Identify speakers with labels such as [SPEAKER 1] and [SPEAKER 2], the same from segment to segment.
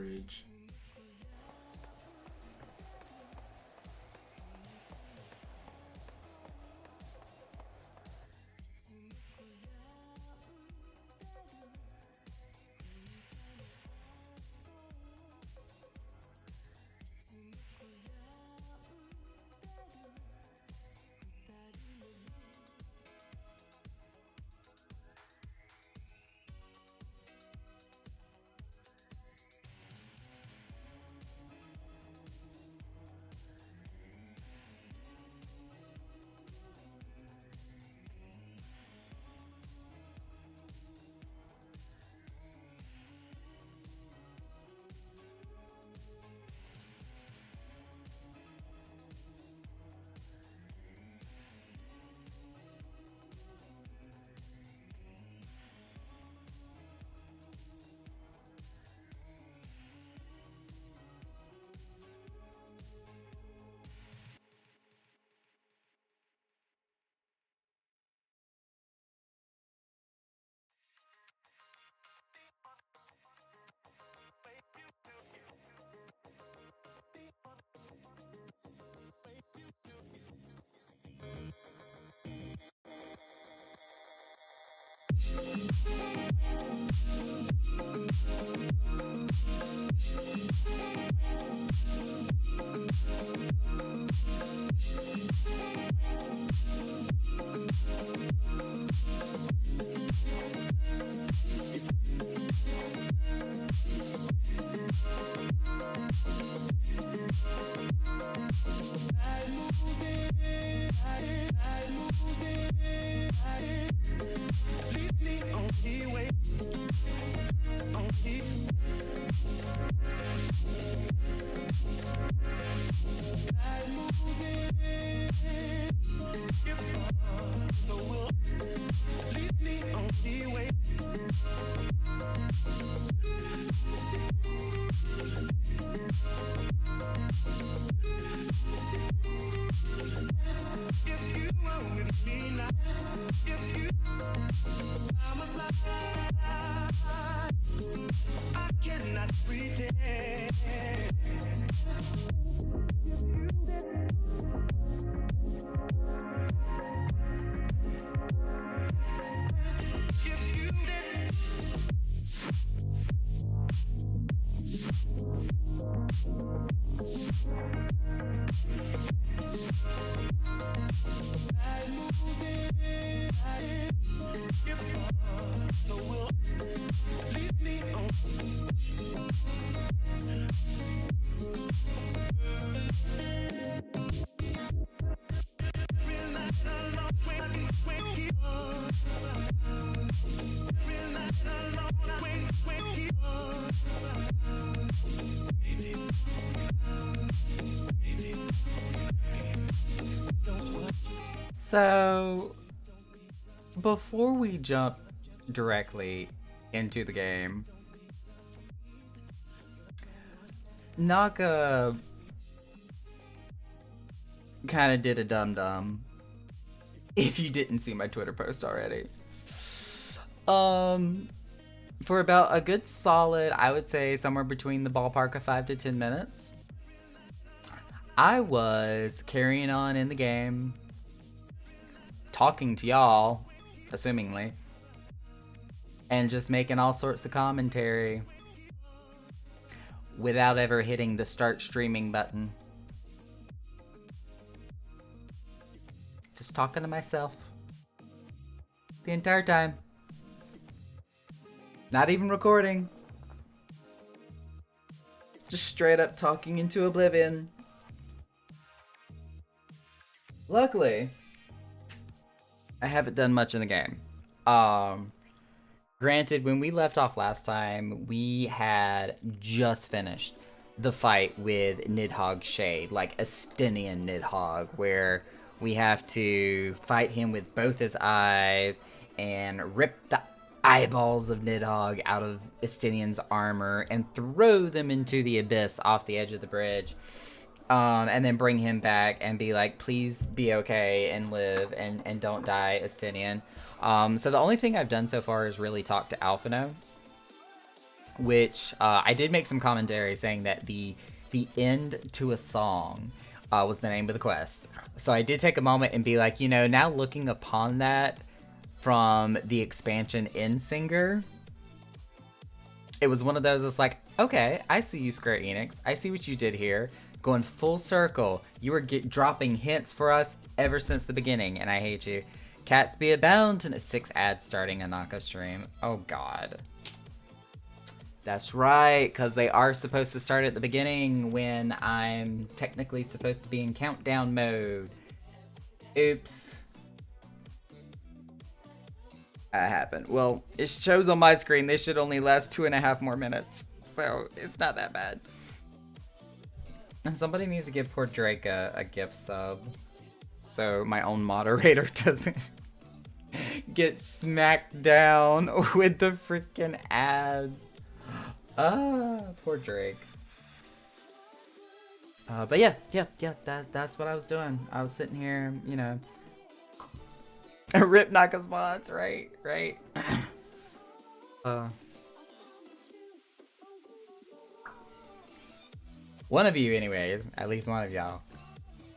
[SPEAKER 1] bridge. So, before we jump directly into the game, Naka kind of did a dum-dum, if you didn't see my Twitter post already. For about a good solid, I would say somewhere between the ballpark of 5 to 10 minutes, I was carrying on in the game, talking to y'all, assumingly, and just making all sorts of commentary without ever hitting the start streaming button. Just talking to myself the entire time. Not even recording. Just straight up talking into oblivion. Luckily, I haven't done much in the game. Granted, when we left off last time, we had just finished the fight with Nidhogg Shade, like Estinian Nidhogg, where we have to fight him with both his eyes and rip the eyeballs of Nidhogg out of Estinian's armor and throw them into the abyss off the edge of the bridge. And then bring him back and be like, please be okay and live and don't die, Estinian. So the only thing I've done so far is really talk to Alphino. which I did make some commentary saying that the end to a song was the name of the quest. So I did take a moment and be like, you know, now looking upon that from the expansion End Singer, it was one of those that's like, okay, I see you, Square Enix. I see what you did here. Going full circle. You were dropping hints for us ever since the beginning, and I hate you. Cats be abound, and 6 ads starting a Naka stream. Oh god. That's right, because they are supposed to start at the beginning when I'm technically supposed to be in countdown mode. Oops. That happened. Well, it shows on my screen they should only last 2.5 more minutes, so it's not that bad. And somebody needs to give poor Drake a gift sub, so my own moderator doesn't get smacked down with the freaking ads. Poor Drake. But yeah, that's what I was doing. I was sitting here, you know. Rip Naka's mods, right? One of you, anyways. At least one of y'all.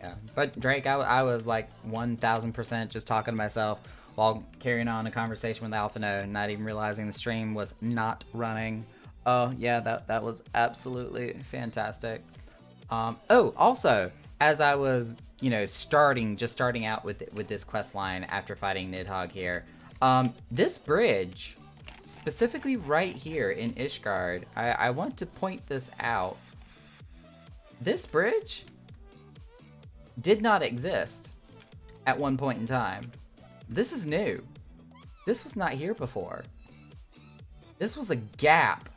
[SPEAKER 1] Yeah. But Drake, I was like 1000% just talking to myself while carrying on a conversation with Alphino, not even realizing the stream was not running. Oh, yeah, that was absolutely fantastic. Oh, also, as I was, you know, starting out with this quest line after fighting Nidhogg here, this bridge, specifically right here in Ishgard, I want to point this out. This bridge did not exist at one point in time. This is new. This was not here before. This was a gap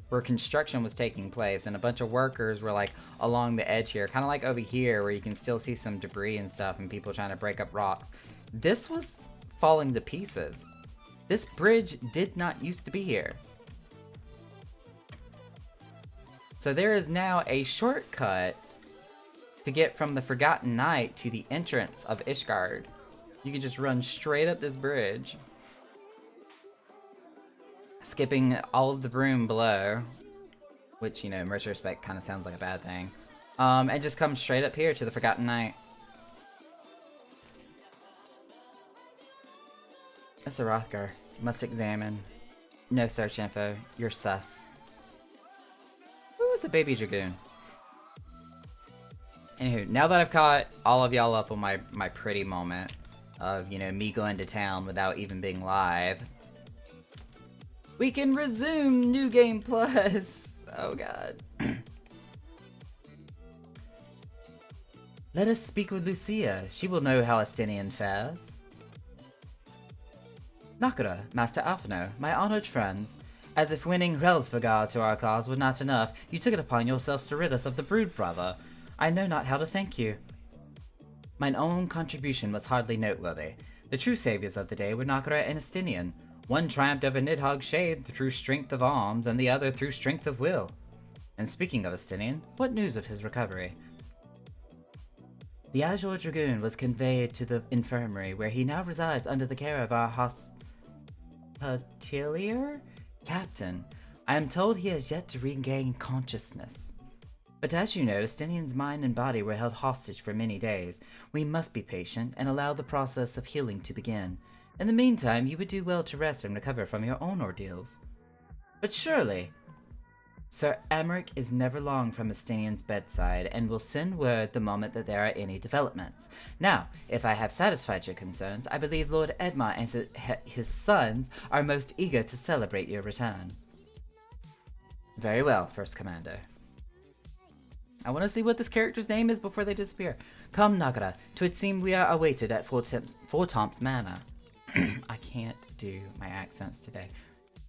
[SPEAKER 1] where construction was taking place, and a bunch of workers were like along the edge here, kind of like over here where you can still see some debris and stuff and people trying to break up rocks. This was falling to pieces. This bridge did not used to be here. So there is now a shortcut to get from the Forgotten Night to the entrance of Ishgard. You can just run straight up this bridge, skipping all of the broom below, which, you know, in retrospect kind of sounds like a bad thing, and just come straight up here to the Forgotten Night. That's a Rothgar. Must examine. No search info. You're sus. Ooh, it's a baby dragoon. Anywho, now that I've caught all of y'all up on my pretty moment of, you know, me going to town without even being live, we can resume New Game Plus. Oh god. Let us speak with Lucia. She will know how Estinian fares. Nakura, Master Alphino, my honored friends. As if winning Relsvagar to our cause were not enough, you took it upon yourselves to rid us of the Brood Brother. I know not how to thank you. Mine own contribution was hardly noteworthy. The true saviors of the day were Nakura and Estinian. One triumphed over Nidhogg Shade through strength of arms, and the other through strength of will. And speaking of Estinian, what news of his recovery? The Azure Dragoon was conveyed to the infirmary, where he now resides under the care of our hospitalier captain. I am told he has yet to regain consciousness. But as you know, Estinian's mind and body were held hostage for many days. We must be patient and allow the process of healing to begin. In the meantime, you would do well to rest and recover from your own ordeals. But surely, Sir Aymeric is never long from Estinian's bedside, and will send word the moment that there are any developments. Now, if I have satisfied your concerns, I believe Lord Edmar and his sons are most eager to celebrate your return. Very well, First Commander. I want to see what this character's name is before they disappear. Come, Nagara, 'twould seem we are awaited at Fortomp's Manor. I can't do my accents today.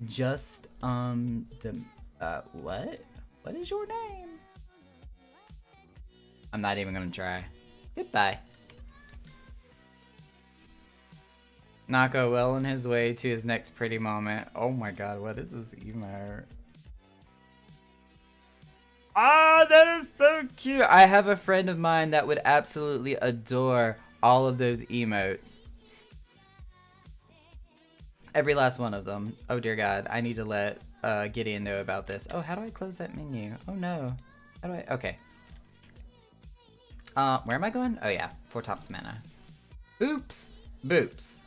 [SPEAKER 1] Just, what? What is your name? I'm not even gonna try. Goodbye. Nako well on his way to his next pretty moment. Oh my god, what is this emote? Ah, that is so cute. I have a friend of mine that would absolutely adore all of those emotes. Every last one of them. Oh dear god, I need to let Gideon know about this. Oh, how do I close that menu? Oh no. How do I? Okay. Where am I going? Oh yeah, 4 tops mana. Oops. Boops.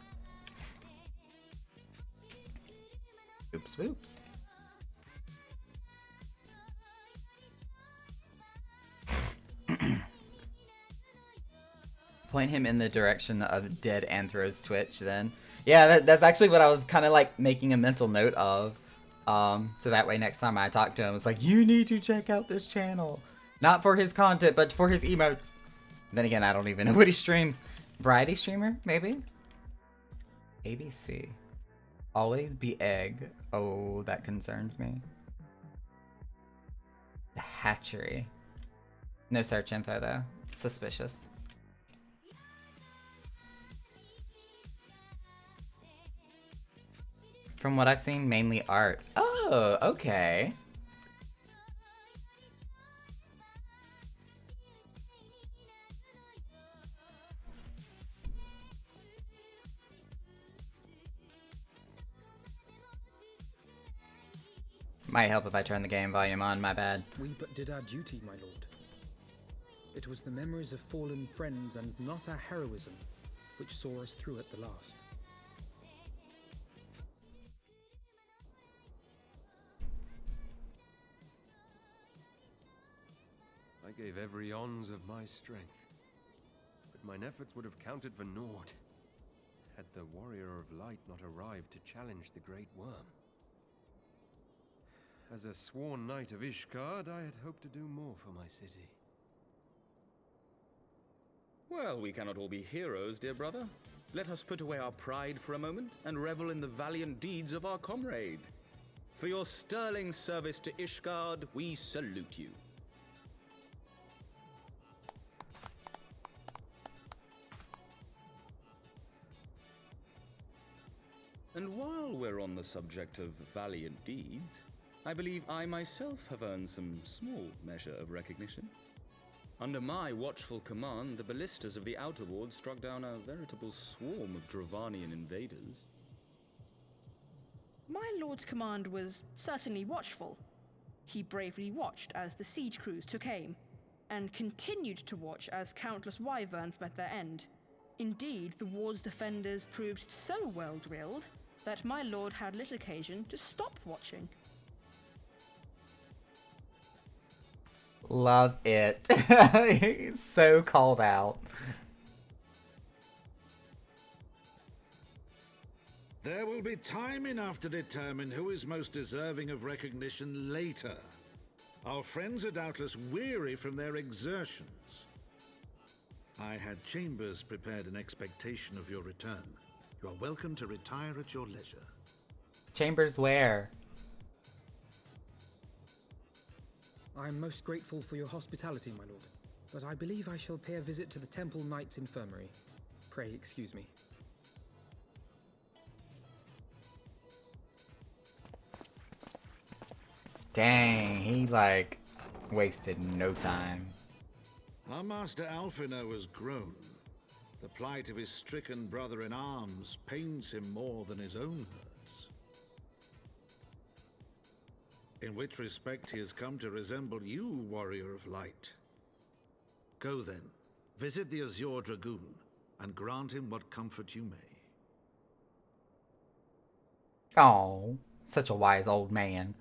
[SPEAKER 1] Oops, boops. Point him in the direction of dead Anthro's Twitch then. Yeah, that's actually what I was kind of like making a mental note of. So that way next time I talk to him, it's like, you need to check out this channel. Not for his content, but for his emotes. Then again, I don't even know what he streams. Variety streamer, maybe? ABC. Always be egg. Oh, that concerns me. The hatchery. No search info though. Suspicious. From what I've seen, mainly art. Oh, okay. Might help if I turn the game volume on, my bad.
[SPEAKER 2] We but did our duty, my lord. It was the memories of fallen friends and not our heroism which saw us through at the last.
[SPEAKER 3] I gave every ounce of my strength, but mine efforts would have counted for naught had the Warrior of Light not arrived to challenge the Great Worm. As a sworn knight of Ishgard, I had hoped to do more for my city.
[SPEAKER 4] Well, we cannot all be heroes, dear brother. Let us put away our pride for a moment and revel in the valiant deeds of our comrade. For your sterling service to Ishgard, we salute you. And while we're on the subject of valiant deeds, I believe I myself have earned some small measure of recognition. Under my watchful command, the ballistas of the Outer Ward struck down a veritable swarm of Dravanian invaders.
[SPEAKER 5] My lord's command was certainly watchful. He bravely watched as the siege crews took aim, and continued to watch as countless wyverns met their end. Indeed, the ward's defenders proved so well drilled that my lord had little occasion to stop watching.
[SPEAKER 1] Love it. He's so called out.
[SPEAKER 6] There will be time enough to determine who is most deserving of recognition later. Our friends are doubtless weary from their exertions. I had Chambers prepared in expectation of your return. You are welcome to retire at your leisure.
[SPEAKER 1] Chambers where?
[SPEAKER 2] I am most grateful for your hospitality, my lord, but I believe I shall pay a visit to the Temple Knight's Infirmary. Pray excuse me.
[SPEAKER 1] Dang, he like wasted no time.
[SPEAKER 6] Our master Alphinaud has grown. The plight of his stricken brother-in-arms pains him more than his own hurts. In which respect he has come to resemble you, Warrior of Light. Go then, visit the Azure Dragoon, and grant him what comfort you may.
[SPEAKER 1] Oh, such a wise old man.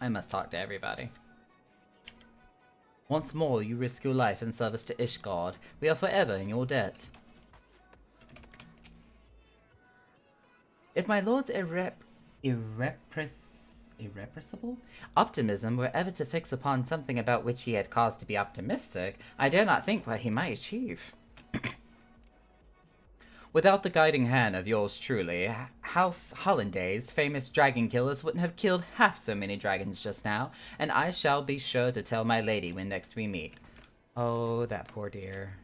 [SPEAKER 1] I must talk to everybody. Once more, you risk your life in service to Ishgard. We are forever in your debt. If my lord's irrepressible optimism were ever to fix upon something about which he had cause to be optimistic, I dare not think what he might achieve. Without the guiding hand of yours truly, House Hollandaise, famous dragon killers, wouldn't have killed half so many dragons just now, and I shall be sure to tell my lady when next we meet. Oh, that poor dear.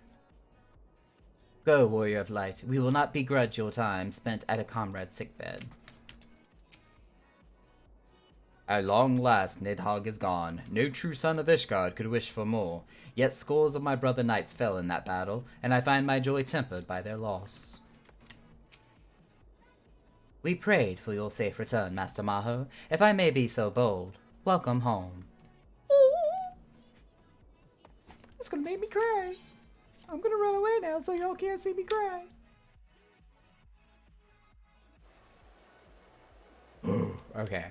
[SPEAKER 1] Go, Warrior of Light. We will not begrudge your time spent at a comrade's sickbed. At long last, Nidhogg is gone. No true son of Ishgard could wish for more. Yet scores of my brother knights fell in that battle, and I find my joy tempered by their loss. We prayed for your safe return, Master Maho. If I may be so bold, welcome home. It's gonna make me cry. I'm gonna run away now so y'all can't see me cry. Okay.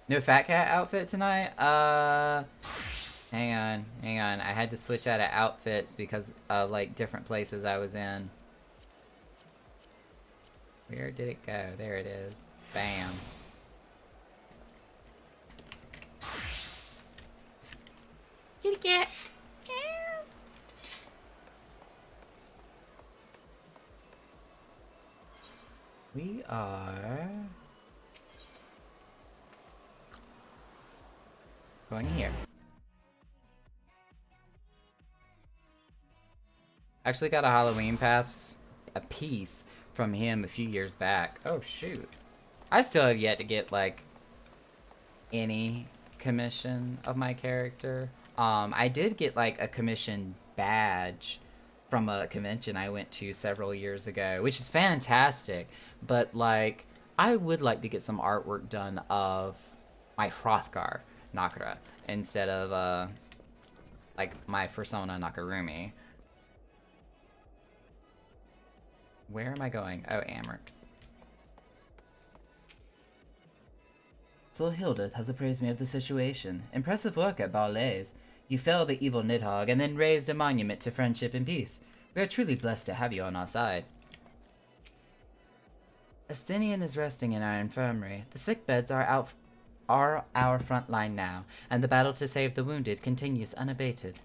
[SPEAKER 1] No fat cat outfit tonight? Hang on. I had to switch out of outfits because of, like, different places I was in. Where did it go? There it is. Bam. Kitty cat! We are going here. Actually got a Halloween pass, a piece from him a few years back. Oh shoot. I still have yet to get like any commission of my character. I did get like a commission badge from a convention I went to several years ago, which is fantastic. But like, I would like to get some artwork done of my Hrothgar Nakara instead of like my Persona Nakarumi. Where am I going? Oh, Amherst. Solhildith has appraised me of the situation. Impressive work at Barlays. You felled the evil Nidhogg and then raised a monument to friendship and peace. We are truly blessed to have you on our side. Estinian is resting in our infirmary. The sick beds are our front line now, and the battle to save the wounded continues unabated.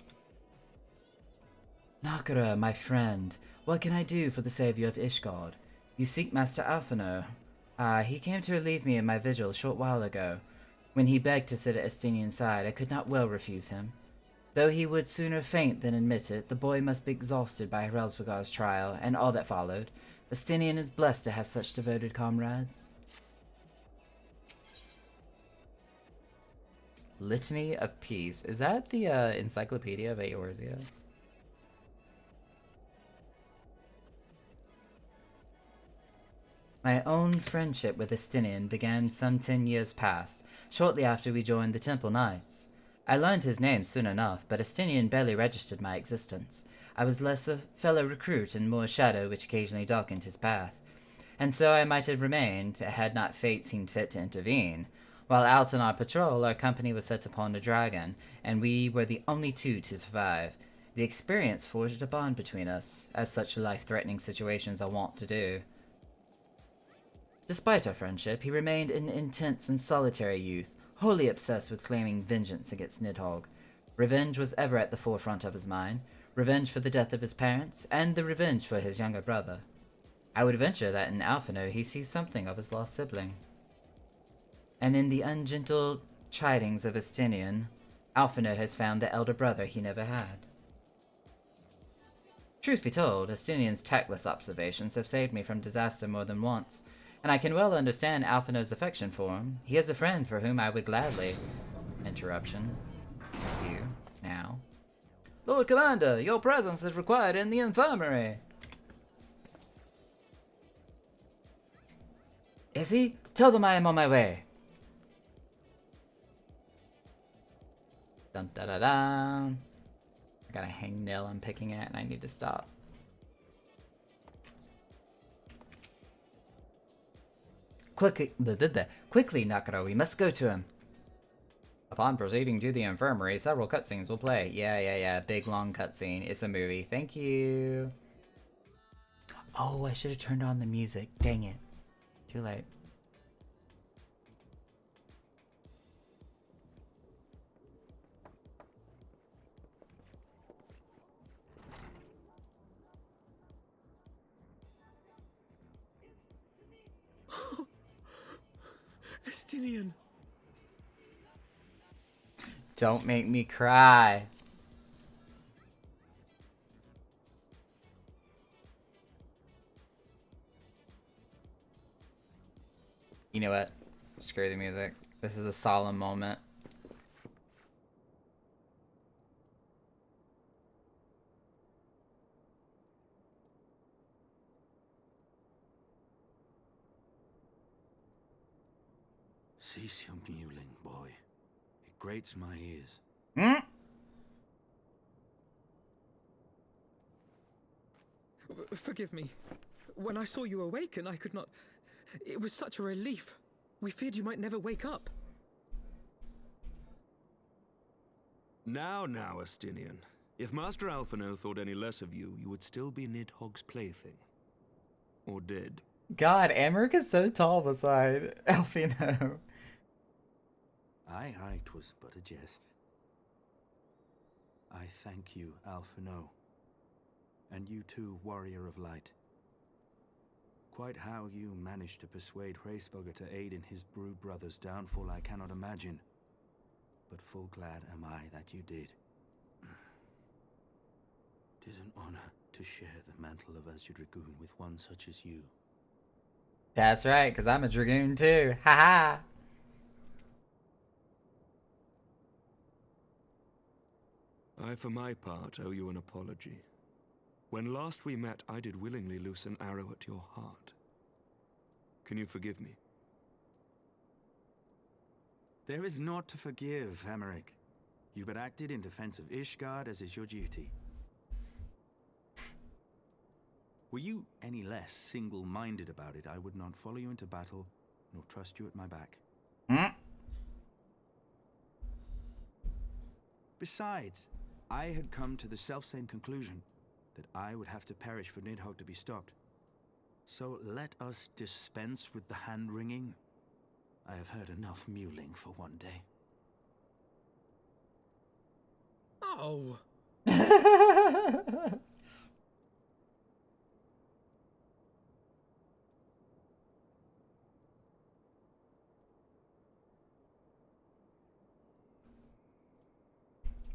[SPEAKER 1] Nakara, my friend, what can I do for the savior of Ishgard? You seek Master Alphino. He came to relieve me in my vigil a short while ago. When he begged to sit at Estinian's side, I could not well refuse him. Though he would sooner faint than admit it, the boy must be exhausted by Hrelsvögur's trial and all that followed. Estinian is blessed to have such devoted comrades. Litany of Peace. Is that the Encyclopedia of Eorzea? My own friendship with Estinian began some 10 years past, shortly after we joined the Temple Knights. I learned his name soon enough, but Estinian barely registered my existence. I was less a fellow recruit and more a shadow which occasionally darkened his path. And so I might have remained, had not fate seen fit to intervene. While out on our patrol, our company was set upon a dragon, and we were the only two to survive. The experience forged a bond between us, as such life-threatening situations are wont to do. Despite our friendship, he remained an intense and solitary youth, wholly obsessed with claiming vengeance against Nidhogg. Revenge was ever at the forefront of his mind, revenge for the death of his parents, and the revenge for his younger brother. I would venture that in Alphino he sees something of his lost sibling. And in the ungentle chidings of Estinian, Alphino has found the elder brother he never had. Truth be told, Estinian's tactless observations have saved me from disaster more than once, and I can well understand Alphino's affection for him. He is a friend for whom I would gladly... Interruption. Thank you. Now. Lord Commander, your presence is required in the infirmary. Is he? Tell them I am on my way. Dun da da da. I got a hangnail I'm picking at and I need to stop. Quickly, Nakara, we must go to him. Upon proceeding to the infirmary, several cutscenes will play. Yeah. Big long cutscene. It's a movie. Thank you. Oh, I should have turned on the music. Dang it. Too late.
[SPEAKER 2] Estinian!
[SPEAKER 1] Don't make me cry. You know what? Screw the music. This is a solemn moment.
[SPEAKER 7] Cease your mewling, boy. It grates my ears.
[SPEAKER 1] Hmm?
[SPEAKER 2] Forgive me. When I saw you awaken, I could not... It was such a relief. We feared you might never wake up.
[SPEAKER 7] Now, Astinian. If Master Alphino thought any less of you, you would still be Nidhogg's plaything. Or dead.
[SPEAKER 1] God, Amric is so tall beside Alphino.
[SPEAKER 7] Aye, 'twas but a jest. I thank you, Alphino. And you too, Warrior of Light. Quite how you managed to persuade Hraesvelgr to aid in his brood brother's downfall I cannot imagine. But full glad am I that you did. 'Tis an honor to share the mantle of Azure Dragoon with one such as you.
[SPEAKER 1] That's right, because I'm a Dragoon too. Haha!
[SPEAKER 7] I, for my part, owe you an apology. When last we met, I did willingly loose an arrow at your heart. Can you forgive me? There is naught to forgive, Hameric. You but acted in defense of Ishgard as is your duty. Were you any less single-minded about it, I would not follow you into battle, nor trust you at my back.
[SPEAKER 1] Hmm?
[SPEAKER 7] Besides, I had come to the selfsame conclusion, that I would have to perish for Nidhogg to be stopped. So let us dispense with the hand-wringing. I have heard enough mewling for one day.
[SPEAKER 2] Oh!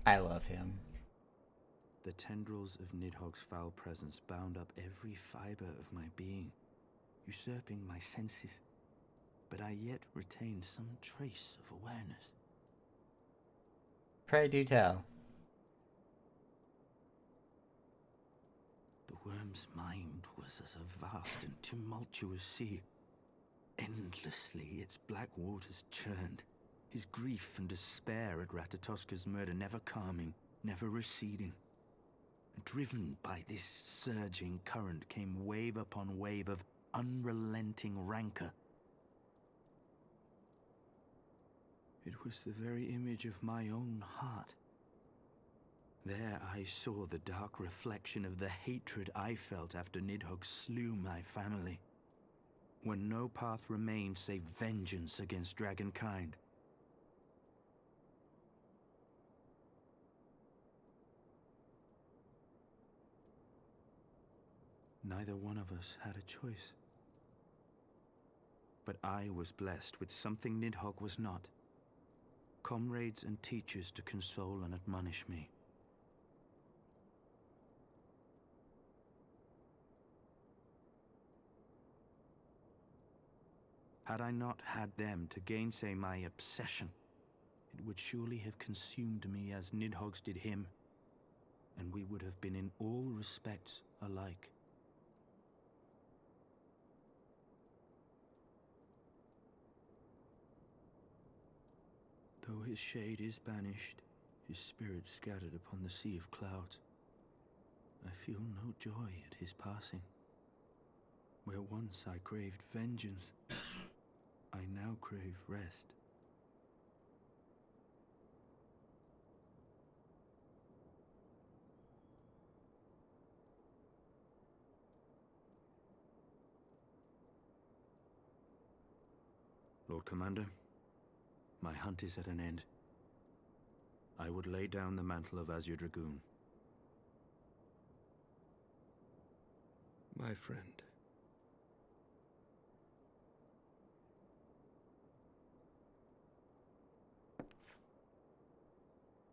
[SPEAKER 1] I love him.
[SPEAKER 7] The tendrils of Nidhogg's foul presence bound up every fiber of my being, usurping my senses, but I yet retained some trace of awareness.
[SPEAKER 1] Pray do tell.
[SPEAKER 7] The worm's mind was as a vast and tumultuous sea. Endlessly its black waters churned, his grief and despair at Ratatoska's murder never calming, never receding. Driven by this surging current came wave upon wave of unrelenting rancor. It was the very image of my own heart. There I saw the dark reflection of the hatred I felt after Nidhogg slew my family. When no path remained save vengeance against dragonkind. Neither one of us had a choice. But I was blessed with something Nidhogg was not. Comrades and teachers to console and admonish me. Had I not had them to gainsay my obsession, it would surely have consumed me as Nidhogg's did him, and we would have been in all respects alike. Though his shade is banished, his spirit scattered upon the sea of clouds, I feel no joy at his passing. Where once I craved vengeance, I now crave rest. Lord Commander, my hunt is at an end. I would lay down the mantle of Azure Dragoon. My friend.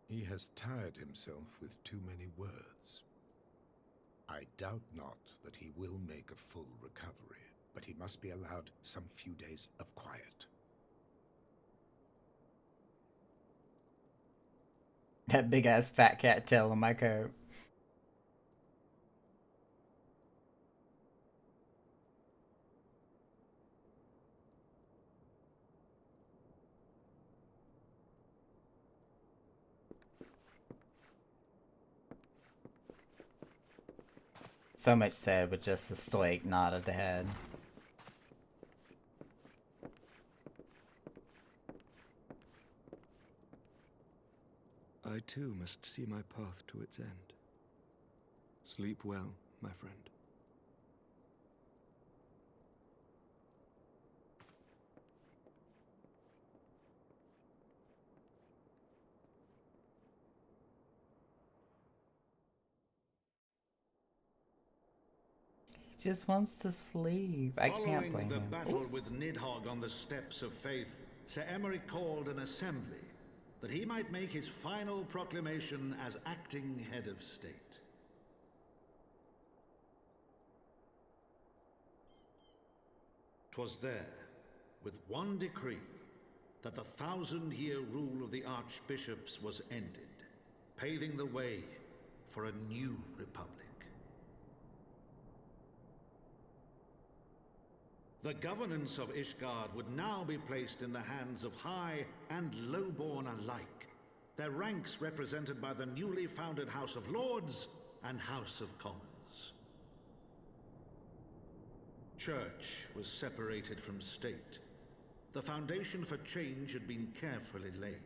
[SPEAKER 6] He has tired himself with too many words. I doubt not that he will make a full recovery, but he must be allowed some few days of quiet.
[SPEAKER 1] That big ass fat cat tail on my coat. So much said with just the stoic nod of the head.
[SPEAKER 7] I too must see my path to its end. Sleep well, my friend.
[SPEAKER 1] He just wants to sleep. I can't blame
[SPEAKER 6] Following the
[SPEAKER 1] him.
[SPEAKER 6] battle with Nidhogg on the Steps of Faith, Sir Emeric called an assembly that he might make his final proclamation as acting head of state. 'Twas there, with one decree, that the 1,000-year rule of the archbishops was ended, paving the way for a new republic. The governance of Ishgard would now be placed in the hands of high and lowborn alike, their ranks represented by the newly founded House of Lords and House of Commons. Church was separated from state. The foundation for change had been carefully laid,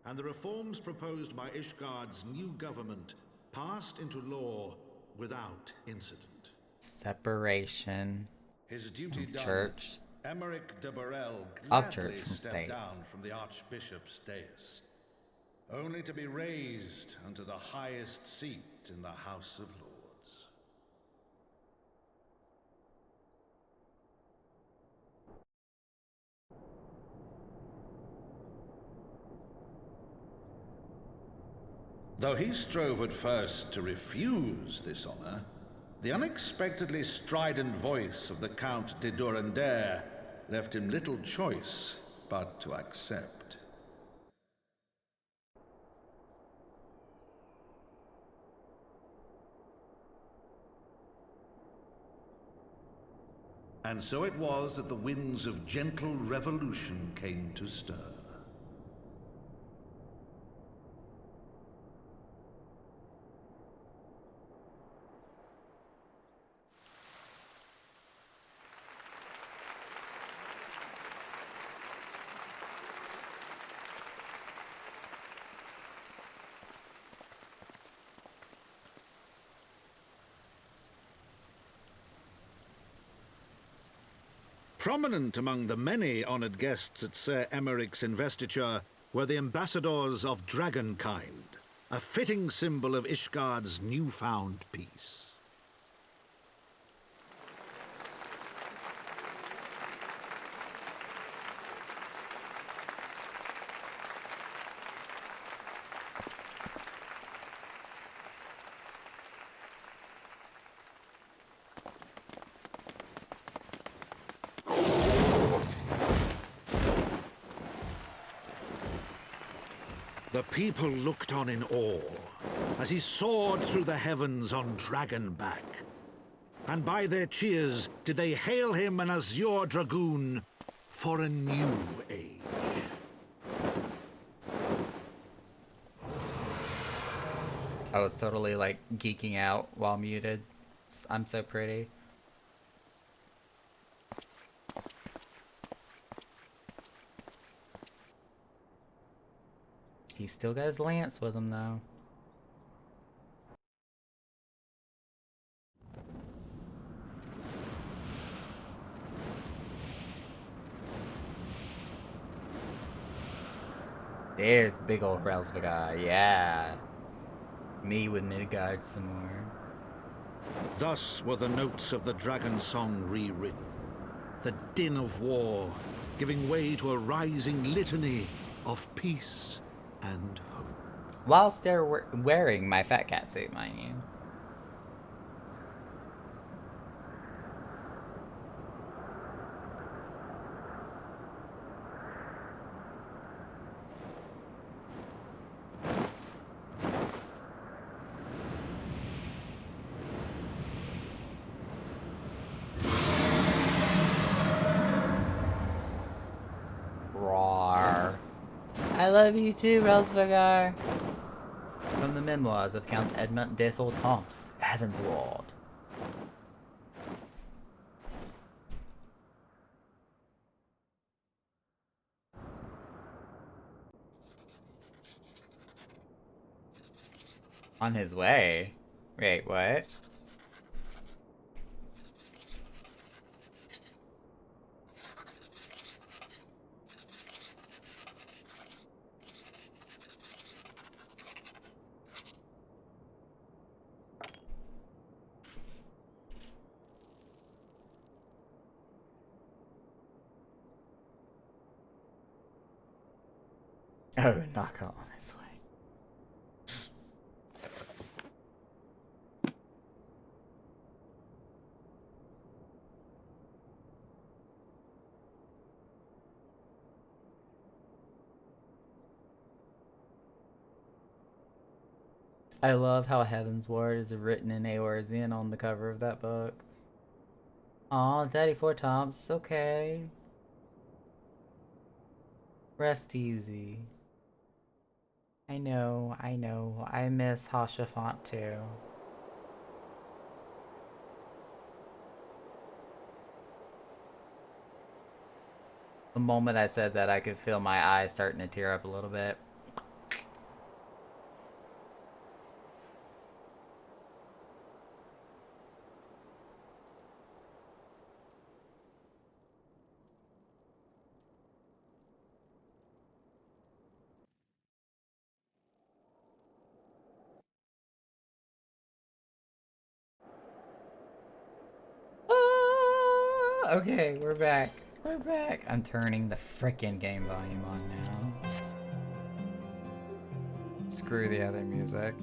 [SPEAKER 6] and the reforms proposed by Ishgard's new government passed into law without incident.
[SPEAKER 1] Separation
[SPEAKER 6] His duty
[SPEAKER 1] of
[SPEAKER 6] done,
[SPEAKER 1] church
[SPEAKER 6] Emeric de Burrell
[SPEAKER 1] of
[SPEAKER 6] gladly
[SPEAKER 1] church from
[SPEAKER 6] stepped
[SPEAKER 1] state.
[SPEAKER 6] down from the Archbishop's dais, only to be raised unto the highest seat in the House of Lords. Though he strove at first to refuse this honor, the unexpectedly strident voice of the Count de Durandare left him little choice but to accept. And so it was that the winds of gentle revolution came to stir. Prominent among the many honored guests at Sir Emeric's investiture were the ambassadors of Dragonkind, a fitting symbol of Ishgard's newfound peace. The people looked on in awe as he soared through the heavens on Dragonback. And by their cheers did they hail him an Azure Dragoon for a new age.
[SPEAKER 1] I was totally like geeking out while muted. I'm so pretty. He's still got his lance with him though. There's big ol' Relsvagar, yeah. Me with Midgard some more.
[SPEAKER 6] Thus were the notes of the dragon song rewritten, the din of war giving way to a rising litany of peace and hope.
[SPEAKER 1] Whilst they're wearing my fat cat suit, mind you. I love you too, Relsvagar. From the memoirs of Count Edmund de Fortemps, Heaven's Ward. On his way? Wait, what? Oh, Naka on his way. I love how Heaven's Ward is written in Eorzean on the cover of that book. Aw, Daddy Fortemps, it's okay. Rest easy. I know. I miss Hashafont too. The moment I said that, I could feel my eyes starting to tear up a little bit. Okay, we're back. We're back. I'm turning the frickin' game volume on now. Screw the other music.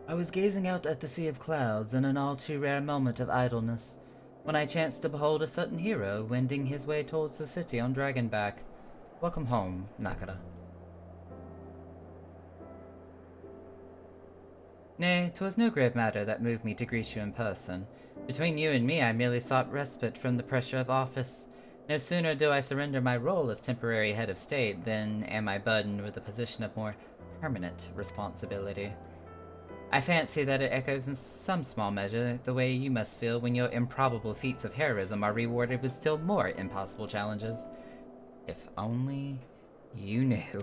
[SPEAKER 1] I was gazing out at the sea of clouds in an all too rare moment of idleness, when I chanced to behold a certain hero wending his way towards the city on Dragonback. Welcome home, Nakara. Nay, 'twas no grave matter that moved me to greet you in person. Between you and me, I merely sought respite from the pressure of office. No sooner do I surrender my role as temporary head of state than am I burdened with a position of more permanent responsibility. I fancy that it echoes in some small measure the way you must feel when your improbable feats of heroism are rewarded with still more impossible challenges. If only you knew.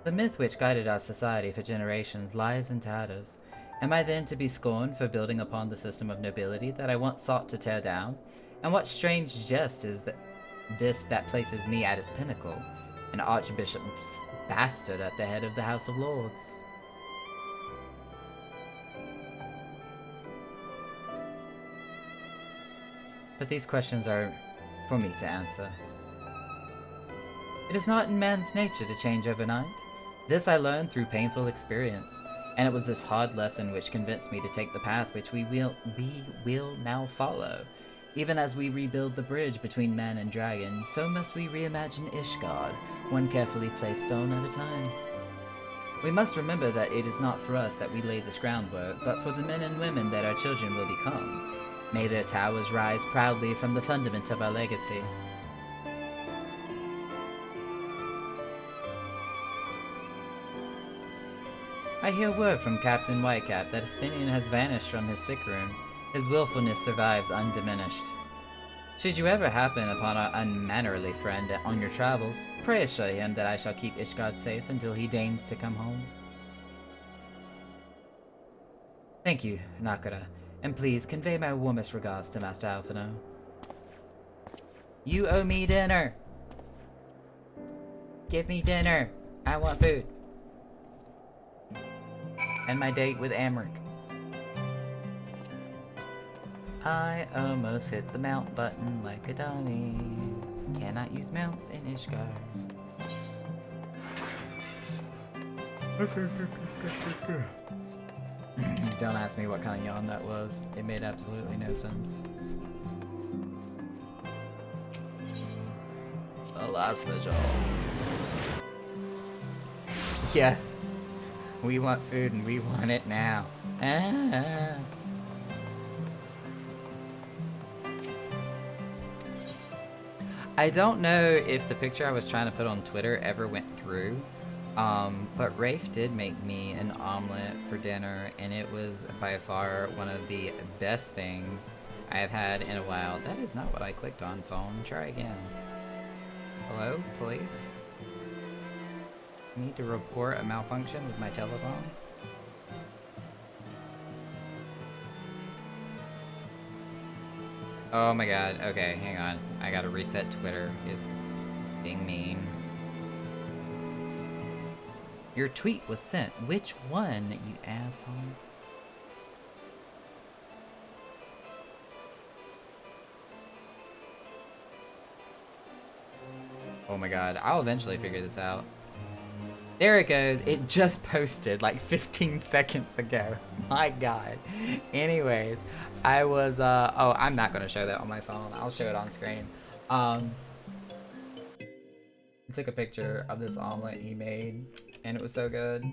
[SPEAKER 1] The myth which guided our society for generations lies in tatters. Am I then to be scorned for building upon the system of nobility that I once sought to tear down? And what strange jest is that places me at its pinnacle, an archbishop's bastard at the head of the House of Lords? But these questions are for me to answer. It is not in man's nature to change overnight. This I learned through painful experience, and it was this hard lesson which convinced me to take the path which we will now follow. Even as we rebuild the bridge between man and dragon, so must we reimagine Ishgard, one carefully placed stone at a time. We must remember that it is not for us that we lay this groundwork, but for the men and women that our children will become. May their towers rise proudly from the fundament of our legacy. I hear word from Captain Whitecap that Estinian has vanished from his sick room. His willfulness survives undiminished. Should you ever happen upon our unmannerly friend on your travels, pray assure him that I shall keep Ishgard safe until he deigns to come home. Thank you, Nakara, and please convey my warmest regards to Master Alphino. You owe me dinner! Give me dinner! I want food. And my date with Amric. I almost hit the mount button like a dummy. Cannot use mounts in Ishgard. Don't ask me what kind of yawn that was. It made absolutely no sense. The last visual. Yes. We want food and we want it now. Ah. I don't know if the picture I was trying to put on Twitter ever went through, but Rafe did make me an omelet for dinner, and it was by far one of the best things I have had in a while. That is not what I clicked on, phone. Try again. Hello, police? Need to report a malfunction with my telephone? Oh my god, okay, hang on. I gotta reset Twitter. It's being mean. Your tweet was sent. Which one, you asshole? Oh my god, I'll eventually figure this out. There it goes. It just posted like 15 seconds ago. My god. Anyways, I was, oh, I'm not going to show that on my phone. I'll show it on screen. I took a picture of this omelet he made, and it was so good.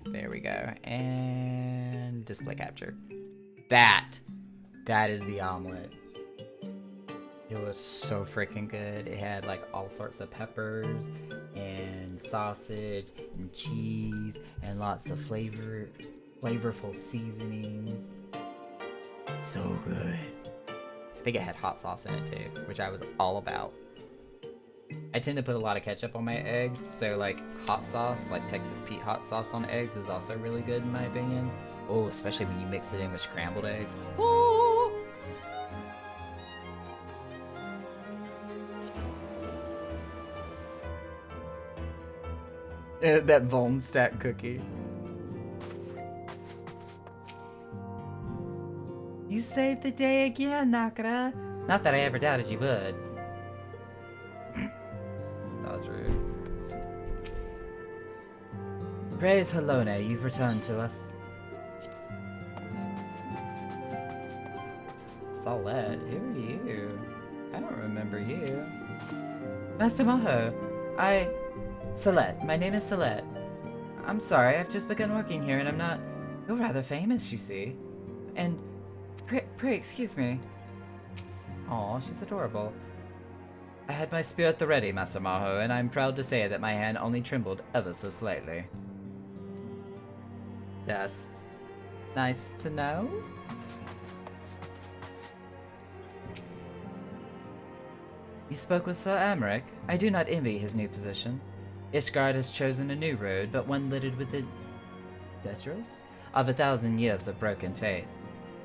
[SPEAKER 1] There we go. And display capture. That is the omelet. It was so freaking good. It had like all sorts of peppers and sausage and cheese and lots of flavorful seasonings. So good. I think it had hot sauce in it too, which I was all about. I tend to put a lot of ketchup on my eggs, so like hot sauce, like Texas Pete hot sauce on eggs is also really good in my opinion. Oh, especially when you mix it in with scrambled eggs. Oh! That Volnstadt cookie. You saved the day again, Nakara. Not that I ever doubted you would. That was rude. Praise Halone, you've returned to us. Solette, who are you? I don't remember you. Master Maho, Solette, my name is Solette. I'm sorry, I've just begun working here and I'm not... You're rather famous, you see. And... Pray excuse me. Aw, she's adorable. I had my spear at the ready, Master Maho, and I'm proud to say that my hand only trembled ever so slightly. That's... nice to know? You spoke with Sir Amric? I do not envy his new position. Ishgard has chosen a new road, but one littered with the detritus of 1,000 years of broken faith.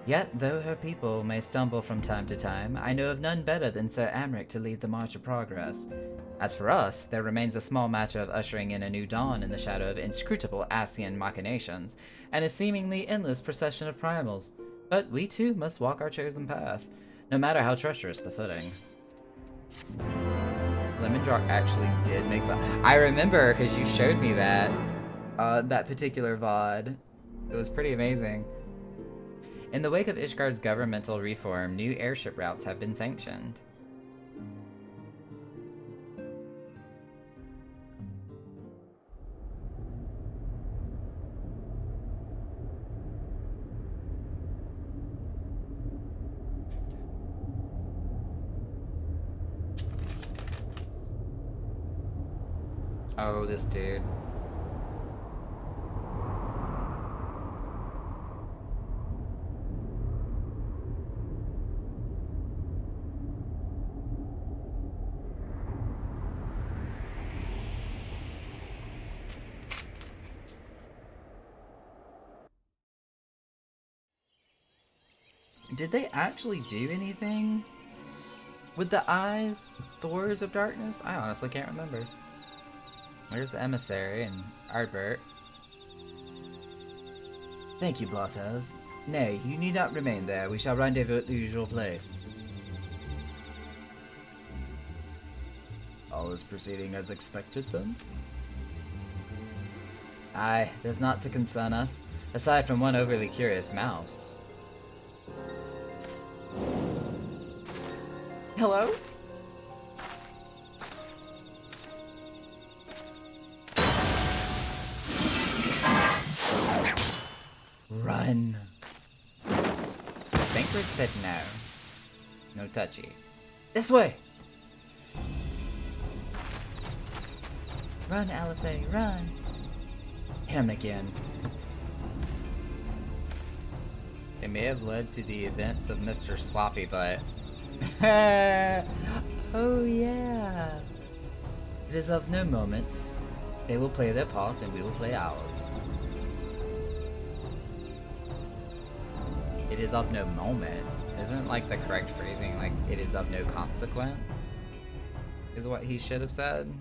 [SPEAKER 1] Yet, though her people may stumble from time to time, I know of none better than Sir Amric to lead the march of progress. As for us, there remains a small matter of ushering in a new dawn in the shadow of inscrutable Ascian machinations, and a seemingly endless procession of primals. But we too must walk our chosen path, no matter how treacherous the footing. Lemondrock actually did make that. I remember because you showed me that particular VOD. It was pretty amazing. In the wake of Ishgard's governmental reform, new airship routes have been sanctioned. Oh, this dude. Did they actually do anything with the eyes? The Warriors of Darkness? I honestly can't remember. There's the emissary and Ardbert. Thank you, Blottos. Nay, you need not remain there. We shall rendezvous at the usual place. All is proceeding as expected, then? Aye, there's not to concern us, aside from one overly curious mouse. Hello? Run. Bankroyd said no. No touchy. This way! Run, Alizé, run! Him again. It may have led to the events of Mr. Sloppy Butt. Oh yeah. It is of no moment. They will play their part and we will play ours. It is of no moment. Isn't like the correct phrasing like it is of no consequence? Is what he should have said.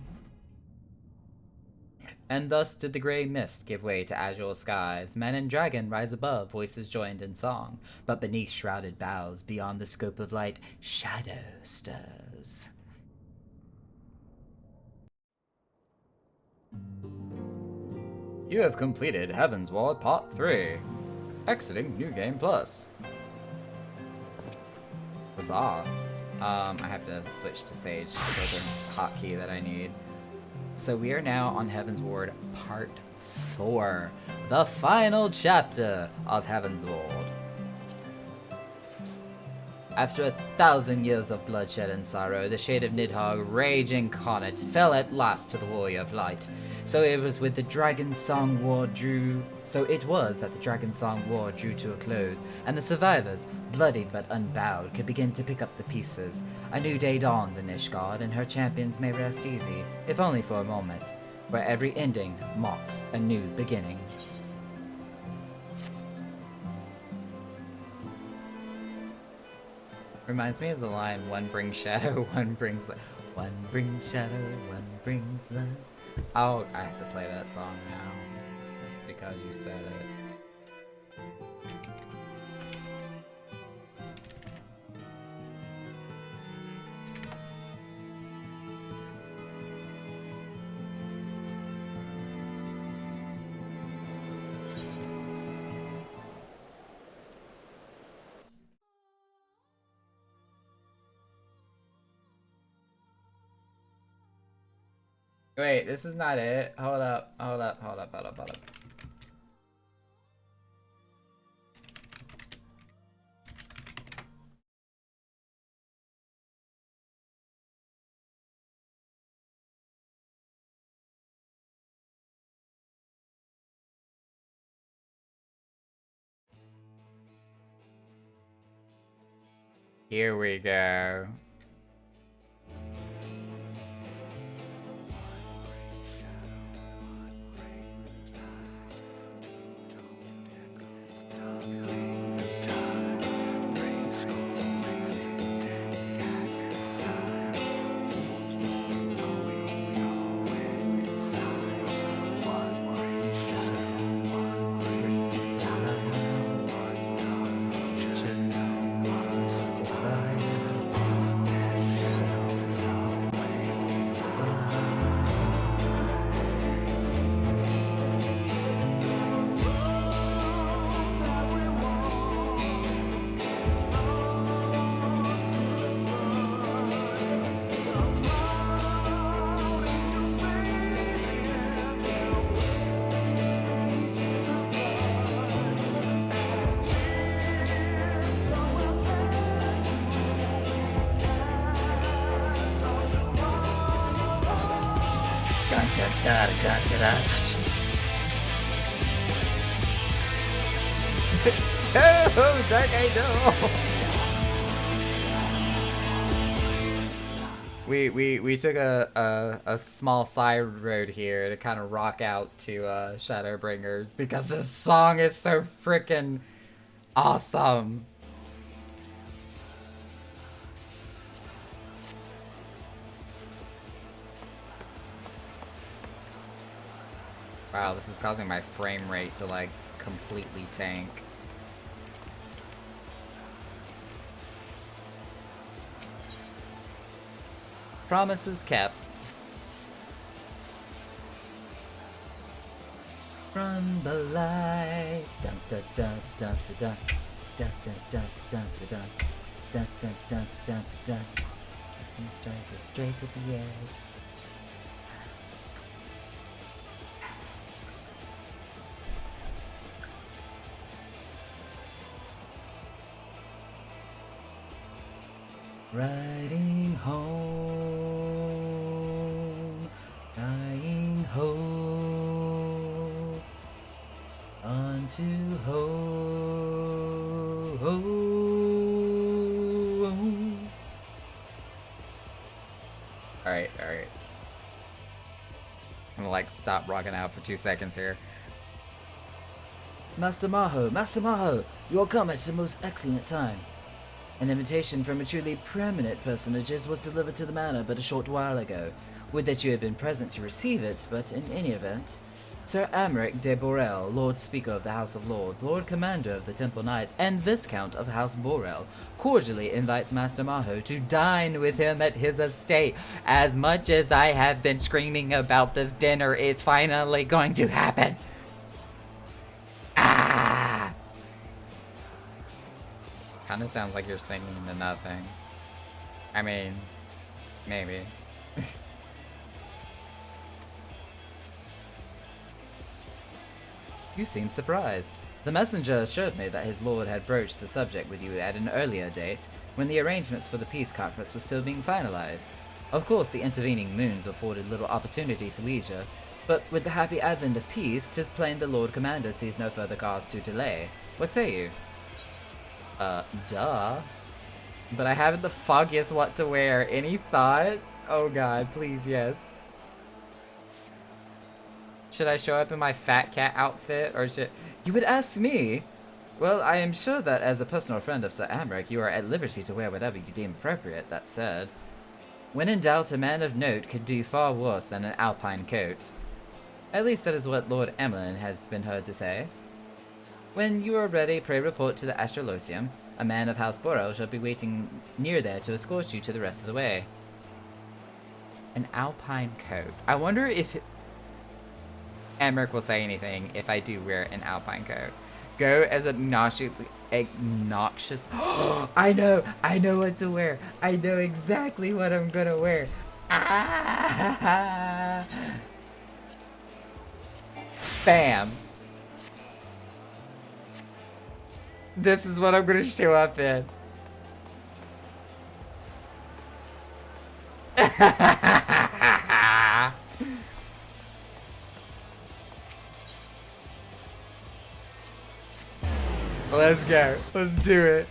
[SPEAKER 1] And thus did the grey mist give way to azure skies. Man and dragon rise above, voices joined in song. But beneath shrouded boughs, beyond the scope of light, shadow stirs. You have completed Heavensward Part 3. Exiting New Game Plus. Huzzah. I have to switch to Sage to go the hotkey that I need. So we are now on Heavensward Part 4, the final chapter of Heavensward. After 1,000 years of bloodshed and sorrow, the Shade of Nidhogg, rage incarnate, fell at last to the Warrior of Light. So it was that the Dragon Song War drew to a close, and the survivors, bloodied but unbowed, could begin to pick up the pieces. A new day dawns in Ishgard, and her champions may rest easy, if only for a moment, where every ending marks a new beginning. Reminds me of the line, one brings shadow, one brings light. One brings shadow, one brings light. Oh, I have to play that song now. It's because you said it. Wait, this is not it. Hold up. Here we go. Oh, Dark Angel! We took a small side road here to kind of rock out to Shadowbringers because this song is so freaking awesome. Wow, this is causing my frame rate to like completely tank. Promises kept. From the light. Dun dun dun dun dun dun dun dun dun dun dun dun dun dun dun dun These joints are straight to the edge. Riding home, dying hope, unto home. Alright. I'm gonna like stop rocking out for 2 seconds here. Master Maho, you are come at a most excellent time. An invitation from a truly prominent personages was delivered to the manor but a short while ago. Would that you had been present to receive it, but in any event, Sir Amric de Borel, Lord Speaker of the House of Lords, Lord Commander of the Temple Knights, and Viscount of House Borel, cordially invites Master Maho to dine with him at his estate. As much as I have been screaming about this dinner, it's finally going to happen. Kinda sounds like you're singing to nothing. I mean, maybe. You seem surprised. The messenger assured me that his lord had broached the subject with you at an earlier date, when the arrangements for the peace conference were still being finalized. Of course, the intervening moons afforded little opportunity for leisure, but with the happy advent of peace, 'tis plain the Lord Commander sees no further cause to delay. What say you? Duh. But I haven't the foggiest what to wear. Any thoughts? Oh god, please, yes. Should I show up in my fat cat outfit, or should... You would ask me? Well, I am sure that as a personal friend of Sir Amric, you are at liberty to wear whatever you deem appropriate, that said. When in doubt, a man of note could do far worse than an alpine coat. At least that is what Lord Emlyn has been heard to say. When you are ready, pray report to the Astrolosium. A man of House Borel shall be waiting near there to escort you to the rest of the way. An alpine coat. I wonder if Amric will say anything if I do wear an alpine coat. Go as obnoxious. I know what to wear. I know exactly what I'm gonna wear. Bam. This is what I'm gonna show up in. Let's go. Let's do it.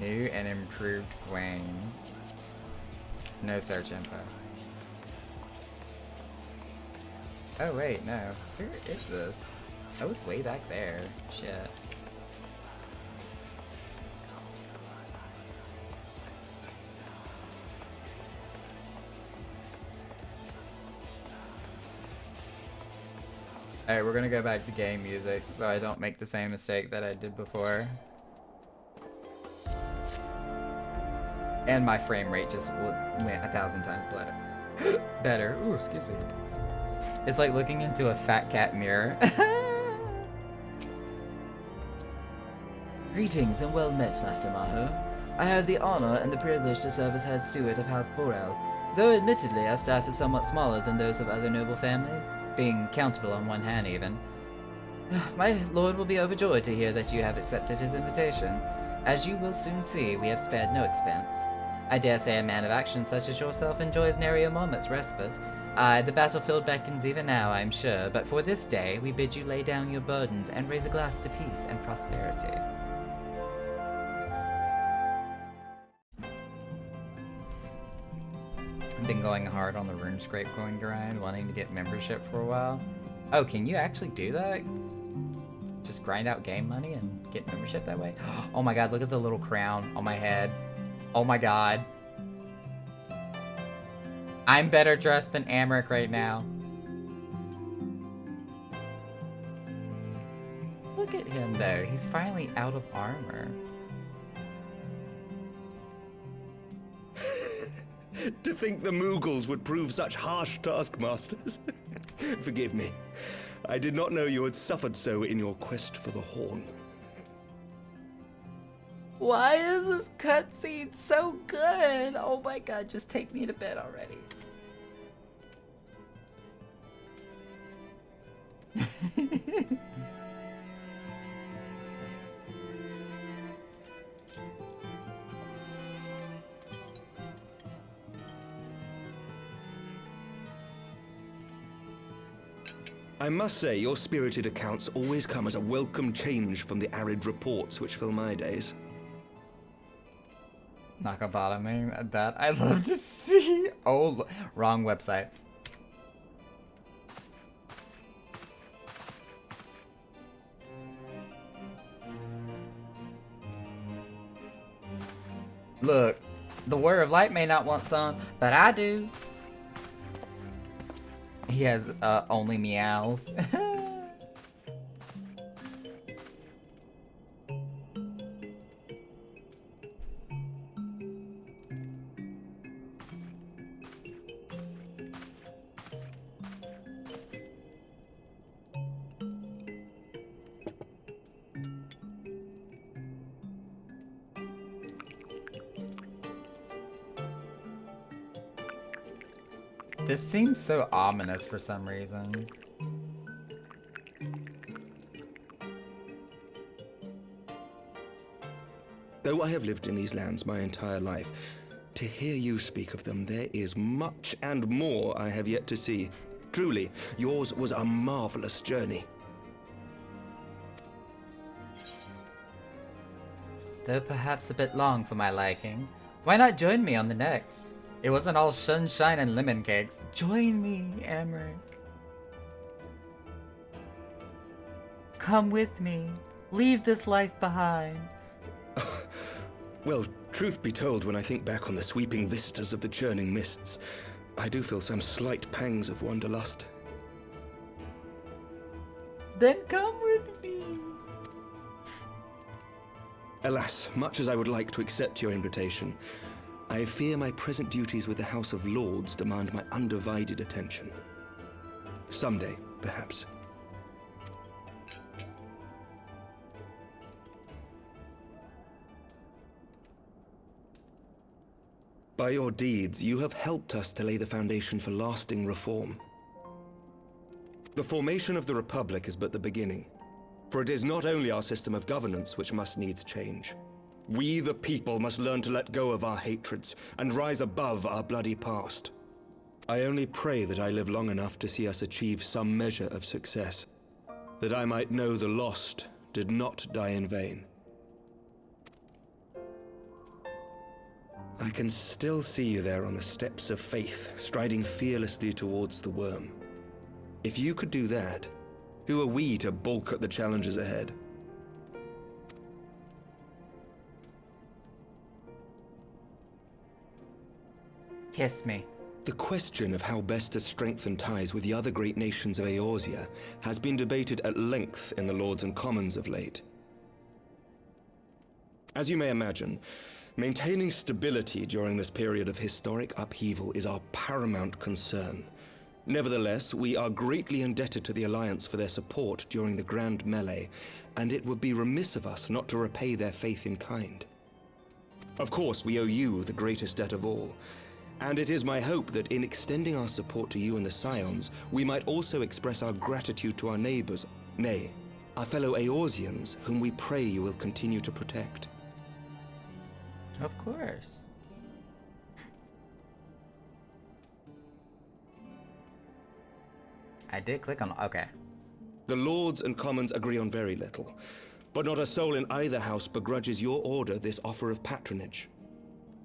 [SPEAKER 1] New and improved Gwaine. No search info. Oh wait, no. Where is this? I was way back there. Shit. Alright, we're gonna go back to game music so I don't make the same mistake that I did before. And my frame rate just went 1,000 times better. Ooh, excuse me. It's like looking into a fat cat mirror. Greetings and well met, Master Maho. I have the honor and the privilege to serve as head steward of House Borel, though admittedly our staff is somewhat smaller than those of other noble families, being countable on one hand even. My lord will be overjoyed to hear that you have accepted his invitation. As you will soon see, we have spared no expense. I dare say a man of action such as yourself enjoys nary a moment's respite. Aye, the battlefield beckons even now, I am sure, but for this day we bid you lay down your burdens and raise a glass to peace and prosperity. I've been going hard on the RuneScape coin grind, wanting to get membership for a while. Oh, can you actually do that? Just grind out game money and get membership that way? Oh my god, look at the little crown on my head. Oh my god. I'm better dressed than Amric right now. Look at him though, he's finally out of armor.
[SPEAKER 8] To think the Moogles would prove such harsh taskmasters. Forgive me. I did not know you had suffered so in your quest for the horn.
[SPEAKER 1] Why is this cutscene so good? Oh my god, just take me to bed already.
[SPEAKER 8] I must say, your spirited accounts always come as a welcome change from the arid reports which fill my days.
[SPEAKER 1] Not gonna bother me that I love to see. Oh, wrong website. Look, the Warrior of Light may not want some, but I do. He has only meows. This seems so ominous for some reason.
[SPEAKER 8] Though I have lived in these lands my entire life, to hear you speak of them, there is much and more I have yet to see. Truly, yours was a marvelous journey.
[SPEAKER 1] Though perhaps a bit long for my liking. Why not join me on the next? It wasn't all sunshine and lemon cakes. Join me, Aymeric. Come with me. Leave this life behind.
[SPEAKER 8] Well, truth be told, when I think back on the sweeping vistas of the churning mists, I do feel some slight pangs of wanderlust.
[SPEAKER 1] Then come with me.
[SPEAKER 8] Alas, much as I would like to accept your invitation, I fear my present duties with the House of Lords demand my undivided attention. Someday, perhaps. By your deeds, you have helped us to lay the foundation for lasting reform. The formation of the Republic is but the beginning, for it is not only our system of governance which must needs change. We, the people, must learn to let go of our hatreds and rise above our bloody past. I only pray that I live long enough to see us achieve some measure of success, that I might know the lost did not die in vain. I can still see you there on the steps of faith, striding fearlessly towards the worm. If you could do that, who are we to balk at the challenges ahead?
[SPEAKER 1] Kiss me.
[SPEAKER 8] The question of how best to strengthen ties with the other great nations of Eorzea has been debated at length in the Lords and Commons of late. As you may imagine, maintaining stability during this period of historic upheaval is our paramount concern. Nevertheless, we are greatly indebted to the Alliance for their support during the Grand Melee, and it would be remiss of us not to repay their faith in kind. Of course, we owe you the greatest debt of all, and it is my hope that in extending our support to you and the Scions, we might also express our gratitude to our neighbors, nay, our fellow Eorzeans, whom we pray you will continue to protect.
[SPEAKER 1] Of course. I did click on, okay.
[SPEAKER 8] The Lords and Commons agree on very little, but not a soul in either house begrudges your order this offer of patronage.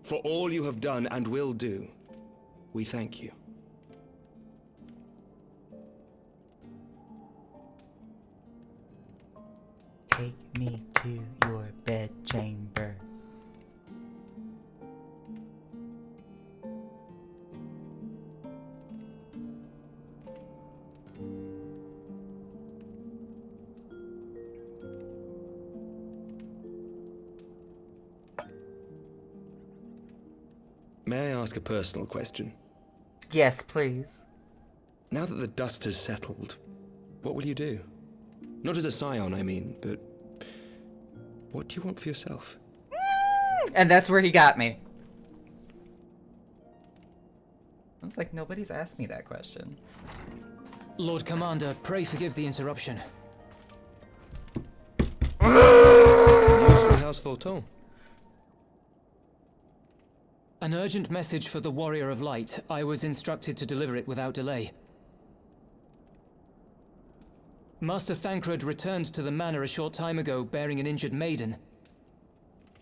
[SPEAKER 8] For all you have done and will do, we thank you.
[SPEAKER 1] Take me to your bedchamber.
[SPEAKER 8] May I ask a personal question?
[SPEAKER 1] Yes, please.
[SPEAKER 8] Now that the dust has settled, What will you do? Not as a scion, I mean, but what do you want for yourself?
[SPEAKER 1] And that's where he got me. I was like, nobody's asked me that question.
[SPEAKER 9] Lord Commander, pray forgive the interruption.
[SPEAKER 8] News from House Fulton.
[SPEAKER 9] An urgent message for the Warrior of Light. I was instructed to deliver it without delay. Master Thancred returned to the manor a short time ago, bearing an injured maiden.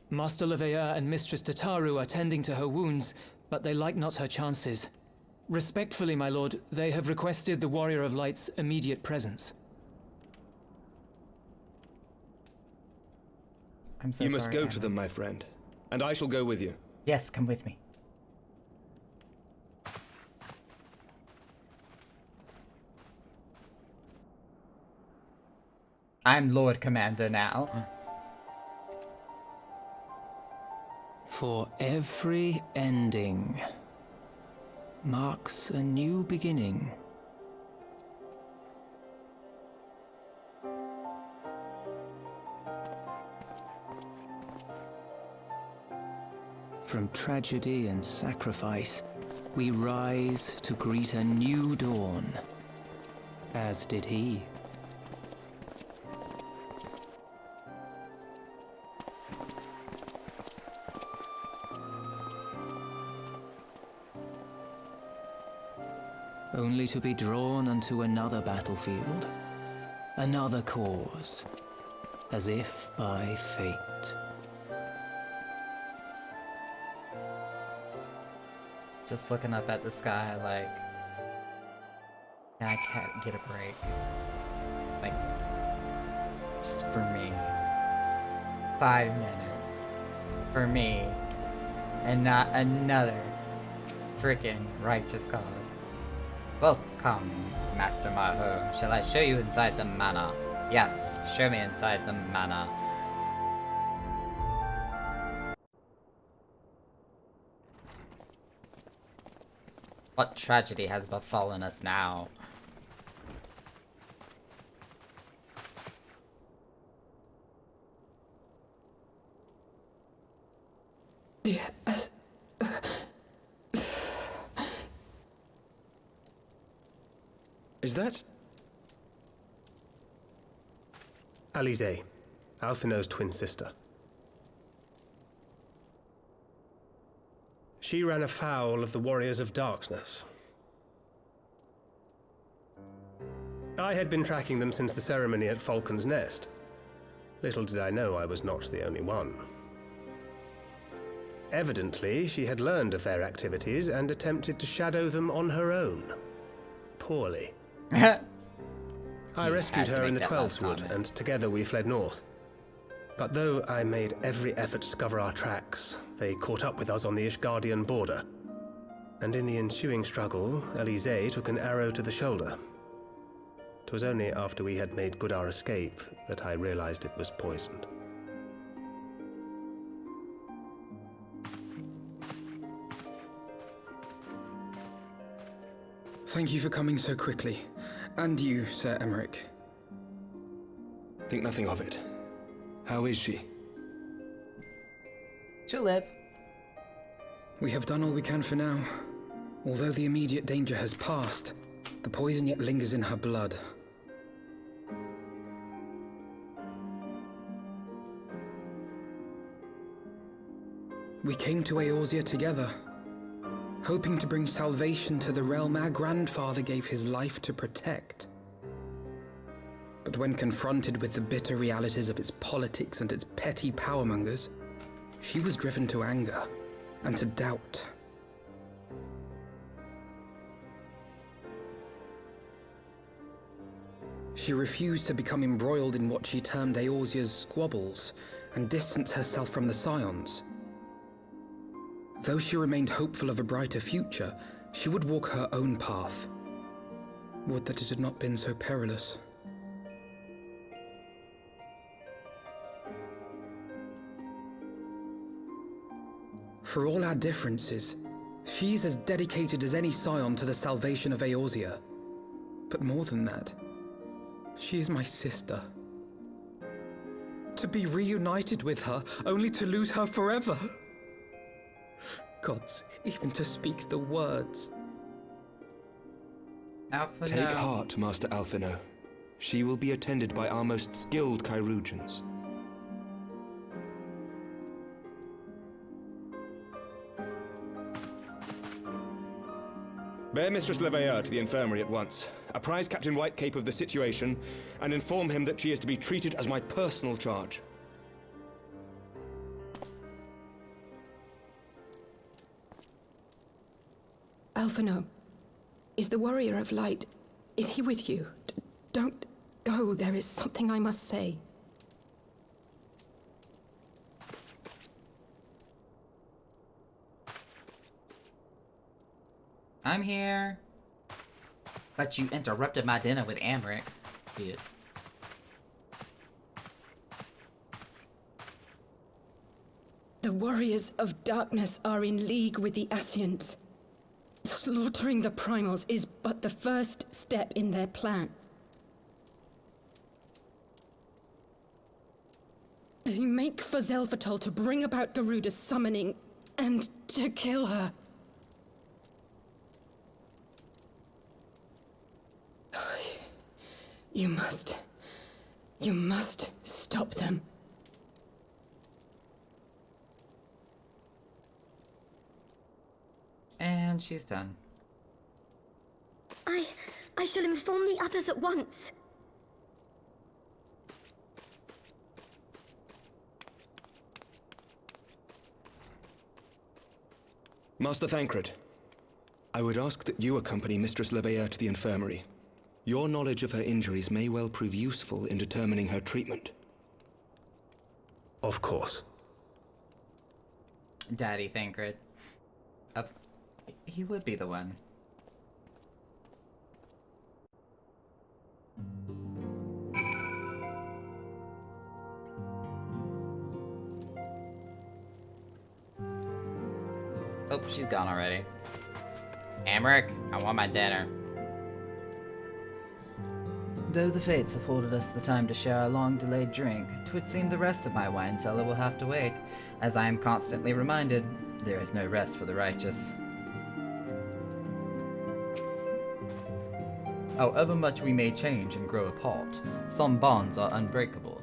[SPEAKER 9] Master Leveilleur and Mistress Tataru are tending to her wounds, but they like not her chances. Respectfully, my lord, they have requested the Warrior of Light's immediate presence.
[SPEAKER 1] I'm so
[SPEAKER 8] You must
[SPEAKER 1] sorry,
[SPEAKER 8] go
[SPEAKER 1] Anna.
[SPEAKER 8] to them, my friend, and I shall go with you.
[SPEAKER 1] Yes, come with me. I'm Lord Commander now.
[SPEAKER 9] For every ending marks a new beginning. From tragedy and sacrifice, we rise to greet a new dawn, as did he. Only to be drawn unto another battlefield, another cause, as if by fate.
[SPEAKER 1] Just looking up at the sky like, I can't get a break. Like, just for me. 5 minutes. For me. And not another freaking righteous cause. Welcome, Master Maho. Shall I show you inside the manor? Yes, show me inside the manor. What tragedy has befallen us now?
[SPEAKER 10] Yes.
[SPEAKER 11] Is that... Alisaie, Alphinaud's twin sister. She ran afoul of the Warriors of Darkness. I had been tracking them since the ceremony at Falcon's Nest. Little did I know I was not the only one. Evidently, she had learned of their activities and attempted to shadow them on her own. Poorly. I rescued her in the Twelveswood, and together we fled north. But though I made every effort to cover our tracks, they caught up with us on the Ishgardian border. And in the ensuing struggle, Alisaie took an arrow to the shoulder. 'Twas only after we had made good our escape that I realized it was poisoned.
[SPEAKER 2] Thank you for coming so quickly. And you, Sir Emmerich.
[SPEAKER 8] Think nothing of it. How is she?
[SPEAKER 1] She'll live.
[SPEAKER 2] We have done all we can for now. Although the immediate danger has passed, the poison yet lingers in her blood. We came to Eorzea together, hoping to bring salvation to the realm our grandfather gave his life to protect. But when confronted with the bitter realities of its politics and its petty powermongers, she was driven to anger and to doubt. She refused to become embroiled in what she termed Eorzea's squabbles and distance herself from the Scions. Though she remained hopeful of a brighter future, she would walk her own path. Would that it had not been so perilous. For all our differences, she's as dedicated as any Scion to the salvation of Eorzea. But more than that, She is my sister. To be reunited with her, only to lose her forever. Gods, even to speak the words.
[SPEAKER 1] Alphino.
[SPEAKER 8] Take heart, Master Alphino. She will be attended by our most skilled Chirurgeons. Bear Mistress Leveilleur to the infirmary at once. Apprise Captain Whitecape of the situation, and inform him that she is to be treated as my personal charge.
[SPEAKER 10] Alphino, is the Warrior of Light... is he with you? Don't go, there is something I must say.
[SPEAKER 1] I'm here. But you interrupted my dinner with Amric. Bitch.
[SPEAKER 10] The Warriors of Darkness are in league with the Ascians. Slaughtering the Primals is but the first step in their plan. They make for Xelphatol to bring about Garuda's summoning and to kill her. You must stop them.
[SPEAKER 1] And she's done.
[SPEAKER 12] I shall inform the others at once.
[SPEAKER 8] Master Thancred, I would ask that you accompany Mistress Leveilleur to the infirmary. Your knowledge of her injuries may well prove useful in determining her treatment.
[SPEAKER 11] Of course.
[SPEAKER 1] Daddy Thancred. He would be the one. Oh, she's gone already. Amric, I want my dinner. Though the fates afforded us the time to share a long-delayed drink, 'twould seem the rest of my wine cellar will have to wait. As I am constantly reminded, there is no rest for the righteous. However much we may change and grow apart, some bonds are unbreakable.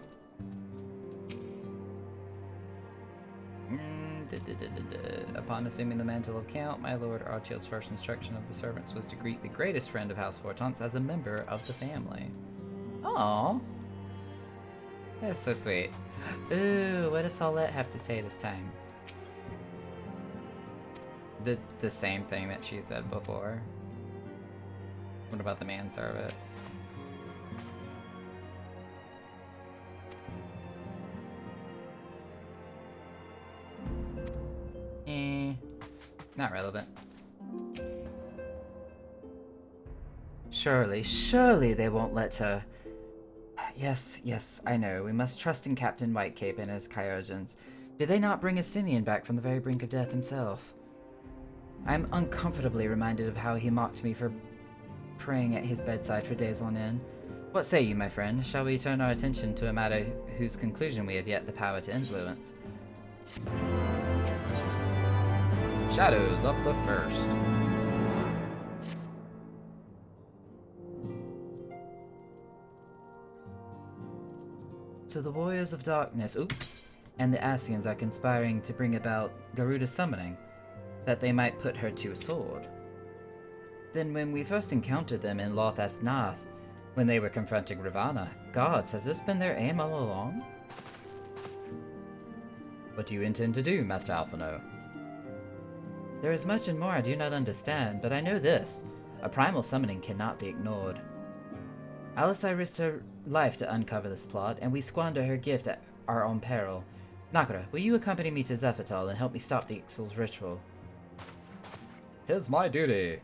[SPEAKER 1] Upon assuming the mantle of Count, my lord Archield's first instruction of the servants was to greet the greatest friend of House Hortense as a member of the family. Aww. That is so sweet. Ooh, what does Saulette have to say this time? The same thing that she said before. What about the manservant? Not relevant. Surely they won't let her... Yes, I know. We must trust in Captain Whitecape and his Chirurgeons. Did they not bring Estinian back from the very brink of death himself? I am uncomfortably reminded of how he mocked me for praying at his bedside for days on end. What say you, my friend? Shall we turn our attention to a matter whose conclusion we have yet the power to influence? Shadows of the First. So the Warriors of Darkness, and the Ascians are conspiring to bring about Garuda's summoning, that they might put her to a sword. Then when we first encountered them in Lothas Nath, when they were confronting Ravana, gods, has this been their aim all along? What do you intend to do, Master Alphino? There is much and more I do not understand, but I know this. A primal summoning cannot be ignored. Alisai risked her life to uncover this plot, and we squander her gift at our own peril. Nakura, will you accompany me to Xelphatol and help me stop the Ixal's ritual? 'Tis my duty.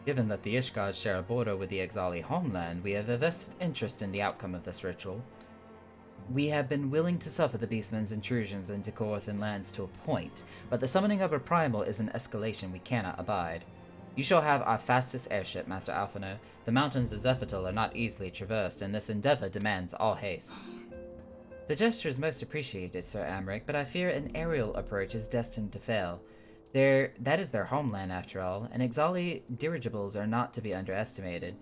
[SPEAKER 1] Given that the Ishgard share a border with the Ixali homeland, we have a vested interest in the outcome of this ritual. We have been willing to suffer the Beastman's intrusions into Coerthan lands to a point, but the summoning of a primal is an escalation we cannot abide. You shall have our fastest airship, Master Alphinaud. The mountains of Zephytal are not easily traversed, and this endeavor demands all haste. The gesture is most appreciated, Sir Amric, but I fear an aerial approach is destined to fail. That is their homeland, after all, and Ixali dirigibles are not to be underestimated.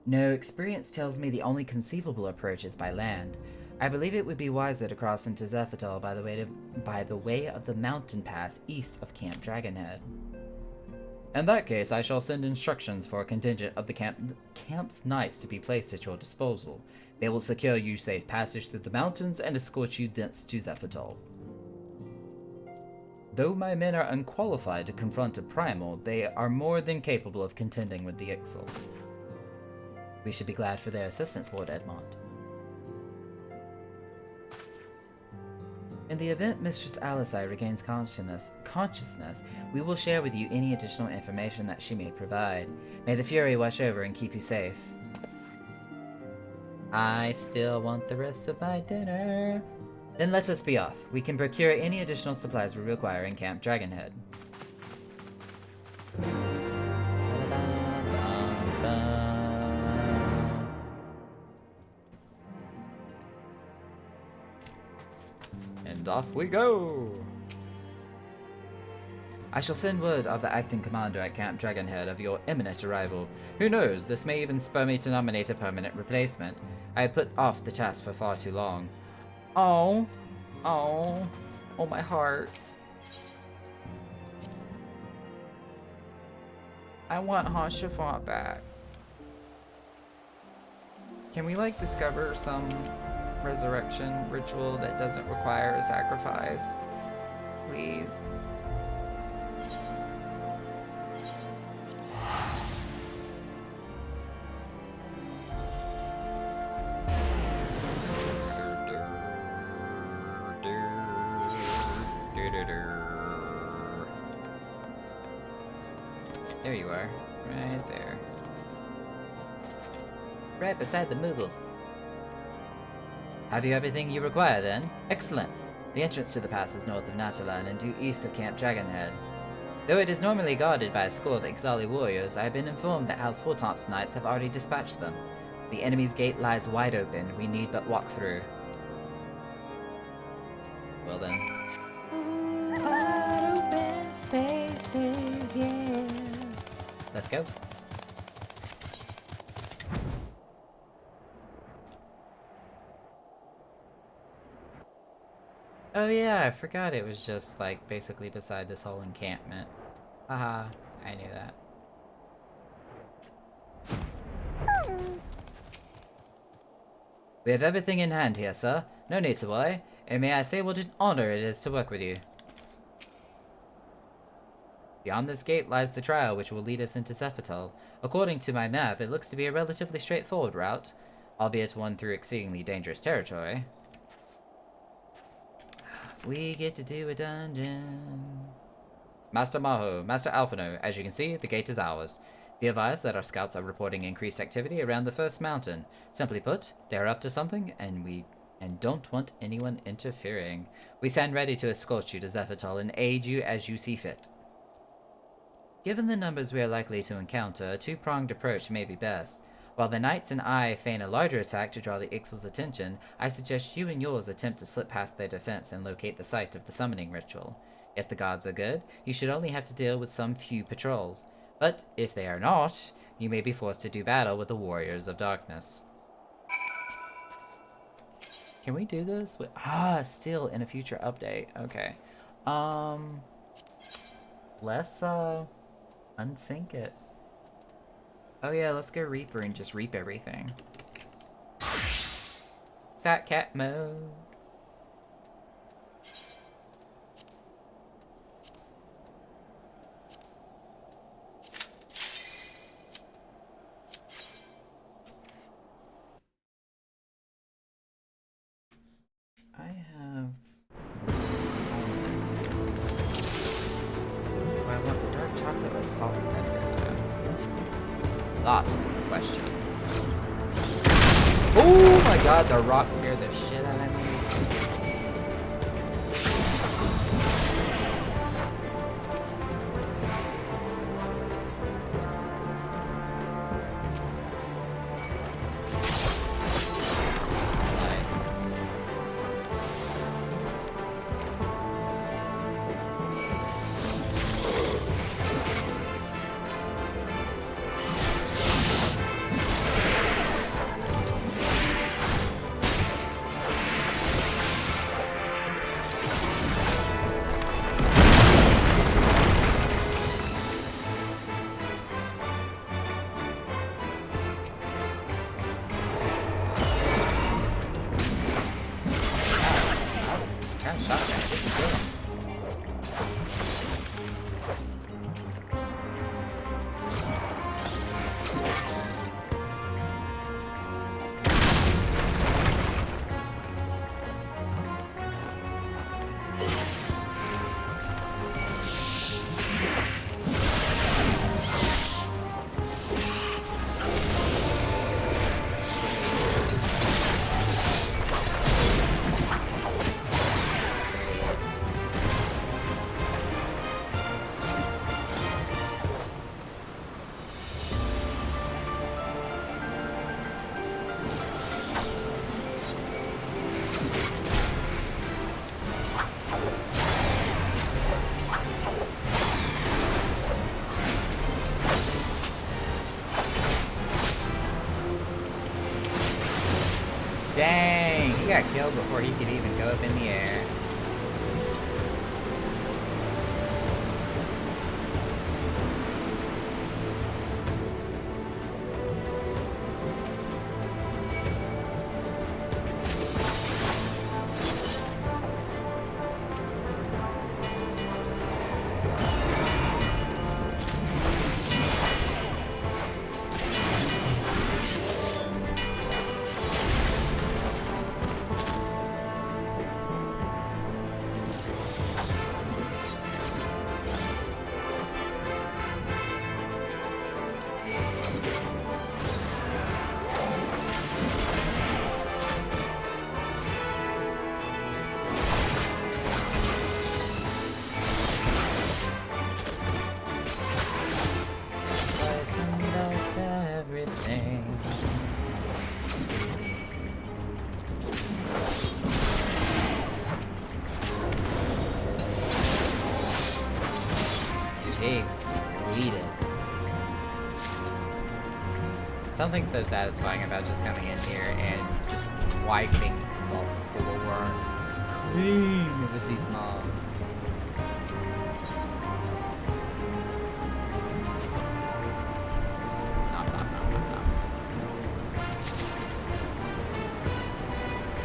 [SPEAKER 1] No, experience tells me the only conceivable approach is by land. I believe it would be wiser to cross into Zephytal by the way of the mountain pass east of Camp Dragonhead. In that case, I shall send instructions for a contingent of the camp's knights to be placed at your disposal. They will secure you safe passage through the mountains and escort you thence to Zephytal. Though my men are unqualified to confront a primal, they are more than capable of contending with the Ixal. We should be glad for their assistance, Lord Edmond. In the event Mistress Alizai regains consciousness, we will share with you any additional information that she may provide. May the Fury watch over and keep you safe. I still want the rest of my dinner. Then let us be off. We can procure any additional supplies we require in Camp Dragonhead. And off we go! I shall send word of the acting commander at Camp Dragonhead of your imminent arrival. Who knows, this may even spur me to nominate a permanent replacement. I have put off the task for far too long. Oh, my heart. I want Haschafont back. Can we, like, discover some resurrection ritual that doesn't require a sacrifice? Please. There you are, right there. Right beside the Moogle. Have you everything you require then? Excellent. The entrance to the pass is north of Natalan and due east of Camp Dragonhead. Though it is normally guarded by a score of Ixali warriors, I have been informed that House Fortomp's knights have already dispatched them. The enemy's gate lies wide open, we need but walk through. Well then. Wide open spaces, yeah. Let's go. Oh yeah, I forgot it was just like basically beside this whole encampment. Haha, I knew that. We have everything in hand here, sir. No need to worry. And may I say what an honor it is to work with you. Beyond this gate lies the trial which will lead us into Zephytal. According to my map, it looks to be a relatively straightforward route, albeit one through exceedingly dangerous territory. We get to do a dungeon. Master Maho, Master Alphinaud, as you can see, the gate is ours. Be advised that our scouts are reporting increased activity around the first mountain. Simply put, they're up to something, and don't want anyone interfering. We stand ready to escort you to Zephytal and aid you as you see fit. Given the numbers we are likely to encounter, a two-pronged approach may be best. While the knights and I feign a larger attack to draw the Ixal's attention, I suggest you and yours attempt to slip past their defense and locate the site of the summoning ritual. If the gods are good, you should only have to deal with some few patrols. But if they are not, you may be forced to do battle with the Warriors of Darkness. Can we do this? Still in a future update. Okay. Let's, unsync it. Oh yeah, let's go Reaper and just reap everything. Fat cat mode. I have... Do I want the dark chocolate or the salt and pepper? That is the question. Oh my god, the rock scared the shit out of me. Nice. Dang, he got killed before he could even go up in the air. Everything. Jeez, deleted. Something so satisfying about just coming in here and just wiping the floor clean with these mobs.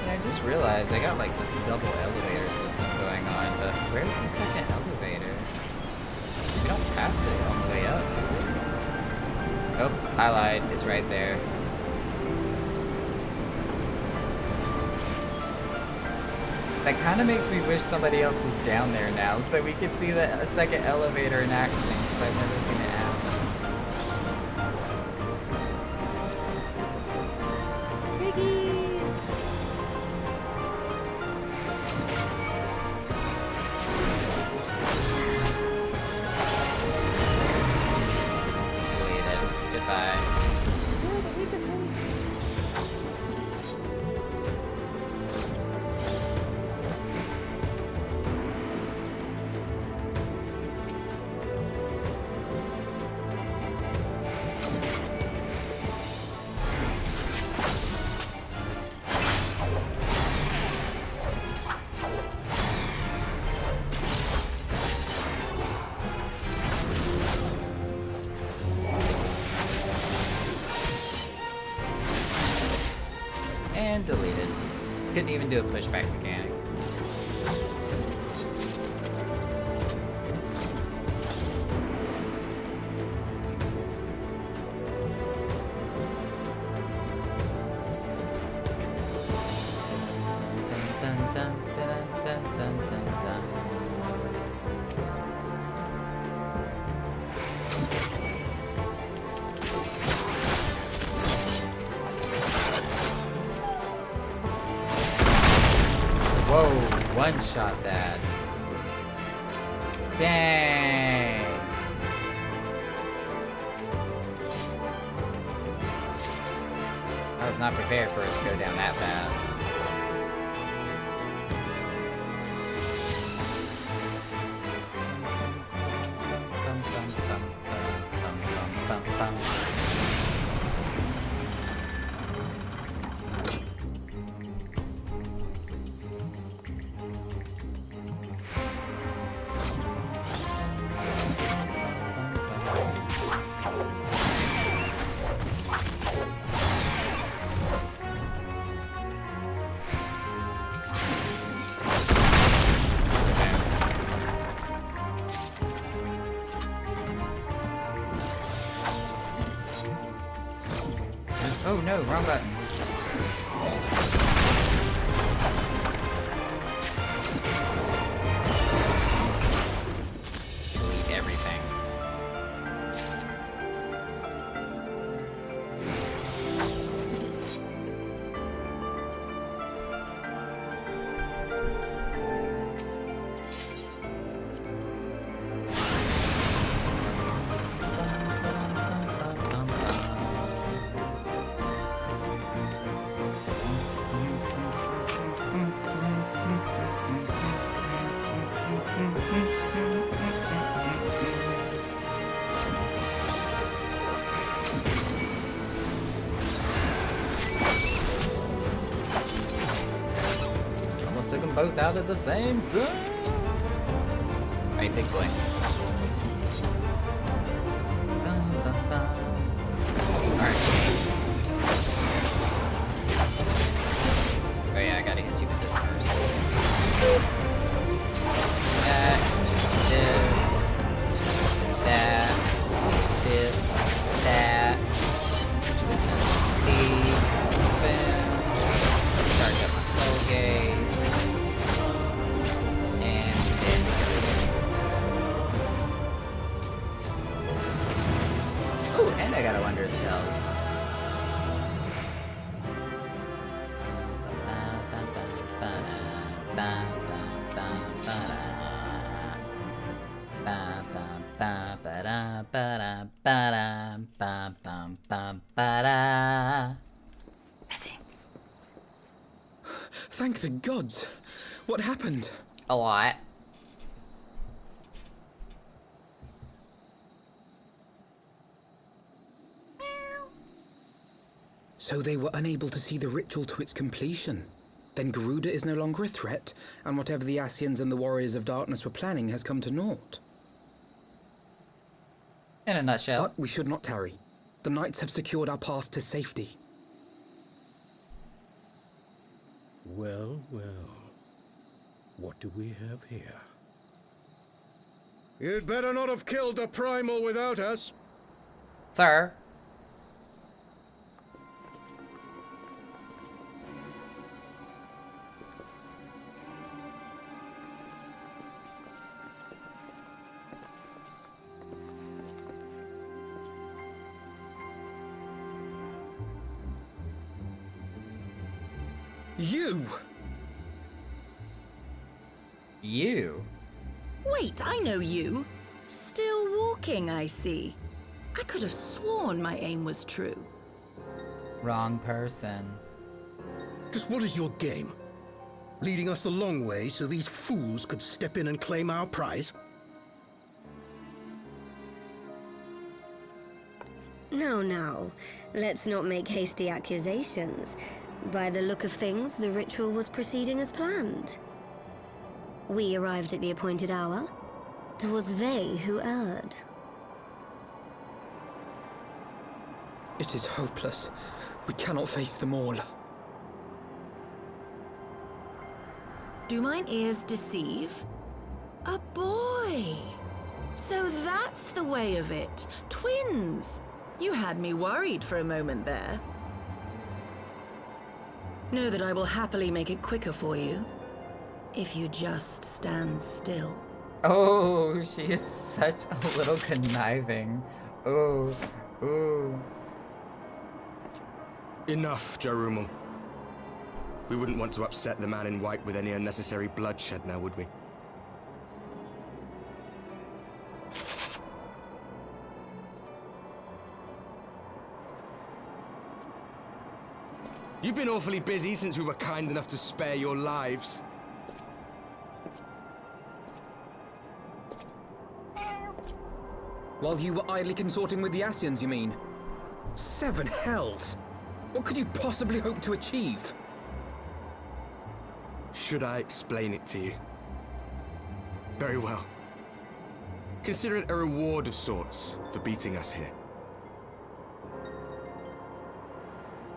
[SPEAKER 1] I just realized I got like this double elevator system going on, but where's the second elevator? We don't pass it on the way up, do we? Oh, I lied. It's right there. That kind of makes me wish somebody else was down there now, so we could see the second elevator in action, because I've never seen it happen. And deleted. Couldn't even do a pushback mechanic. Dun, dun, dun, dun, dun, dun, dun, dun. Whoa, one shot that. Dang. I was not prepared for it to go down that fast. Oh no, wrong button. Delete everything. Took them both out at the same time. Alright, big boy. Alright. Oh yeah, I gotta hit you with this first. That, this, that. These, bam. Charge up my soul gauge. I got a Wonder Spells. Nothing.
[SPEAKER 2] Thank the gods. What happened?
[SPEAKER 1] A lot.
[SPEAKER 2] So they were unable to see the ritual to its completion. Then Garuda is no longer a threat, and whatever the Ascians and the Warriors of Darkness were planning has come to naught.
[SPEAKER 1] In a nutshell.
[SPEAKER 2] But we should not tarry. The knights have secured our path to safety.
[SPEAKER 13] Well, well. What do we have here? You'd better not have killed the Primal without us.
[SPEAKER 1] Sir. You?
[SPEAKER 14] Wait, I know you. Still walking, I see. I could have sworn my aim was true.
[SPEAKER 1] Wrong person.
[SPEAKER 13] Just what is your game? Leading us the long way so these fools could step in and claim our prize?
[SPEAKER 12] No. Let's not make hasty accusations. By the look of things, the ritual was proceeding as planned. We arrived at the appointed hour. 'Twas they who erred.
[SPEAKER 2] It is hopeless. We cannot face them all.
[SPEAKER 14] Do mine ears deceive? A boy! So that's the way of it. Twins! You had me worried for a moment there. Know that I will happily make it quicker for you. If you just stand still.
[SPEAKER 1] Oh, she is such a little conniving. Oh, ooh.
[SPEAKER 8] Enough, Jarumal. We wouldn't want to upset the man in white with any unnecessary bloodshed now, would we? You've been awfully busy since we were kind enough to spare your lives.
[SPEAKER 2] While you were idly consorting with the Ascians, you mean? 7 hells! What could you possibly hope to achieve?
[SPEAKER 8] Should I explain it to you? Very well. Consider it a reward of sorts for beating us here.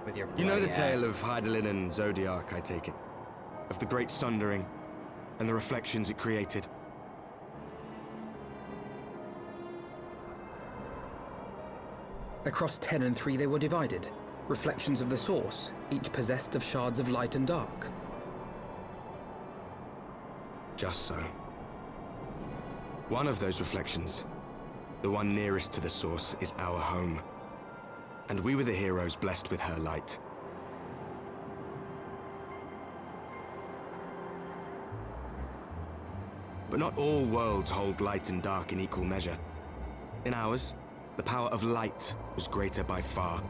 [SPEAKER 1] With your
[SPEAKER 8] You know the
[SPEAKER 1] bloody
[SPEAKER 8] tale
[SPEAKER 1] axe.
[SPEAKER 8] of Hydaelyn and Zodiac, I take it? Of the Great Sundering and the reflections it created?
[SPEAKER 2] Across 10 and 3 they were divided. Reflections of the source, each possessed of shards of light and dark.
[SPEAKER 8] Just so. One of those reflections, the one nearest to the source, is our home. And we were the heroes blessed with her light. But not all worlds hold light and dark in equal measure. In ours, the power of light was greater by far.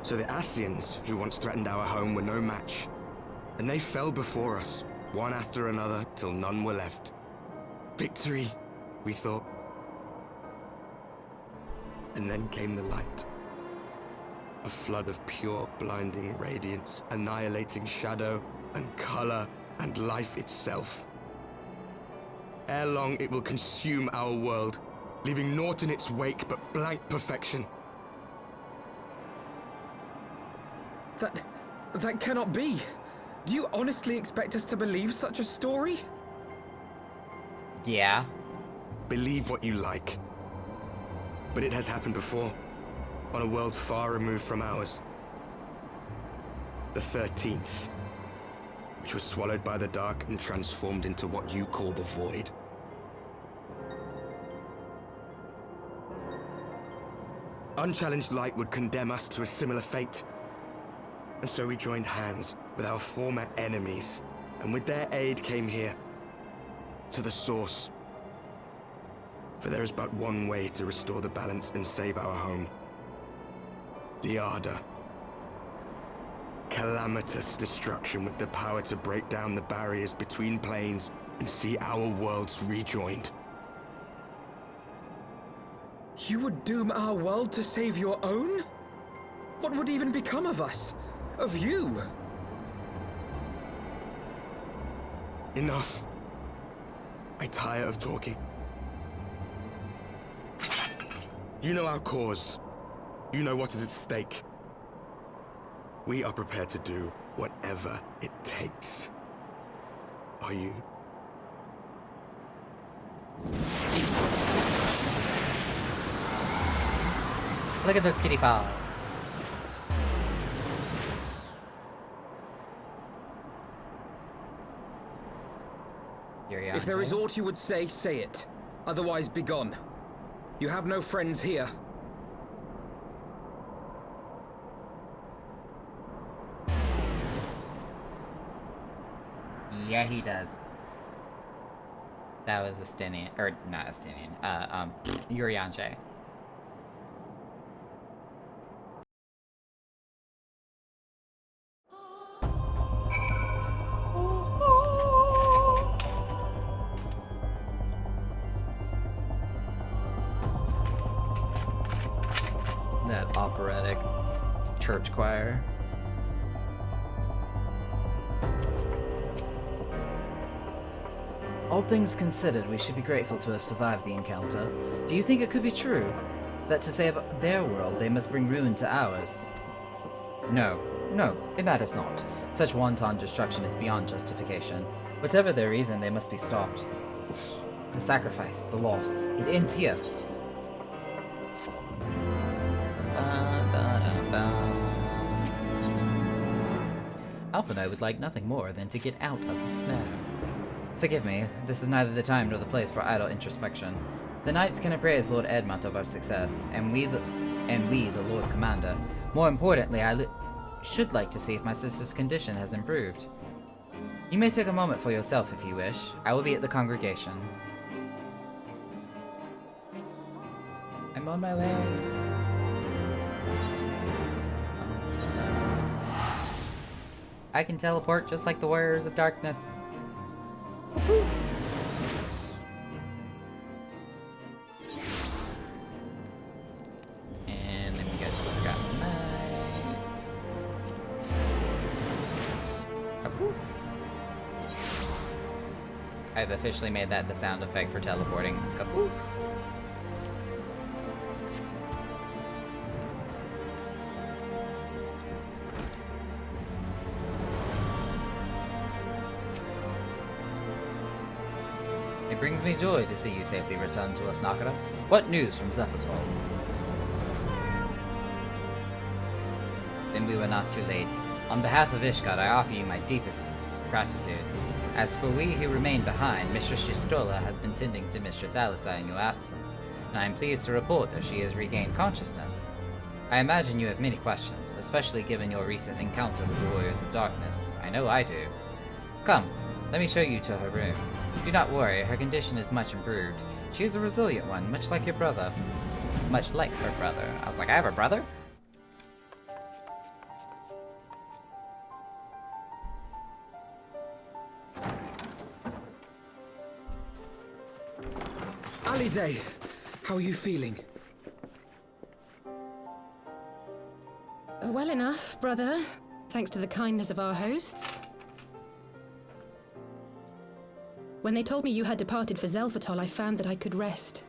[SPEAKER 8] So the Ascians, who once threatened our home, were no match. And they fell before us, one after another, till none were left. Victory, we thought. And then came the light. A flood of pure, blinding radiance, annihilating shadow and color and life itself. Ere long, it will consume our world, leaving naught in its wake but blank perfection.
[SPEAKER 2] That cannot be. Do you honestly expect us to believe such a story?
[SPEAKER 1] Yeah.
[SPEAKER 8] Believe what you like. But it has happened before, on a world far removed from ours. The 13th, which was swallowed by the dark and transformed into what you call the Void. Unchallenged light would condemn us to a similar fate. And so we joined hands with our former enemies, and with their aid came here, to the Source. For there is but one way to restore the balance and save our home. The Ardor. Calamitous destruction with the power to break down the barriers between planes and see our worlds rejoined.
[SPEAKER 2] You would doom our world to save your own? What would even become of us? Of you?
[SPEAKER 8] Enough. I tire of talking. You know our cause. You know what is at stake. We are prepared to do whatever it takes. Are you?
[SPEAKER 1] Look at those kitty paws.
[SPEAKER 2] If there is aught you would say, say it. Otherwise, begone. You have no friends here.
[SPEAKER 1] Yeah, he does. That was Estinian, or not Estinian, Urianger. That operatic church choir. All things considered, we should be grateful to have survived the encounter. Do you think it could be true that to save their world, they must bring ruin to ours? No, it matters not. Such wanton destruction is beyond justification. Whatever their reason, they must be stopped. The sacrifice, the loss, it ends here. Alpha and I would like nothing more than to get out of the snare. Forgive me, this is neither the time nor the place for idle introspection. The Knights can appraise Lord Edmund of our success, and we, the Lord Commander, More importantly, I should like to see if my sister's condition has improved. You may take a moment for yourself if you wish. I will be at the congregation. I'm on my way. I can teleport just like the Warriors of Darkness. And then we got Forgotten Knight. I've officially made that the sound effect for teleporting. Kapoof. It brings me joy to see you safely return to us, Nakara. What news from Zephytol? Then we were not too late. On behalf of Ishgard, I offer you my deepest gratitude. As for we who remain behind, Mistress Shistola has been tending to Mistress Alisa in your absence, and I am pleased to report that she has regained consciousness. I imagine you have many questions, especially given your recent encounter with the Warriors of Darkness. I know I do. Come, let me show you to her room. Do not worry, her condition is much improved. She is a resilient one, much like your brother. Much like her brother. I was like, I have a brother?
[SPEAKER 2] Alize, how are you feeling?
[SPEAKER 10] Well enough, brother. Thanks to the kindness of our hosts. When they told me you had departed for Zelfatol, I found that I could rest.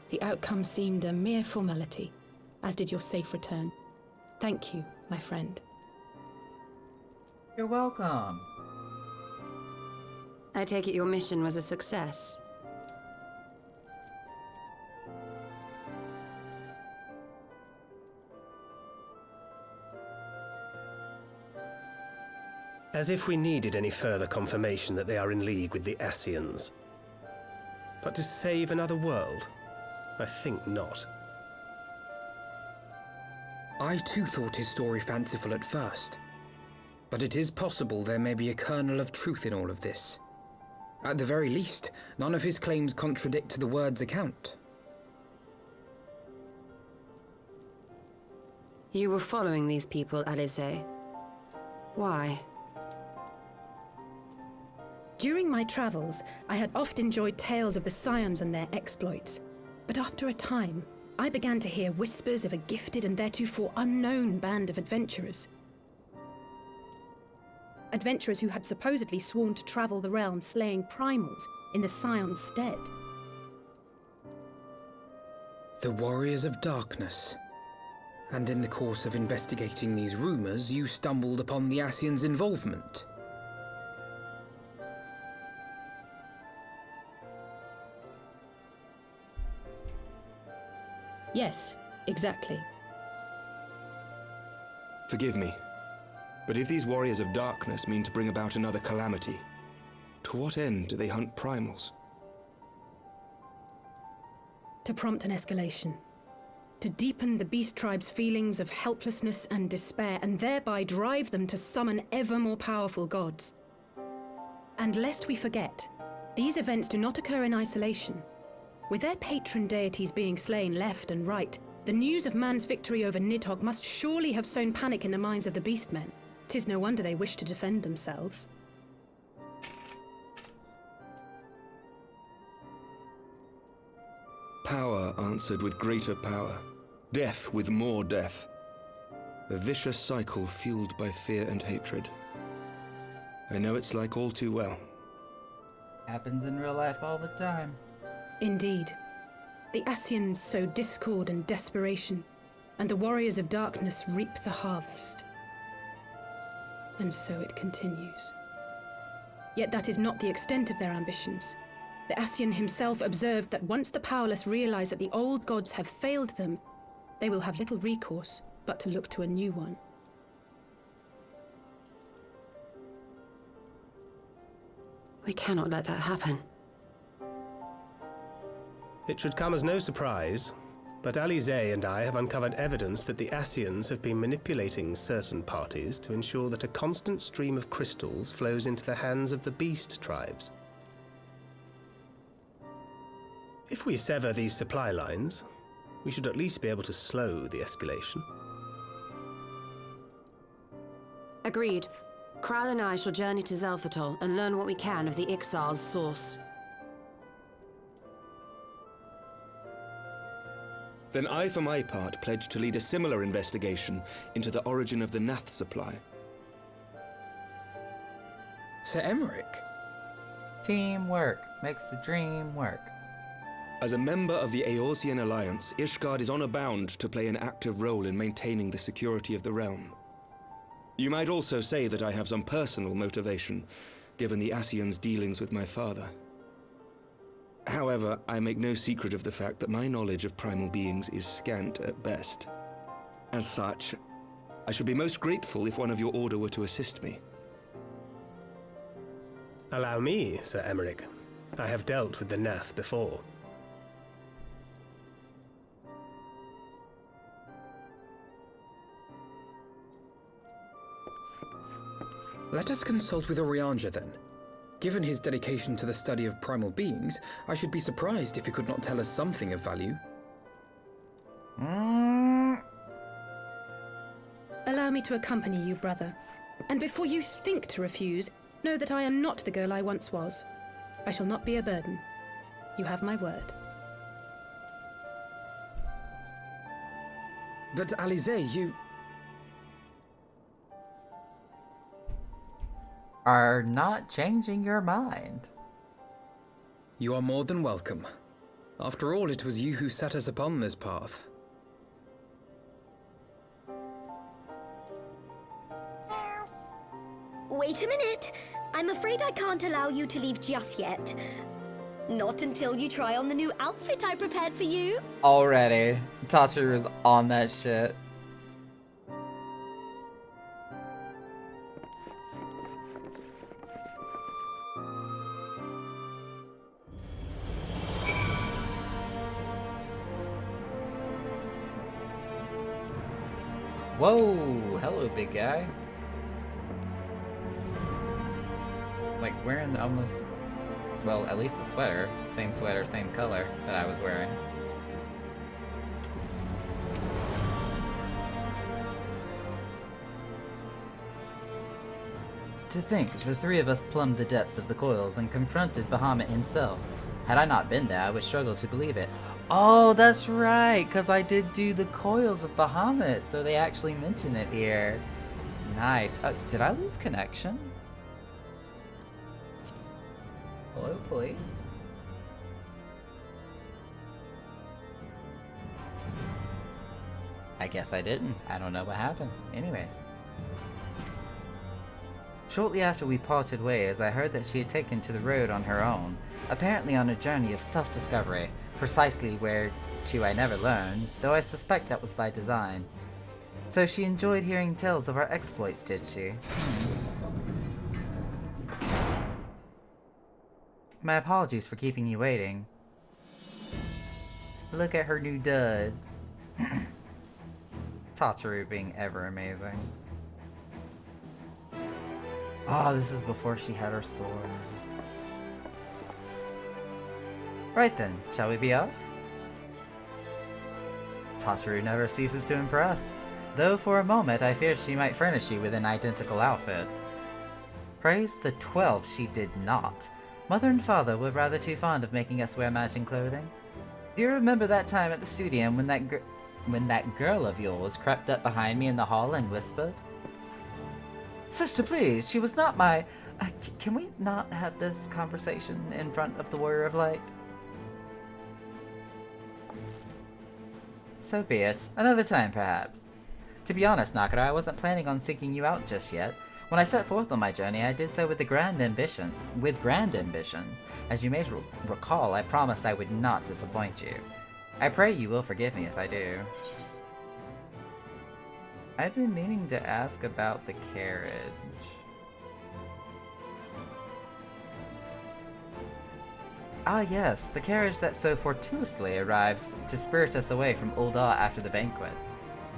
[SPEAKER 10] The outcome seemed a mere formality, as did your safe return. Thank you, my friend.
[SPEAKER 1] You're welcome.
[SPEAKER 15] I take it your mission was a success.
[SPEAKER 11] As if we needed any further confirmation that they are in league with the Ascians. But to save another world? I think not.
[SPEAKER 2] I too thought his story fanciful at first. But it is possible there may be a kernel of truth in all of this. At the very least, none of his claims contradict the word's account.
[SPEAKER 15] You were following these people, Alize. Why?
[SPEAKER 10] During my travels, I had oft enjoyed tales of the Scions and their exploits. But after a time, I began to hear whispers of a gifted and theretofore unknown band of adventurers. Adventurers who had supposedly sworn to travel the realm slaying primals in the Scion's stead.
[SPEAKER 2] The Warriors of Darkness. And in the course of investigating these rumors, you stumbled upon the Ascians' involvement.
[SPEAKER 10] Yes, exactly.
[SPEAKER 8] Forgive me, but if these Warriors of Darkness mean to bring about another calamity, to what end do they hunt primals?
[SPEAKER 10] To prompt an escalation. To deepen the Beast Tribe's feelings of helplessness and despair, and thereby drive them to summon ever more powerful gods. And lest we forget, these events do not occur in isolation. With their patron deities being slain left and right, the news of man's victory over Nidhogg must surely have sown panic in the minds of the Beastmen. 'Tis no wonder they wish to defend themselves.
[SPEAKER 8] Power answered with greater power, death with more death. A vicious cycle fueled by fear and hatred. I know it's like all too well.
[SPEAKER 1] Happens in real life all the time.
[SPEAKER 10] Indeed. The Ascians sow discord and desperation, and the Warriors of Darkness reap the harvest. And so it continues. Yet that is not the extent of their ambitions. The Ascian himself observed that once the powerless realize that the old gods have failed them, they will have little recourse but to look to a new one.
[SPEAKER 15] We cannot let that happen.
[SPEAKER 11] It should come as no surprise, but Alize and I have uncovered evidence that the Ascians have been manipulating certain parties to ensure that a constant stream of crystals flows into the hands of the beast tribes. If we sever these supply lines, we should at least be able to slow the escalation.
[SPEAKER 15] Agreed. Kral and I shall journey to Zelphatol and learn what we can of the Ixal's source.
[SPEAKER 8] Then I, for my part, pledge to lead a similar investigation into the origin of the Nath supply.
[SPEAKER 2] Sir Emmerich?
[SPEAKER 1] Teamwork makes the dream work.
[SPEAKER 8] As a member of the Eorzean Alliance, Ishgard is honor bound to play an active role in maintaining the security of the realm. You might also say that I have some personal motivation, given the Ascians' dealings with my father. However, I make no secret of the fact that my knowledge of primal beings is scant at best. As such, I should be most grateful if one of your order were to assist me.
[SPEAKER 11] Allow me, Sir Emmerich. I have dealt with the Nath before.
[SPEAKER 2] Let us consult with Urianger then. Given his dedication to the study of primal beings, I should be surprised if he could not tell us something of value.
[SPEAKER 10] Allow me to accompany you, brother. And before you think to refuse, know that I am not the girl I once was. I shall not be a burden. You have my word.
[SPEAKER 2] But Alize, you...
[SPEAKER 1] are not changing your mind.
[SPEAKER 2] You are more than welcome. After all, it was you who set us upon this path.
[SPEAKER 12] Wait a minute. I'm afraid I can't allow you to leave just yet. Not until you try on the new outfit I prepared for you.
[SPEAKER 1] Already. Tataru is on that shit. Whoa, hello big guy. Like wearing almost, well, at least the sweater, same color that I was wearing. To think, the three of us plumbed the depths of the coils and confronted Bahamut himself. Had I not been there, I would struggle to believe it. Oh, that's right, because I did do the coils of Bahamut, so they actually mention it here. Nice. Oh, did I lose connection? Hello, police? I guess I didn't. I don't know what happened. Anyways. Shortly after we parted ways, I heard that she had taken to the road on her own, apparently on a journey of self-discovery. Precisely where to I never learned, though I suspect that was by design. So she enjoyed hearing tales of our exploits, did she? My apologies for keeping you waiting. Look at her new duds. Tataru being ever amazing. Oh, this is before she had her sword. Right then, shall we be off? Tataru never ceases to impress, though for a moment I feared she might furnish you with an identical outfit. Praise the 12, she did not. Mother and father were rather too fond of making us wear matching clothing. Do you remember that time at the studio when that girl of yours crept up behind me in the hall and whispered? Sister, please, she was not my... can we not have this conversation in front of the Warrior of Light? So be it. Another time, perhaps. To be honest, Nakara, I wasn't planning on seeking you out just yet. When I set forth on my journey, I did so with grand ambitions. As you may recall, I promised I would not disappoint you. I pray you will forgive me if I do. I've been meaning to ask about the carriage. Ah yes, the carriage that so fortuitously arrives to spirit us away from Ul'dah after the banquet.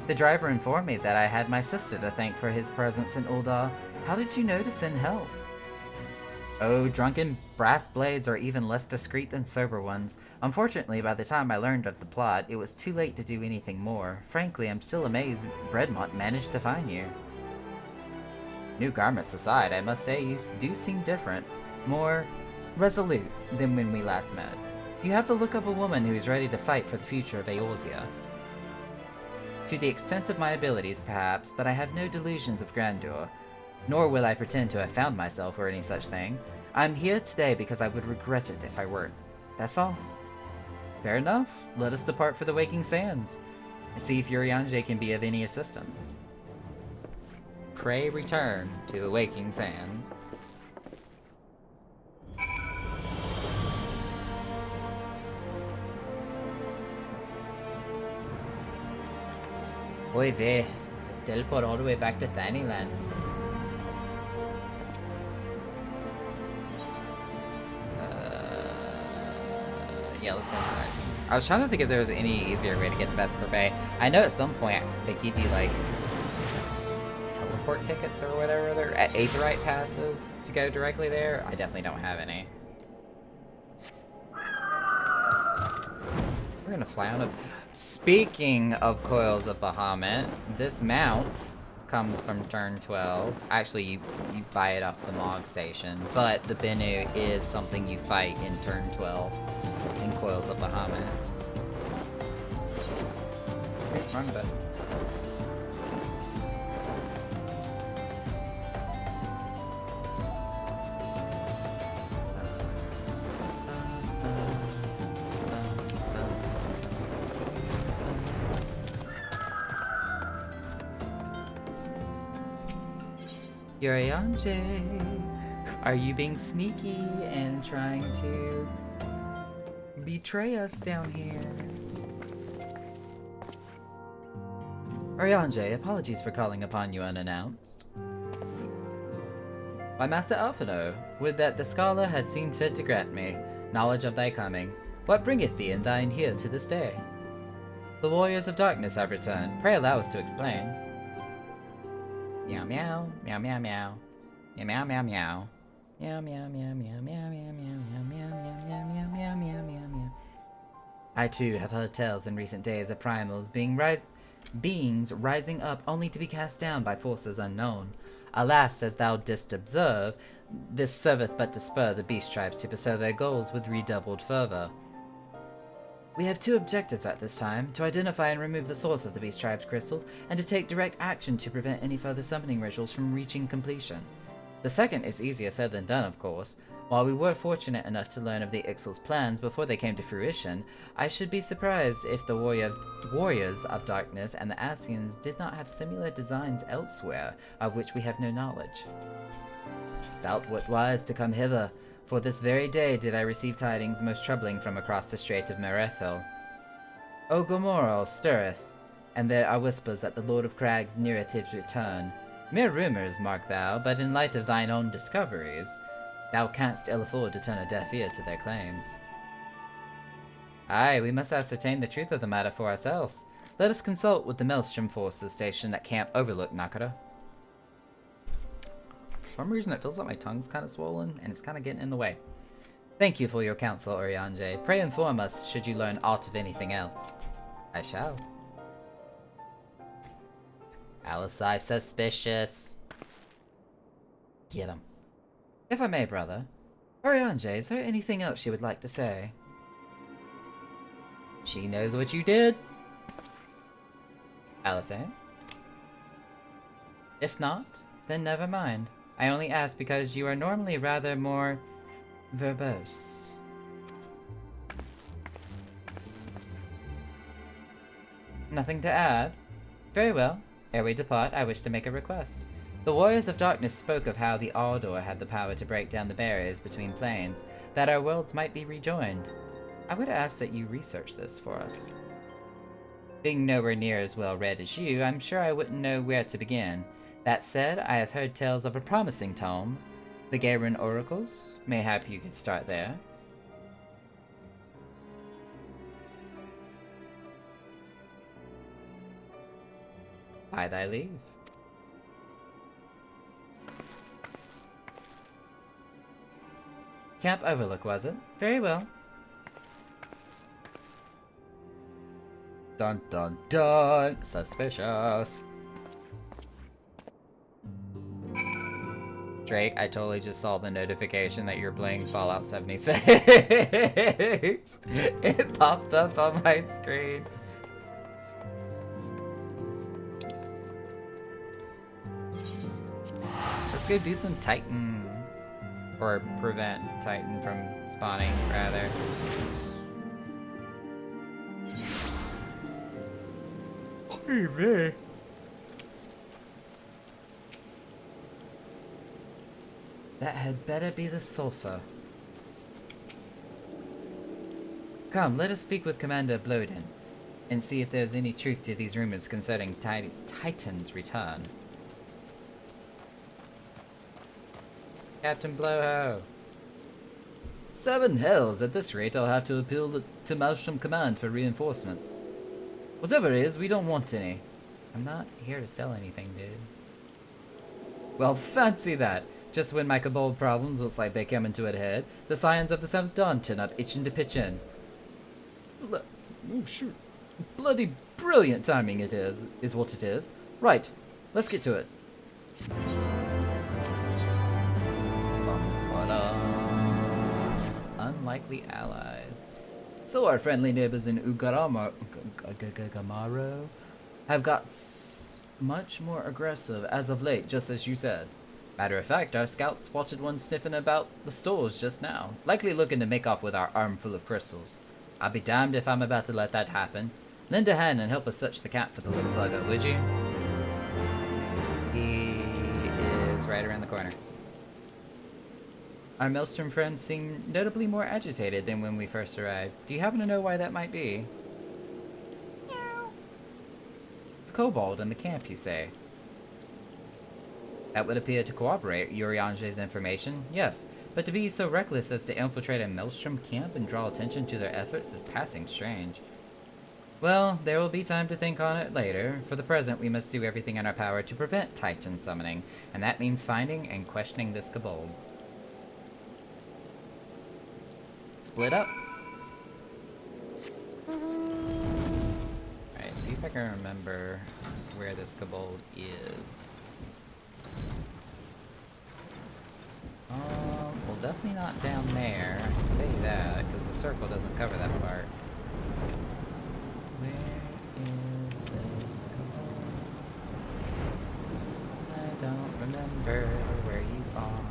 [SPEAKER 1] The driver informed me that I had my sister to thank for his presence in Ul'dah. How did you know to send help? Oh, drunken brass blades are even less discreet than sober ones. Unfortunately, by the time I learned of the plot, it was too late to do anything more. Frankly, I'm still amazed Breadmont managed to find you. New garments aside, I must say you do seem different. More resolute than when we last met. You have the look of a woman who is ready to fight for the future of Eorzea. To the extent of my abilities, perhaps, but I have no delusions of grandeur. Nor will I pretend to have found myself or any such thing. I'm here today because I would regret it if I weren't. That's all. Fair enough. Let us depart for the Waking Sands and see if Urianger can be of any assistance. Pray return to the Waking Sands. Oy vey, let's teleport all the way back to Thanyland. Yeah, let's go to Horizon. I was trying to think if there was any easier way to get to Vesper Bay. I know at some point they give you like teleport tickets or whatever. They're at Aetheryte passes to go directly there. I definitely don't have any. We're gonna fly on a... Speaking of Coils of Bahamut, this mount comes from turn 12. Actually, you buy it off the Mog station, but the Bennu is something you fight in turn 12 in Coils of Bahamut. Wrong button. Urianger, are you being sneaky and trying to betray us down here? Urianger, apologies for calling upon you unannounced. My Master Alphino, would that the scholar had seen fit to grant me knowledge of thy coming. What bringeth thee and thine here to this day? The warriors of darkness have returned. Pray allow us to explain. Meow meow, meow meow meow, meow meow meow meow, meow meow meow meow meow meow meow meow meow meow meow meow meow meow meow. I too have heard tales in recent days of primals beings rising up only to be cast down by forces unknown. Alas, as thou didst observe, this serveth but to spur the beast tribes to pursue their goals with redoubled fervor. We have two objectives at this time, to identify and remove the source of the Beast Tribe's crystals, and to take direct action to prevent any further summoning rituals from reaching completion. The second is easier said than done, of course. While we were fortunate enough to learn of the Ixal's plans before they came to fruition, I should be surprised if the warriors of darkness and the Ascians did not have similar designs elsewhere, of which we have no knowledge. Felt it wise to come hither. For this very day did I receive tidings most troubling from across the Strait of Merethil. O Gomorrah stirreth, and there are whispers that the Lord of Crags neareth his return. Mere rumors, mark thou, but in light of thine own discoveries, thou canst ill afford to turn a deaf ear to their claims. Aye, we must ascertain the truth of the matter for ourselves. Let us consult with the Maelstrom forces stationed at Camp Overlook, Nakara. For some reason it feels like my tongue's kind of swollen, and it's kind of getting in the way. Thank you for your counsel, Urianger. Pray inform us should you learn aught of anything else. I shall. Alisai suspicious. Get him. If I may, brother. Urianger, is there anything else you would like to say? She knows what you did. Alisai? If not, then never mind. I only ask because you are normally rather more verbose. Nothing to add? Very well. Ere we depart, I wish to make a request. The Warriors of Darkness spoke of how the Ardor had the power to break down the barriers between planes, that our worlds might be rejoined. I would ask that you research this for us. Being nowhere near as well read as you, I'm sure I wouldn't know where to begin. That said, I have heard tales of a promising tome. The Garen Oracles? Mayhap you could start there. By thy leave. Camp Overlook, was it? Very well. Dun dun dun! Suspicious. Drake, I totally just saw the notification that you're playing Fallout 76. It popped up on my screen. Let's go do some Titan. Or prevent Titan from spawning, rather. Hey, man. That had better be the sulfur. Come, let us speak with Commander Bloden, and see if there's any truth to these rumors concerning Titan's return. Captain Blowho. 7 hells, at this rate I'll have to appeal to Maelstrom Command for reinforcements. Whatever it is, we don't want any. I'm not here to sell anything, dude. Well, fancy that. Just when my Kobold problems looks like they're coming to a head, the Scions of the 7th Dawn turn up itching to pitch in. Oh, shoot. Bloody brilliant timing it is what it is. Right, let's get to it. Unlikely allies. So our friendly neighbors in Ugaramo have got much more aggressive as of late, just as you said. Matter of fact, our scouts spotted one sniffing about the stores just now, likely looking to make off with our armful of crystals. I'll be damned if I'm about to let that happen. Lend a hand and help us search the camp for the little bugger, would you? He is right around the corner. Our Maelstrom friends seem notably more agitated than when we first arrived. Do you happen to know why that might be? Meow. The Kobold in the camp, you say? That would appear to corroborate Urianger's information, yes. But to be so reckless as to infiltrate a Maelstrom camp and draw attention to their efforts is passing strange. Well, there will be time to think on it later. For the present, we must do everything in our power to prevent Titan summoning, and that means finding and questioning this Kobold. Split up. Alright, see if I can remember where this Kobold is. Well, definitely not down there. I can tell you that, because the circle doesn't cover that part. Where is this Kobold? I don't remember where you are.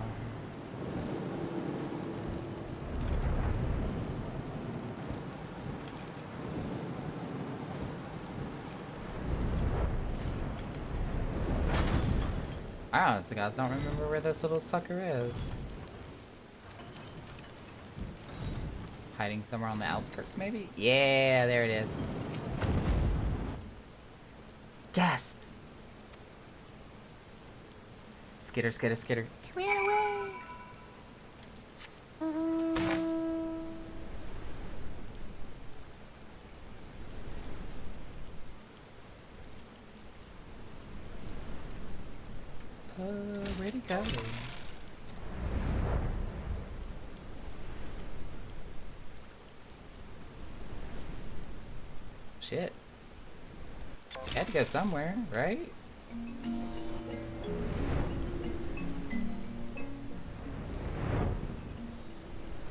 [SPEAKER 1] I honestly, guys, don't remember where this little sucker is. Hiding somewhere on the outskirts, maybe? Yeah, there it is. Gasp! Skitter, skitter, skitter. He ran away! Where'd he go? Shit. He had to go somewhere, right?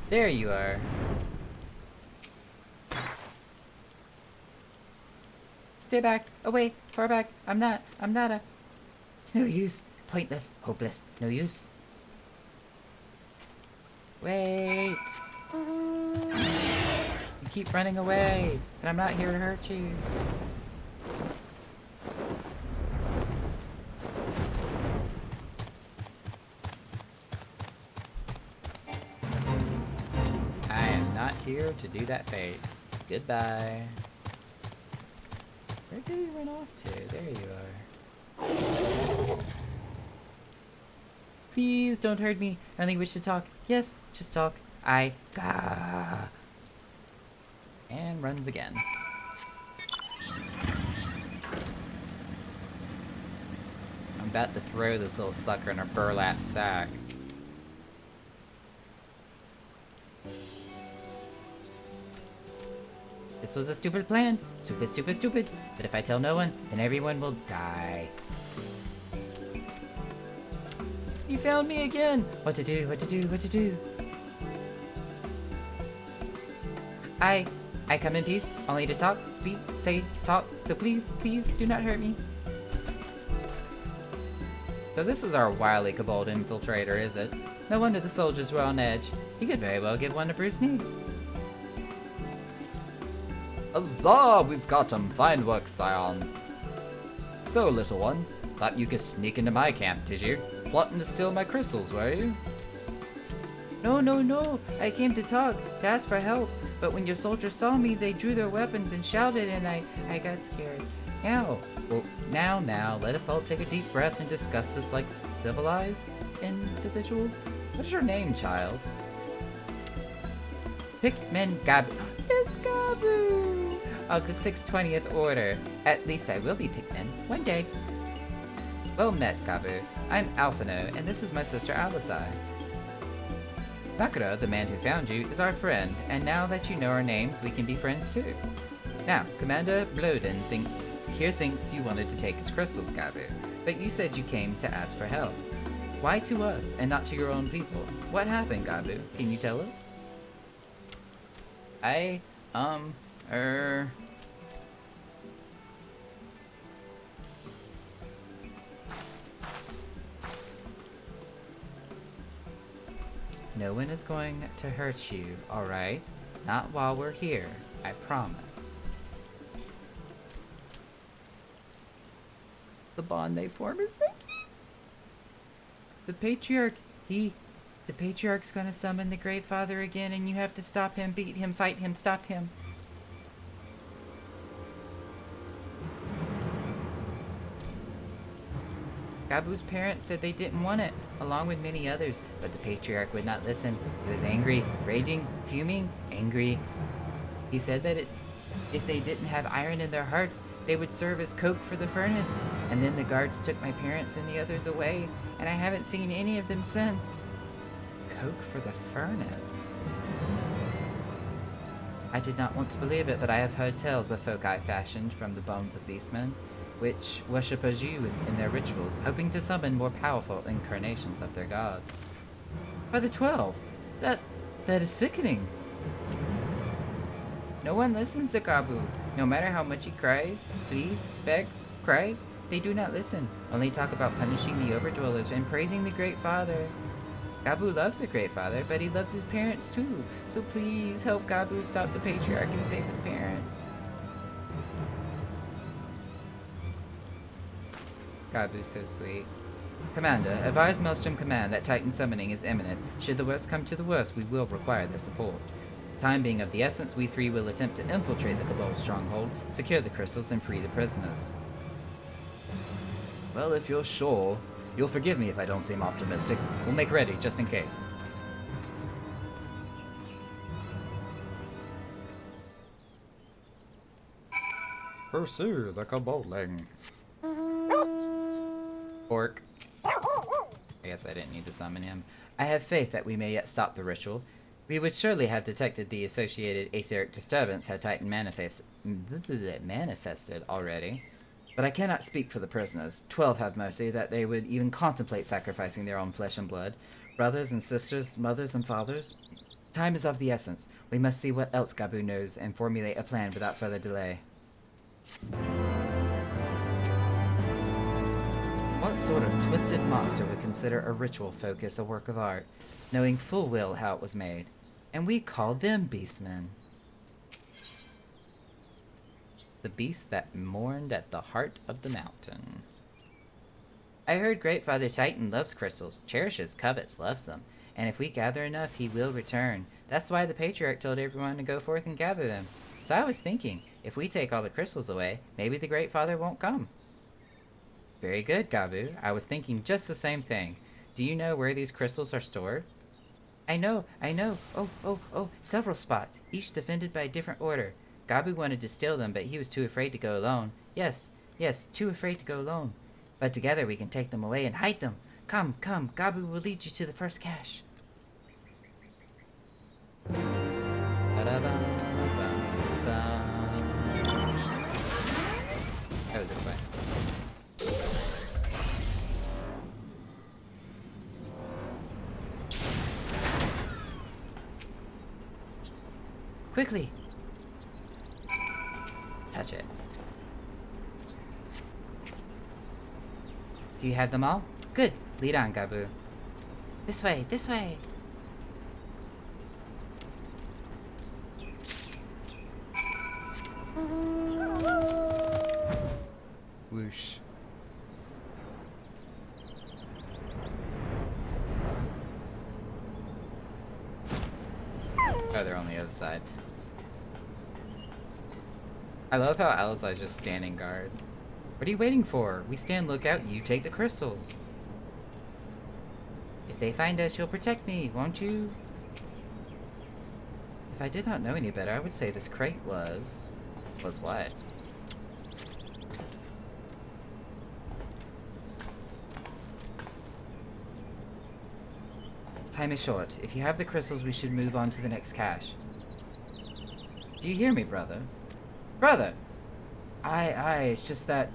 [SPEAKER 1] There you are. Stay back, away, far back. I'm not a... It's no use. Pointless, hopeless, no use. Wait. You keep running away, and I'm not here to hurt you. I am not here to do that fate. Goodbye. Where did he run off to? There you are. Please don't hurt me. I only wish to talk. Yes, just talk. Gah. And runs again. I'm about to throw this little sucker in a burlap sack. This was a stupid plan. Stupid, stupid, stupid. But if I tell no one, then everyone will die. He found me again! What to do, what to do, what to do? I come in peace, only to talk, speak, say, talk, so please, please, do not hurt me. So this is our wily kobold infiltrator, is it? No wonder the soldiers were on edge. He could very well give one to Bruce Knee. Huzzah! We've got him. Fine work, Scions. So, little one, thought you could sneak into my camp, did you? Plotting to steal my crystals, were you? No, no, no. I came to talk, to ask for help. But when your soldiers saw me, they drew their weapons and shouted, and I got scared. Now, well, now, let us all take a deep breath and discuss this like civilized individuals. What is your name, child? Pikmin Gabu. Yes, Gabu! Of the 620th Order. At least I will be Pikmin, one day. Well met, Gabu. I'm Alphino, and this is my sister Alisai. Nakura, the man who found you, is our friend, and now that you know our names, we can be friends too. Now, Commander Bloden thinks you wanted to take his crystals, Gabu, but you said you came to ask for help. Why to us and not to your own people? What happened, Gabu? Can you tell us? No one is going to hurt you, alright? Not while we're here, I promise. The bond they form is so cute. The Patriarch's gonna summon the Great Father again, and you have to stop him, beat him, fight him, stop him. Gabu's parents said they didn't want it, along with many others, but the Patriarch would not listen. He was angry, raging, fuming, angry. He said that if they didn't have iron in their hearts, they would serve as coke for the furnace. And then the guards took my parents and the others away, and I haven't seen any of them since. Coke for the furnace? I did not want to believe it, but I have heard tales of folk I fashioned from the bones of beastmen, which worshippers use in their rituals, hoping to summon more powerful incarnations of their gods. By the 12! That is sickening! No one listens to Gabu. No matter how much he cries, pleads, begs, cries, they do not listen, only talk about punishing the overdwellers and praising the Great Father. Gabu loves the Great Father, but he loves his parents too, so please help Gabu stop the Patriarch and save his parents. Gabu's so sweet. Commander, advise Maelstrom Command that Titan summoning is imminent. Should the worst come to the worst, we will require their support. Time being of the essence, we three will attempt to infiltrate the Cabal stronghold, secure the crystals, and free the prisoners. Well, if you're sure, you'll forgive me if I don't seem optimistic. We'll make ready, just in case. Pursue the Cabaldling. Orc. I guess I didn't need to summon him. I have faith that we may yet stop the ritual. We would surely have detected the associated aetheric disturbance had Titan manifested already. But I cannot speak for the prisoners. 12 have mercy that they would even contemplate sacrificing their own flesh and blood. Brothers and sisters, mothers and fathers. Time is of the essence. We must see what else Gabu knows and formulate a plan without further delay. What sort of twisted monster would consider a ritual focus a work of art, knowing full well how it was made? And we called them beastmen. The beasts that mourned at the heart of the mountain. I heard Great Father Titan loves crystals, cherishes, covets, loves them, and if we gather enough, he will return. That's why the Patriarch told everyone to go forth and gather them. So I was thinking, if we take all the crystals away, maybe the Great Father won't come. Very good, Gabu. I was thinking just the same thing. Do you know where these crystals are stored? I know. Oh, several spots, each defended by a different order. Gabu wanted to steal them, but he was too afraid to go alone. Yes, too afraid to go alone. But together we can take them away and hide them. Come, come, Gabu will lead you to the first cache. Go this way. Quickly! Touch it. Do you have them all? Good. Lead on, Gabu. This way, this way! Whoosh. Oh, they're on the other side. I love how Alizai's just standing guard. What are you waiting for? We stand lookout, you take the crystals. If they find us, you'll protect me, won't you? If I did not know any better, I would say this crate was what? Time is short. If you have the crystals, we should move on to the next cache. Do you hear me, brother? Brother! Aye, it's just that...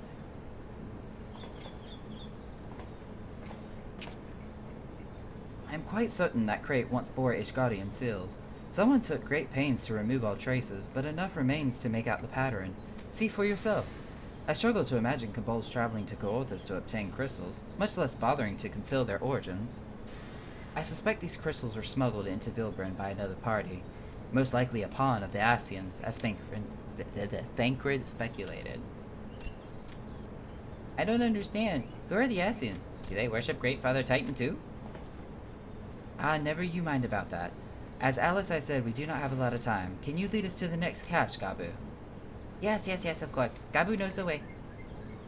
[SPEAKER 1] I'm quite certain that crate once bore Ishgardian seals. Someone took great pains to remove all traces, but enough remains to make out the pattern. See for yourself. I struggle to imagine kobolds traveling to Coorthus to obtain crystals, much less bothering to conceal their origins. I suspect these crystals were smuggled into Vilbren by another party, most likely a pawn of the Ascians, as Thancred speculated. I don't understand. Who are the Ascians? Do they worship Great Father Titan too? Ah, never you mind about that. As Alizai said, we do not have a lot of time. Can you lead us to the next cache, Gabu? Yes, of course. Gabu knows the way.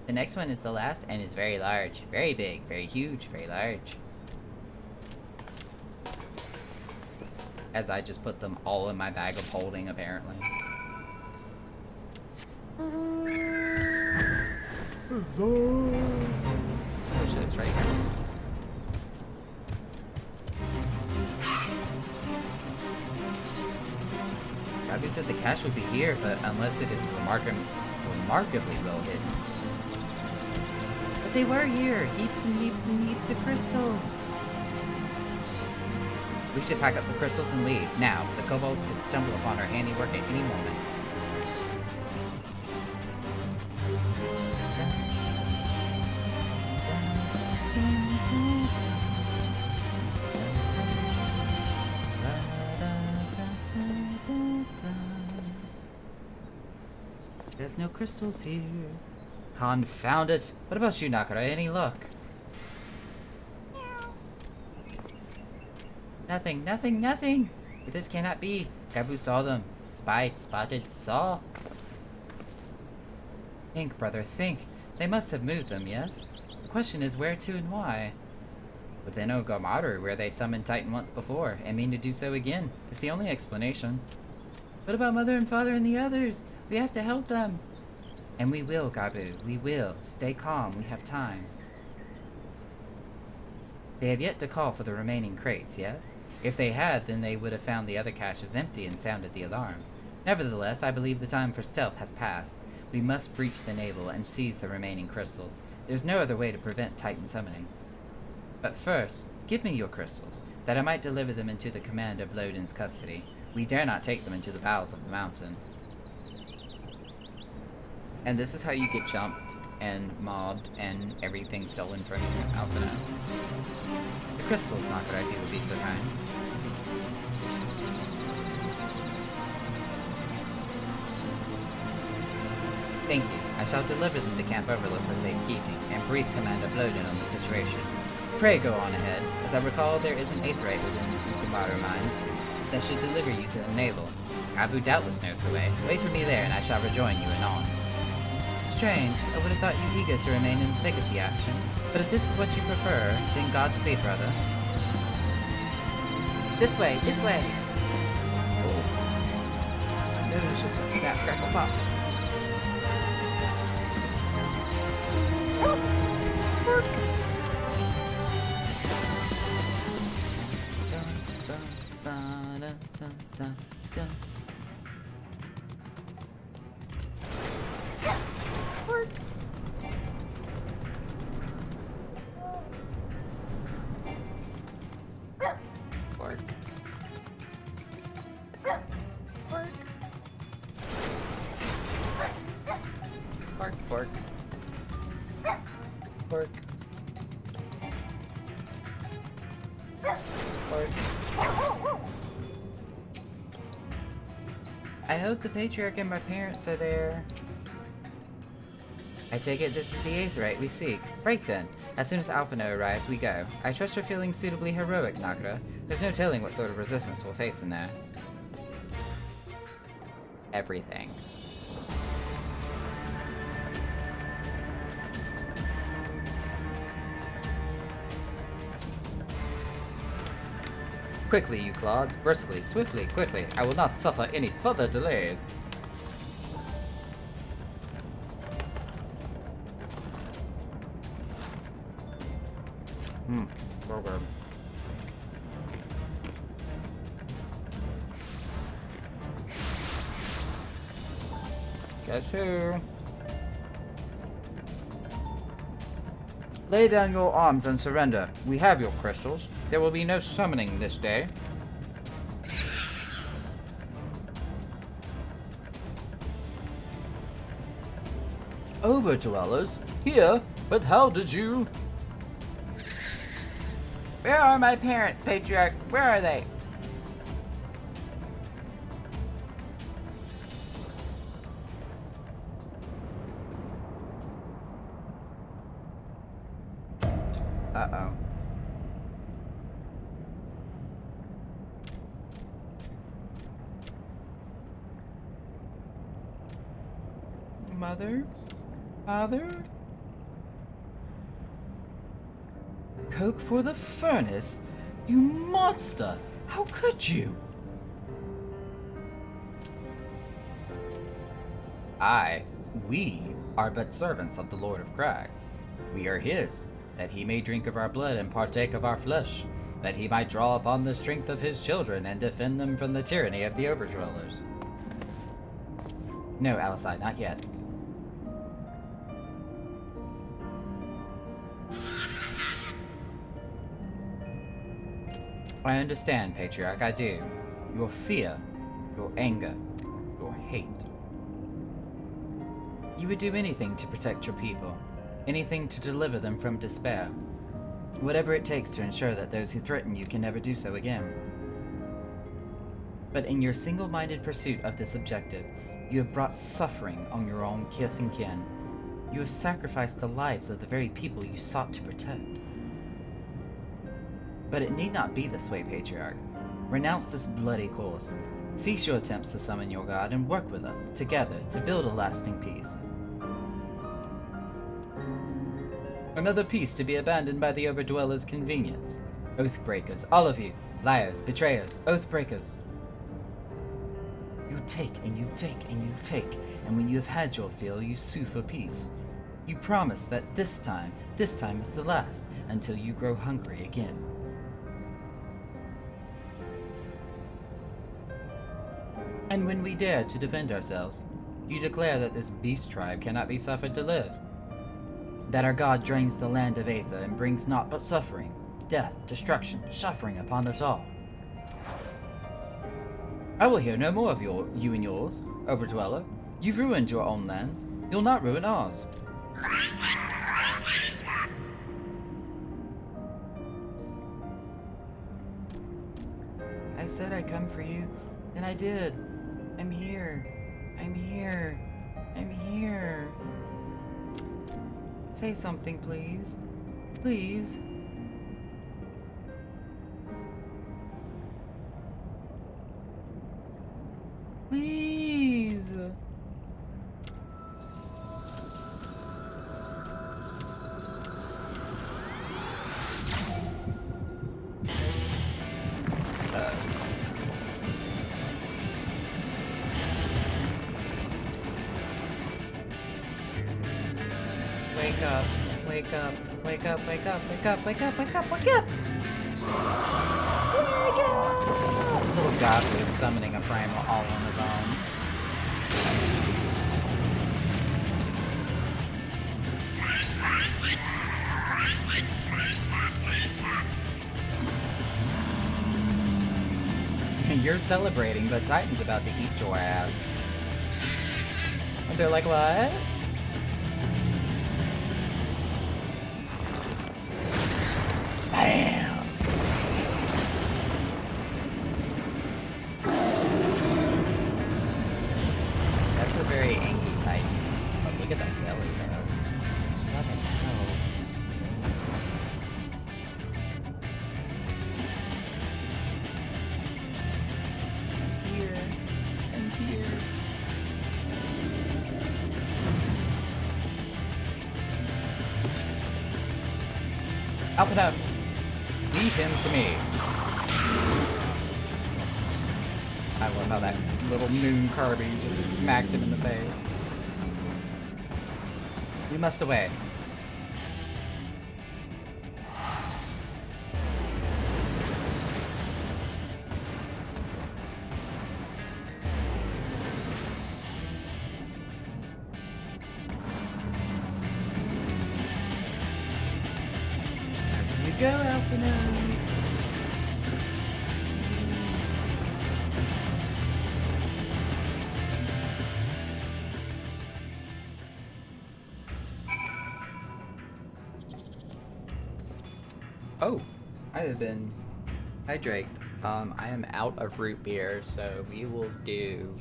[SPEAKER 1] The next one is the last and is very large. Very big, very huge, very large. As I just put them all in my bag of holding, apparently. Oh shit, it's right here. Gabu said the cache would be here, but unless it is remarkably well hidden. But they were here! Heaps and heaps and heaps of crystals! We should pack up the crystals and leave. Now, the kobolds could stumble upon our handiwork at any moment. There's no crystals here. Confound it! What about you, Nakara? Any luck? Nothing! This cannot be. Gabu saw them. Spied, spotted, saw. Think, brother, think. They must have moved them, yes? The question is where to and why. Within Orgrimmar, where they summoned Titan once before, and mean to do so again. It's the only explanation. What about Mother and Father and the others? We have to help them. And we will, Gabu. We will. Stay calm. We have time. They have yet to call for the remaining crates, yes? If they had, then they would have found the other caches empty and sounded the alarm. Nevertheless, I believe the time for stealth has passed. We must breach the navel and seize the remaining crystals. There's no other way to prevent Titan summoning. But first, give me your crystals, that I might deliver them into the Commander Bloden's custody. We dare not take them into the bowels of the mountain. And this is how you get jumped and mobbed and everything stolen from you, Alphinaud. The crystals, Nakara, if you would be so kind. Thank you. I shall deliver them to Camp Overlook for safekeeping, and brief Commander Bloden on the situation. Pray go on ahead. As I recall, there is an aetheryte within the Kumaro mines that should deliver you to the navel. Gabu doubtless knows the way. Wait for me there, and I shall rejoin you anon. Strange. I would have thought you eager to remain in the thick of the action. But if this is what you prefer, then Godspeed, brother. This way! This way! Oh. It was just what snap, crackle, pop. dun, dun. Work. Work. Work. Bark, bark. Bark. Bark. I hope the patriarch and my parents are there. I take it this is the Aetheryte we seek. Right then. As soon as Alphino arrives, we go. I trust you're feeling suitably heroic, Nagara. There's no telling what sort of resistance we'll face in there. Everything. Quickly, you clods. Briskly, swiftly, quickly. I will not suffer any further delays. Forward. Guess who? Lay down your arms and surrender. We have your crystals. There will be no summoning this day. Overdwellers? Here? But how did you... Where are my parents, Patriarch? Where are they? Uh-oh. Mother? Father? Coke for the furnace? You monster! How could you? We are but servants of the Lord of Crags. We are his, that he may drink of our blood and partake of our flesh, that he might draw upon the strength of his children and defend them from the tyranny of the Overdwellers. No, Alisai, not yet. I understand, Patriarch, I do. Your fear, your anger, your hate. You would do anything to protect your people, anything to deliver them from despair, whatever it takes to ensure that those who threaten you can never do so again. But in your single-minded pursuit of this objective, you have brought suffering on your own kith and kin. You have sacrificed the lives of the very people you sought to protect. But it need not be this way, Patriarch. Renounce this bloody course. Cease your attempts to summon your god and work with us, together, to build a lasting peace. Another peace to be abandoned by the Overdwellers' convenience. Oathbreakers, all of you. Liars, betrayers, oathbreakers. You take and you take and you take, and when you have had your fill, you sue for peace. You promise that this time is the last, until you grow hungry again. And when we dare to defend ourselves, you declare that this beast tribe cannot be suffered to live. That our god drains the land of Aether and brings naught but suffering, death, destruction, suffering upon us all. I will hear no more of you and yours, Overdweller. You've ruined your own lands. You'll not ruin ours. I said I'd come for you, and I did. I'm here. I'm here. I'm here. Say something, please. Please. Please. Wake up, wake up, wake up, wake up, wake up, wake up, wake up, wake up! Wake up! Little Gabu is summoning a primal all on his own. You're celebrating, but Titan's about to eat your ass. And they're like, what? Bam! That's a very angry Titan. But look at that belly, though. 7 hells. And here. Alpha, leave him to me. I love how that little moon Kirby just smacked him in the face. We must away. Go, Alphinaud. Oh, I have been. Hi, Drake. I am out of root beer, so we will do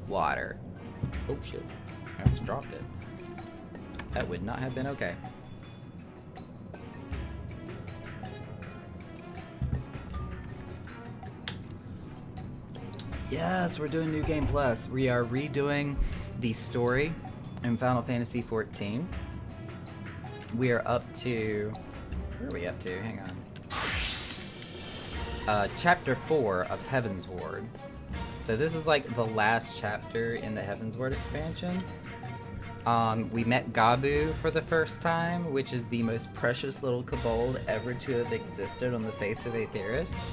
[SPEAKER 1] water. Oh shit! I almost dropped it. That would not have been okay. Yes, we're doing New Game Plus. We are redoing the story in Final Fantasy XIV. We are up to... Where are we up to? Hang on. Chapter 4 of Heavensward. So this is like the last chapter in the Heavensward expansion. We met Gabu for the first time, which is the most precious little kobold ever to have existed on the face of Aetheris.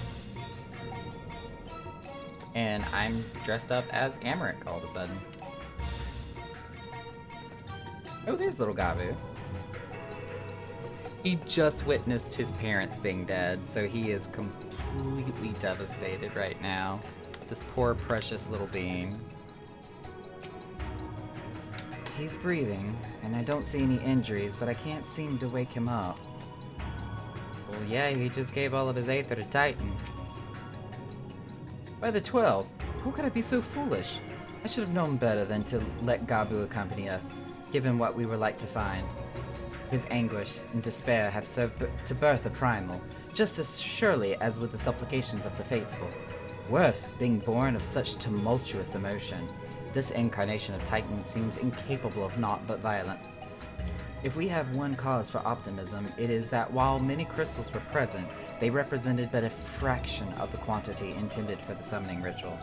[SPEAKER 1] And I'm dressed up as Amaric all of a sudden. Oh, there's little Gabu. He just witnessed his parents being dead, so he is completely devastated right now. This poor, precious little being. He's breathing, and I don't see any injuries, but I can't seem to wake him up. Well, yeah, he just gave all of his Aether to Titan. By the 12, how could I be so foolish? I should have known better than to let Gabu accompany us, given what we were like to find. His anguish and despair have served to birth a primal, just as surely as with the supplications of the faithful. Worse, being born of such tumultuous emotion, this incarnation of Titan seems incapable of naught but violence. If we have one cause for optimism, it is that while many crystals were present, they represented but a fraction of the quantity intended for the summoning ritual,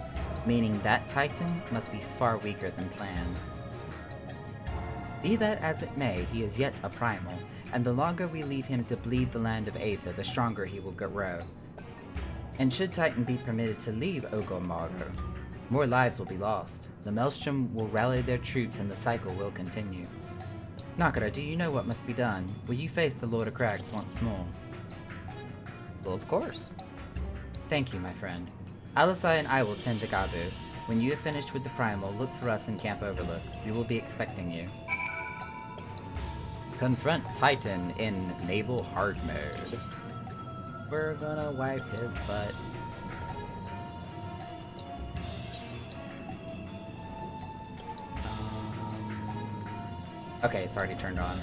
[SPEAKER 1] meaning that Titan must be far weaker than planned. Be that as it may, he is yet a primal, and the longer we leave him to bleed the land of Aether, the stronger he will grow. And should Titan be permitted to leave Ogor-Malgo, more lives will be lost. The Maelstrom will rally their troops and the cycle will continue. Nakara, do you know what must be done? Will you face the Lord of Crags once more? Well, of course. Thank you, my friend. Alisai and I will tend to Gabu. When you have finished with the primal, look for us in Camp Overlook. We will be expecting you. Confront Titan in Naval Hard Mode. We're gonna wipe his butt. Okay, it's already turned on.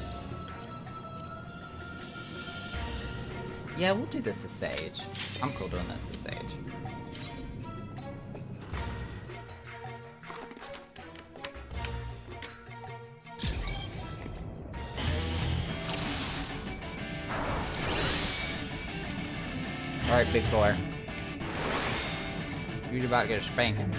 [SPEAKER 1] Yeah, we'll do this as Sage. I'm cool doing this as Sage. Alright, big boy. You're about to get a spanking.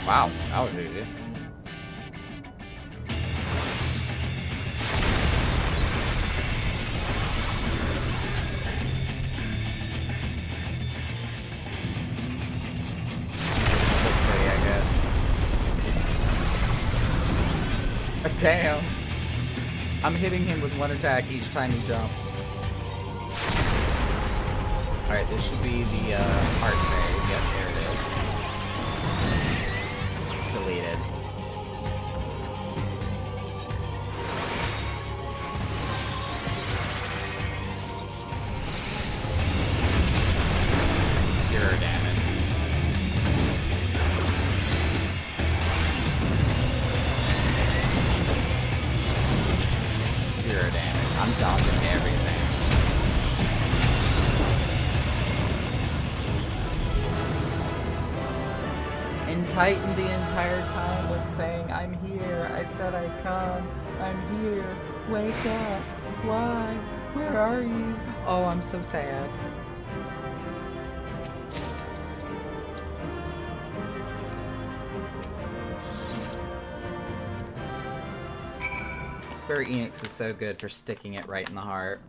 [SPEAKER 1] Wow, that was easy. Damn. I'm hitting him with one attack each time he jumps. Alright, this should be the art phase. Yep, there it is. Deleted. Zero damage. Zero damage. I'm dodging everything. And Titan the entire time was saying, I'm here. I said I'd come. I'm here. Wake up. Why? Where are you? Oh, I'm so sad. Square Enix is so good for sticking it right in the heart.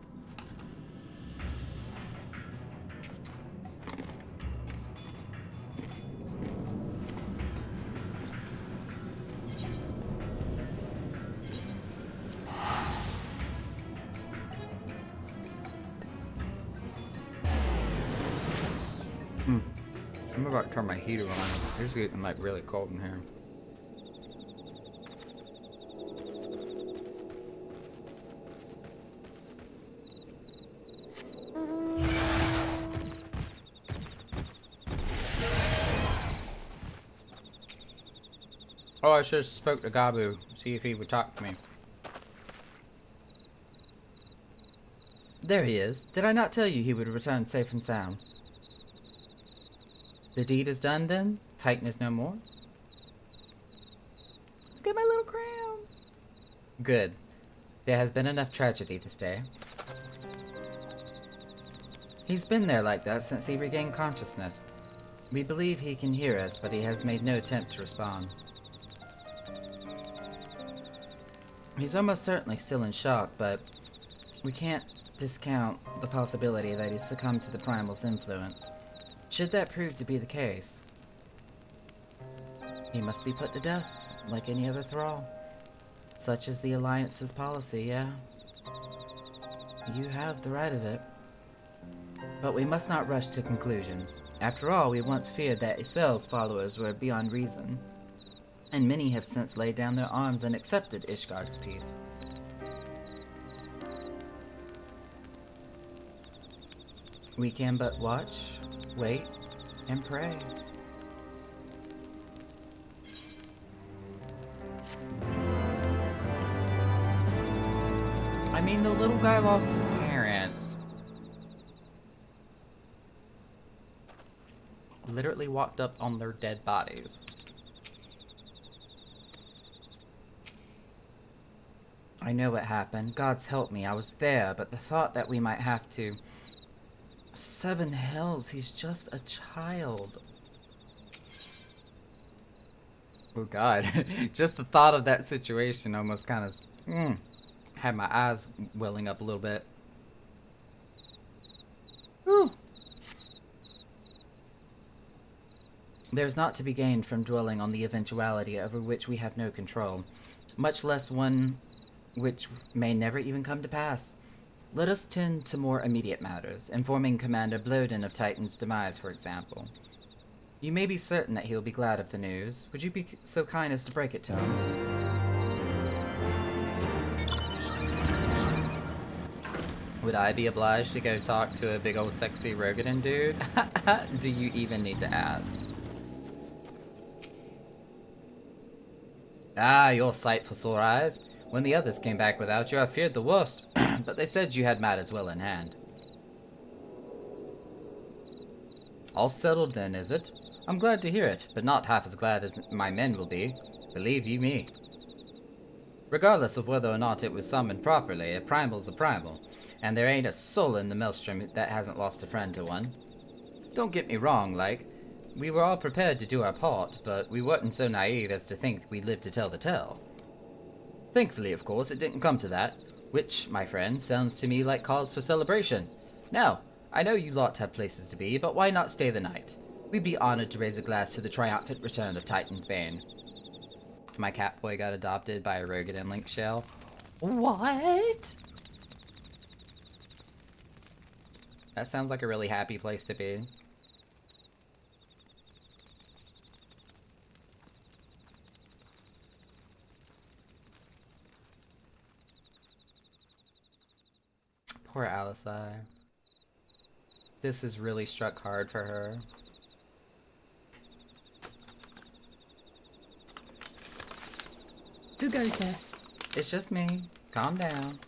[SPEAKER 1] I'm about to turn my heater on. It's getting like really cold in here. Oh, I should have spoke to Gabu, see if he would talk to me. There he is. Did I not tell you he would return safe and sound? The deed is done then? Titan is no more? Look at my little crown. Good. There has been enough tragedy this day. He's been there like that since he regained consciousness. We believe he can hear us, but he has made no attempt to respond. He's almost certainly still in shock, but we can't discount the possibility that he's succumbed to the Primal's influence. Should that prove to be the case, he must be put to death, like any other thrall. Such is the Alliance's policy, yeah. You have the right of it. But we must not rush to conclusions. After all, we once feared that Isel's followers were beyond reason, and many have since laid down their arms and accepted Ishgard's peace. We can but watch, wait, and pray. I mean, the little guy lost his parents. Literally walked up on their dead bodies. I know what happened. God's help me, I was there, but the thought that we might have to... 7 hells, he's just a child. Oh God, just the thought of that situation almost kind of had my eyes welling up a little bit. Whew. There's naught to be gained from dwelling on the eventuality over which we have no control, much less one which may never even come to pass. Let us tend to more immediate matters, informing Commander Bloden of Titan's demise, for example. You may be certain that he'll be glad of the news. Would you be so kind as to break it to him? Would I be obliged to go talk to a big old sexy Rogadin dude? Do you even need to ask? Ah, your sight for sore eyes. When the others came back without you, I feared the worst, but they said you had matters well in hand. All settled then, is it? I'm glad to hear it, but not half as glad as my men will be, believe you me. Regardless of whether or not it was summoned properly, a primal's a primal, and there ain't a soul in the Maelstrom that hasn't lost a friend to one. Don't get me wrong, like, we were all prepared to do our part, but we weren't so naive as to think we'd live to tell the tale. Thankfully, of course, it didn't come to that, which, my friend, sounds to me like cause for celebration. Now, I know you lot have places to be, but why not stay the night? We'd be honored to raise a glass to the triumphant return of Titan's Bane. My Catboy got adopted by a Rogadin Link shell. What? That sounds like a really happy place to be. Poor Alisai. This has really struck hard for her.
[SPEAKER 10] Who goes there?
[SPEAKER 1] It's just me. Calm down.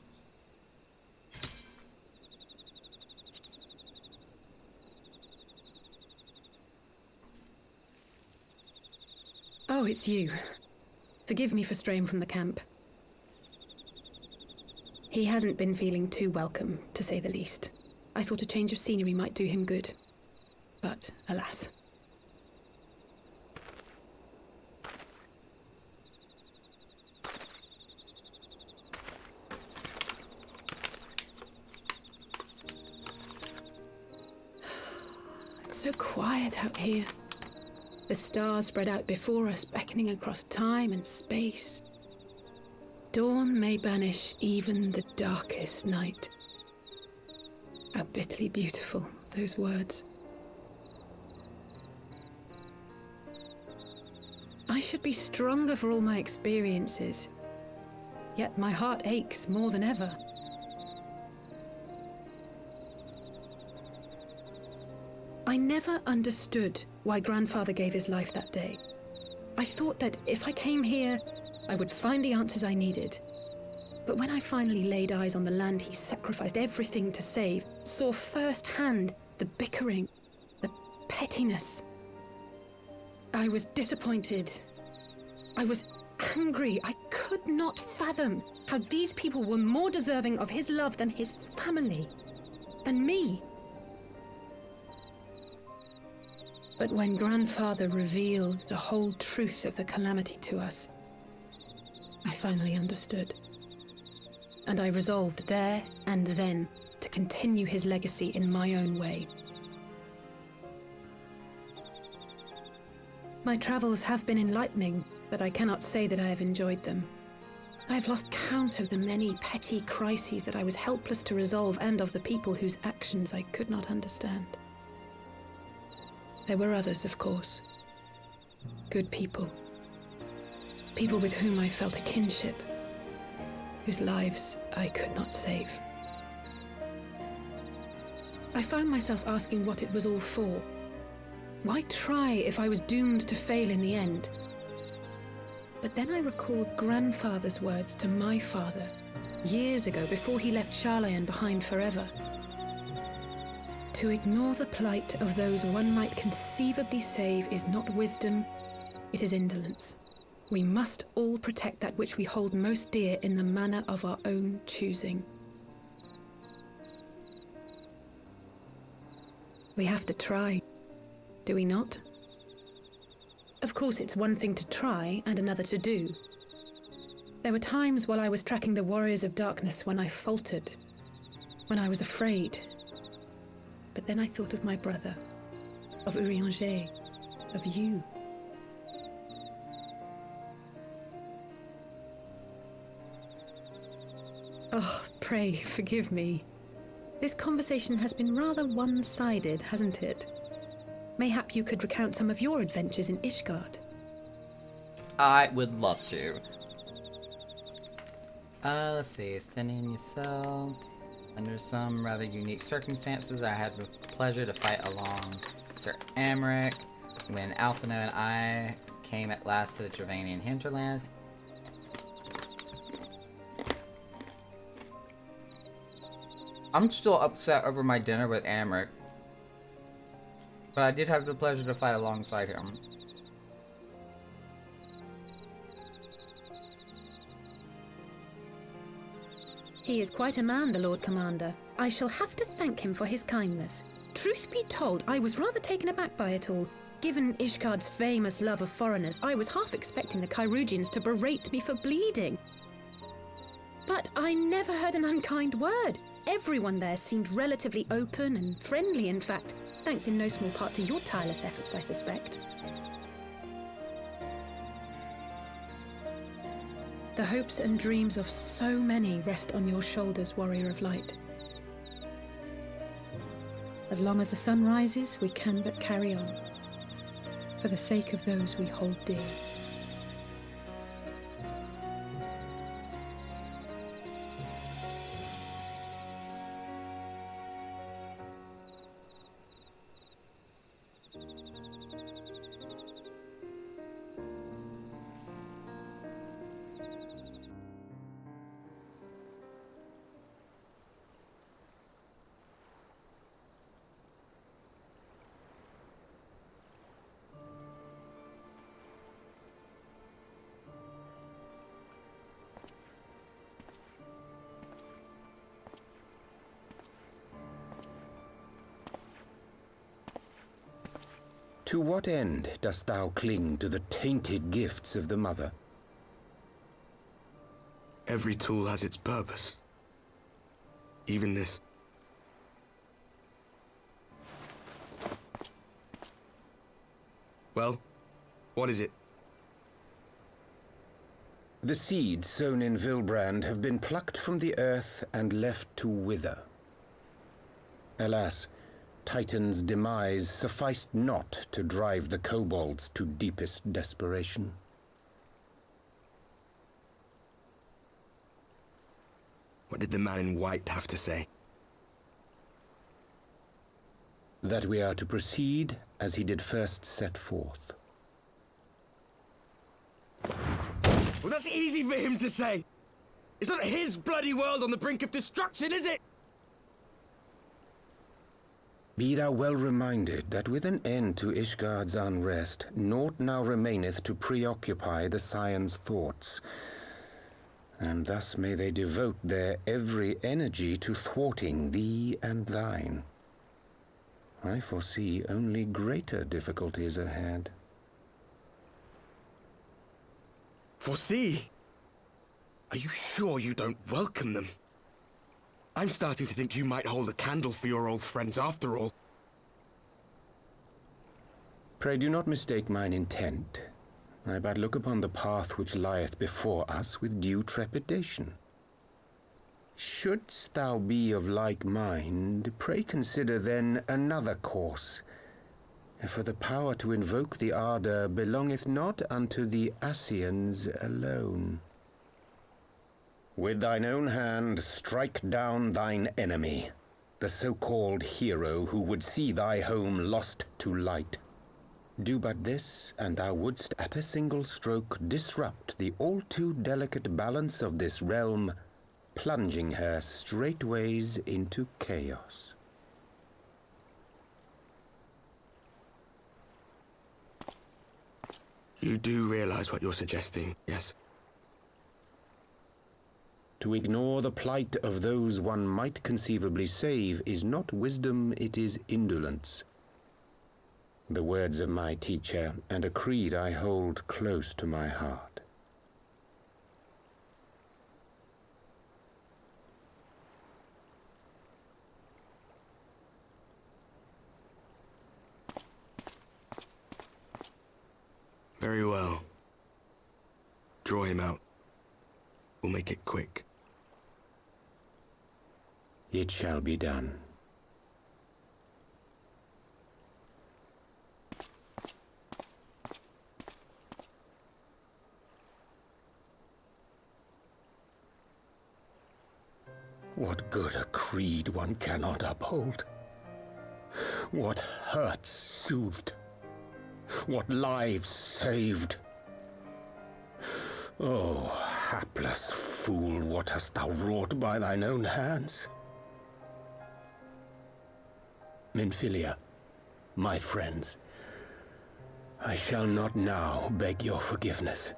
[SPEAKER 10] Oh, it's you. Forgive me for straying from the camp. He hasn't been feeling too welcome, to say the least. I thought a change of scenery might do him good. But, alas. It's so quiet out here. The stars spread out before us, beckoning across time and space. Dawn may banish even the darkest night. How bitterly beautiful, those words. I should be stronger for all my experiences, yet my heart aches more than ever. I never understood why Grandfather gave his life that day. I thought that if I came here, I would find the answers I needed. But when I finally laid eyes on the land he sacrificed everything to save, saw firsthand the bickering, the pettiness, I was disappointed. I was angry. I could not fathom how these people were more deserving of his love than his family, than me. But when Grandfather revealed the whole truth of the calamity to us, I finally understood. And I resolved there and then to continue his legacy in my own way. My travels have been enlightening, but I cannot say that I have enjoyed them. I have lost count of the many petty crises that I was helpless to resolve and of the people whose actions I could not understand. There were others, of course. Good people. People with whom I felt a kinship, whose lives I could not save. I found myself asking what it was all for. Why try if I was doomed to fail in the end? But then I recalled Grandfather's words to my father, years ago, before he left Sharlayan behind forever. To ignore the plight of those one might conceivably save is not wisdom, it is indolence. We must all protect that which we hold most dear in the manner of our own choosing. We have to try, do we not? Of course, it's one thing to try and another to do. There were times while I was tracking the Warriors of Darkness when I faltered, when I was afraid. But then I thought of my brother, of Urianger, of you. Oh, pray forgive me. This conversation has been rather one-sided, hasn't it? Mayhap you could recount some of your adventures in Ishgard.
[SPEAKER 1] I would love to. Let's see. Standing in Ysel. Under some rather unique circumstances, I had the pleasure to fight along Sir Amric when Alphino and I came at last to the Travanian hinterlands. I'm still upset over my dinner with Amric, but I did have the pleasure to fight alongside him.
[SPEAKER 10] He is quite a man, the Lord Commander. I shall have to thank him for his kindness. Truth be told, I was rather taken aback by it all. Given Ishgard's famous love of foreigners, I was half expecting the Kyrugians to berate me for bleeding. But I never heard an unkind word. Everyone there seemed relatively open and friendly, in fact, thanks in no small part to your tireless efforts, I suspect. The hopes and dreams of so many rest on your shoulders, Warrior of Light. As long as the sun rises, we can but carry on, for the sake of those we hold dear.
[SPEAKER 16] To what end dost thou cling to the tainted gifts of the Mother?
[SPEAKER 8] Every tool has its purpose. Even this. Well, what is it?
[SPEAKER 16] The seeds sown in Vilbrand have been plucked from the earth and left to wither. Alas, Titan's demise sufficed not to drive the kobolds to deepest desperation.
[SPEAKER 8] What did the man in white have to say?
[SPEAKER 16] That we are to proceed as he did first set forth.
[SPEAKER 8] Well, that's easy for him to say! It's not his bloody world on the brink of destruction, is it?
[SPEAKER 16] Be thou well reminded that with an end to Ishgard's unrest, naught now remaineth to preoccupy the Scion's thoughts. And thus may they devote their every energy to thwarting thee and thine. I foresee only greater difficulties ahead.
[SPEAKER 8] Foresee? Are you sure you don't welcome them? I'm starting to think you might hold a candle for your old friends after all.
[SPEAKER 16] Pray do not mistake mine intent. I but look upon the path which lieth before us with due trepidation. Shouldst thou be of like mind, pray consider then another course. For the power to invoke the ardor belongeth not unto the Ascians alone. With thine own hand strike down thine enemy, the so-called hero who would see thy home lost to light. Do but this, and thou wouldst at a single stroke disrupt the all-too delicate balance of this realm, plunging her straightways into chaos.
[SPEAKER 8] You do realize what you're suggesting, yes?
[SPEAKER 16] To ignore the plight of those one might conceivably save is not wisdom, it is indolence. The words of my teacher, and a creed I hold close to my heart.
[SPEAKER 8] Very well. Draw him out. We'll make it quick.
[SPEAKER 16] It shall be done. What good a creed one cannot uphold? What hurts soothed? What lives saved? Oh, hapless fool, what hast thou wrought by thine own hands? Minfilia, my friends, I shall not now beg your forgiveness.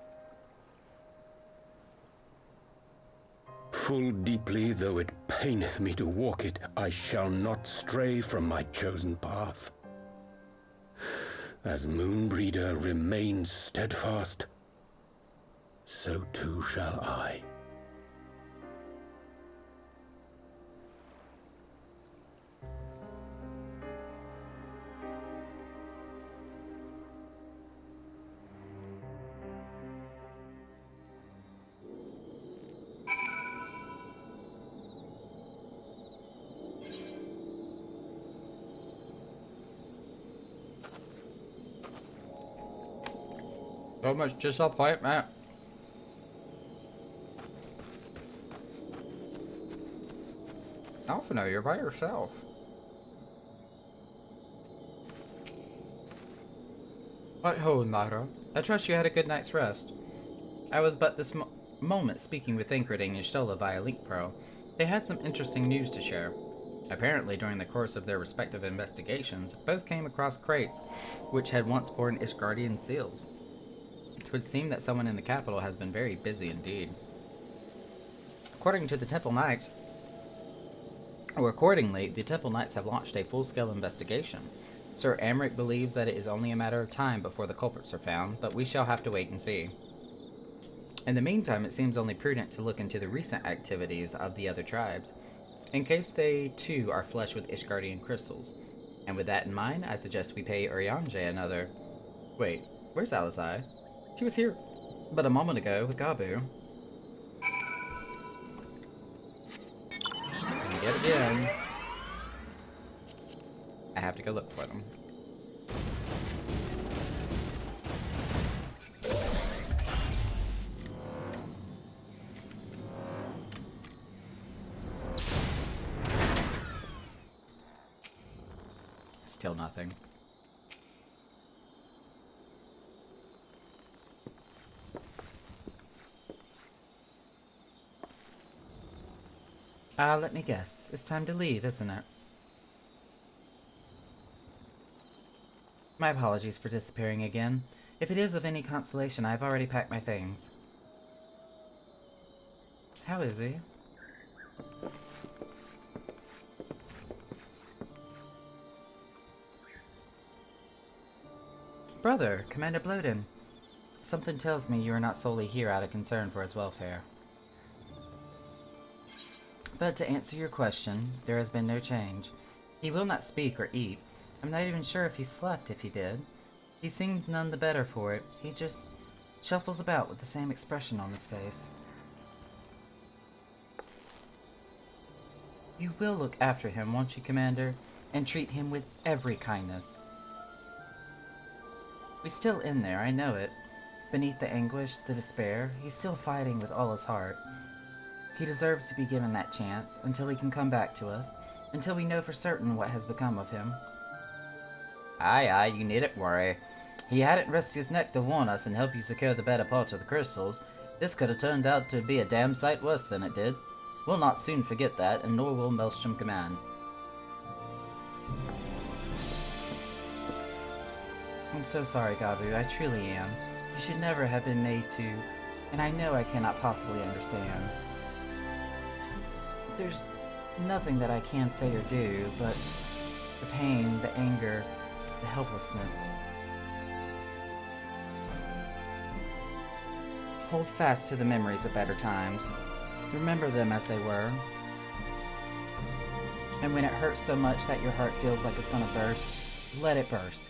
[SPEAKER 16] Full deeply though it paineth me to walk it, I shall not stray from my chosen path. As Moonbreeder remains steadfast, so too shall I.
[SPEAKER 1] So much disappointment. Alphino, you're by yourself. But ho, Nara. I trust you had a good night's rest. I was but this moment speaking with Thancred and Y'shtola via Link Pro. They had some interesting news to share. Apparently, during the course of their respective investigations, both came across crates which had once borne Ishgardian seals. It would seem that someone in the capital has been very busy indeed. Accordingly, the Temple Knights have launched a full-scale investigation. Sir Amric believes that it is only a matter of time before the culprits are found, but we shall have to wait and see. In the meantime, it seems only prudent to look into the recent activities of the other tribes, in case they too are flush with Ishgardian crystals. And with that in mind, I suggest we pay Urianger another... Wait, where's Alizai? She was here but a moment ago with Gabu. And yet again, I have to go look for them. Still nothing. Let me guess. It's time to leave, isn't it? My apologies for disappearing again. If it is of any consolation, I've already packed my things. How is he? Brother, Commander Bloden. Something tells me you are not solely here out of concern for his welfare. But to answer your question, there has been no change. He will not speak or eat. I'm not even sure if he slept if he did. He seems none the better for it. He just shuffles about with the same expression on his face. You will look after him, won't you, Commander? And treat him with every kindness. He's still in there, I know it. Beneath the anguish, the despair, he's still fighting with all his heart. He deserves to be given that chance, until he can come back to us, until we know for certain what has become of him. Aye, you needn't worry. He hadn't risked his neck to warn us and help you secure the better part of the crystals. This could have turned out to be a damn sight worse than it did. We'll not soon forget that, and nor will Maelstrom Command. I'm so sorry, Gabu, I truly am. You should never have been made to, and I know I cannot possibly understand. There's nothing that I can say or do, but the pain, the anger, the helplessness. Hold fast to the memories of better times. Remember them as they were. And when it hurts so much that your heart feels like it's gonna burst, let it burst.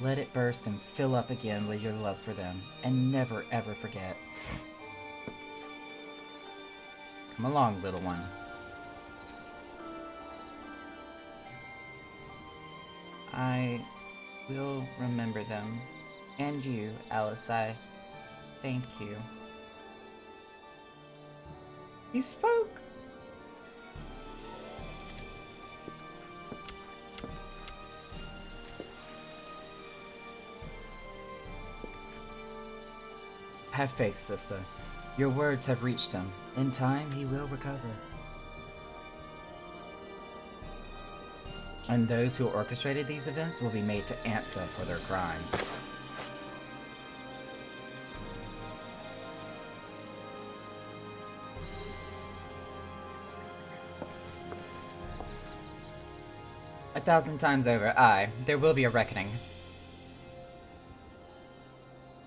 [SPEAKER 1] Let it burst and fill up again with your love for them. And never ever forget. Come along, little one. I will remember them. And you, Alizai. Thank you. He spoke! Have faith, sister. Your words have reached him. In time, he will recover. And those who orchestrated these events will be made to answer for their crimes. A thousand times over, aye, there will be a reckoning.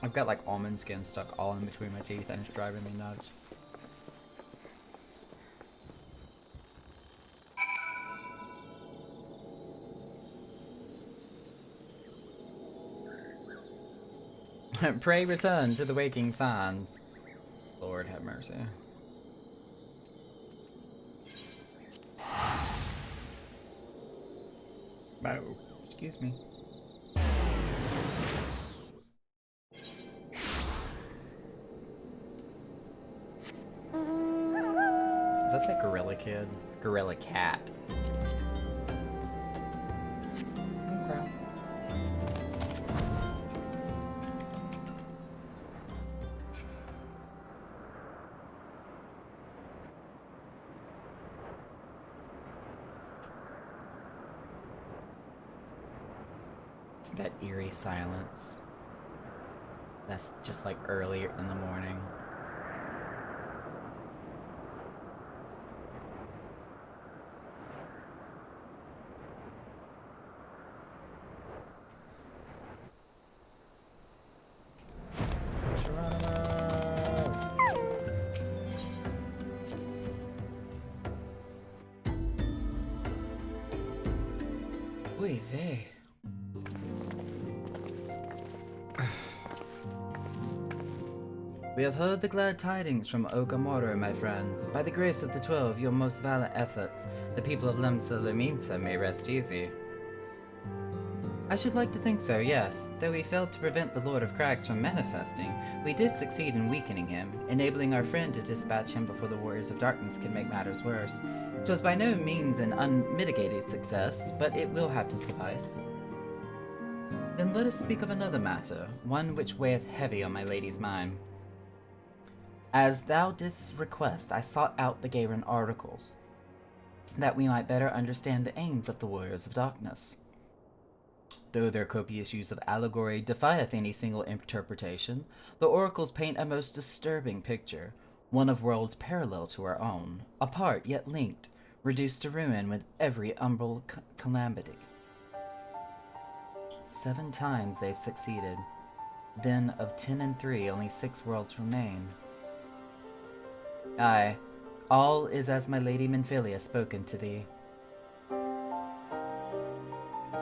[SPEAKER 1] I've got like almond skin stuck all in between my teeth and it's driving me nuts. Pray return to the waking sands. Lord have mercy. Excuse me. Does that say Gorilla Kid? Gorilla Cat. Okay. That eerie silence. That's just like early in the morning. Oy vey. We have heard the glad tidings from Okamoro, my friends. By the grace of the 12, your most valiant efforts, the people of Lemsa Leminsa may rest easy. I should like to think so, yes. Though we failed to prevent the Lord of Crags from manifesting, we did succeed in weakening him, enabling our friend to dispatch him before the Warriors of Darkness could make matters worse. 'Twas by no means an unmitigated success, but it will have to suffice. Then let us speak of another matter, one which weigheth heavy on my lady's mind. As thou didst request, I sought out the Gayren articles, that we might better understand the aims of the Warriors of Darkness. Though their copious use of allegory defieth any single interpretation, the oracles paint a most disturbing picture, one of worlds parallel to our own, apart yet linked, reduced to ruin with every umbral calamity. 7 times they've succeeded. Then of 10 and 3, only 6 worlds remain. Aye, all is as my lady Minfilia spoken to thee.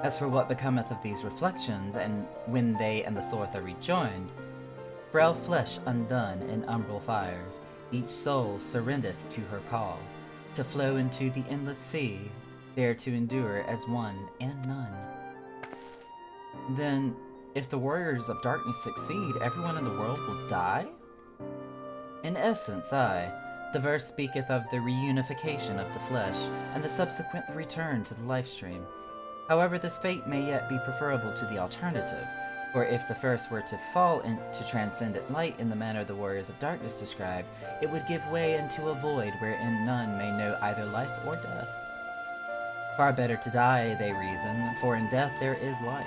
[SPEAKER 1] As for what becometh of these reflections, and when they and the Sorth are rejoined, frail flesh undone in umbral fires, each soul surrendereth to her call, to flow into the endless sea, there to endure as one and none. Then, if the Warriors of Darkness succeed, everyone in the world will die? In essence, aye. The verse speaketh of the reunification of the flesh, and the subsequent return to the life stream. However, this fate may yet be preferable to the alternative, for if the first were to fall into transcendent light in the manner the Warriors of Darkness described, it would give way into a void wherein none may know either life or death. Far better to die, they reason, for in death there is life.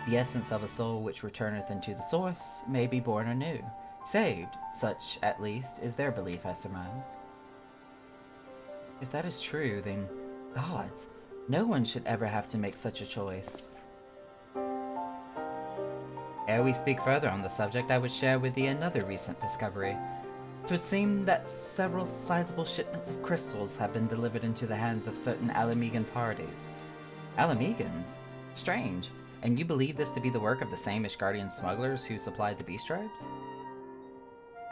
[SPEAKER 1] The essence of a soul which returneth into the source may be born anew. Saved, such, at least, is their belief, I surmise. If that is true, then, gods, no one should ever have to make such a choice. Ere we speak further on the subject, I would share with thee another recent discovery. 'Twould seem that several sizable shipments of crystals have been delivered into the hands of certain Alamegan parties. Alamegans? Strange. And you believe this to be the work of the same Ishgardian smugglers who supplied the beast tribes?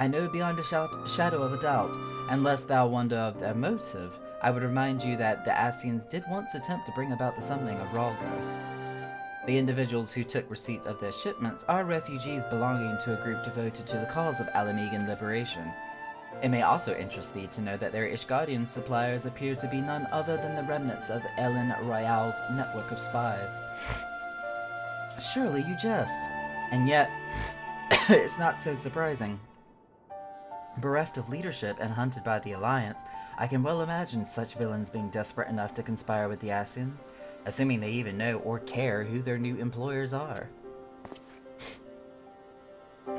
[SPEAKER 1] I know beyond a shadow of a doubt, and lest thou wonder of their motive, I would remind you that the Ascians did once attempt to bring about the summoning of Rhalgr. The individuals who took receipt of their shipments are refugees belonging to a group devoted to the cause of Alamegan liberation. It may also interest thee to know that their Ishgardian suppliers appear to be none other than the remnants of Ellen Royale's network of spies. Surely you jest, and yet it's not so surprising. Bereft of leadership and hunted by the Alliance, I can well imagine such villains being desperate enough to conspire with the Ascians, assuming they even know or care who their new employers are.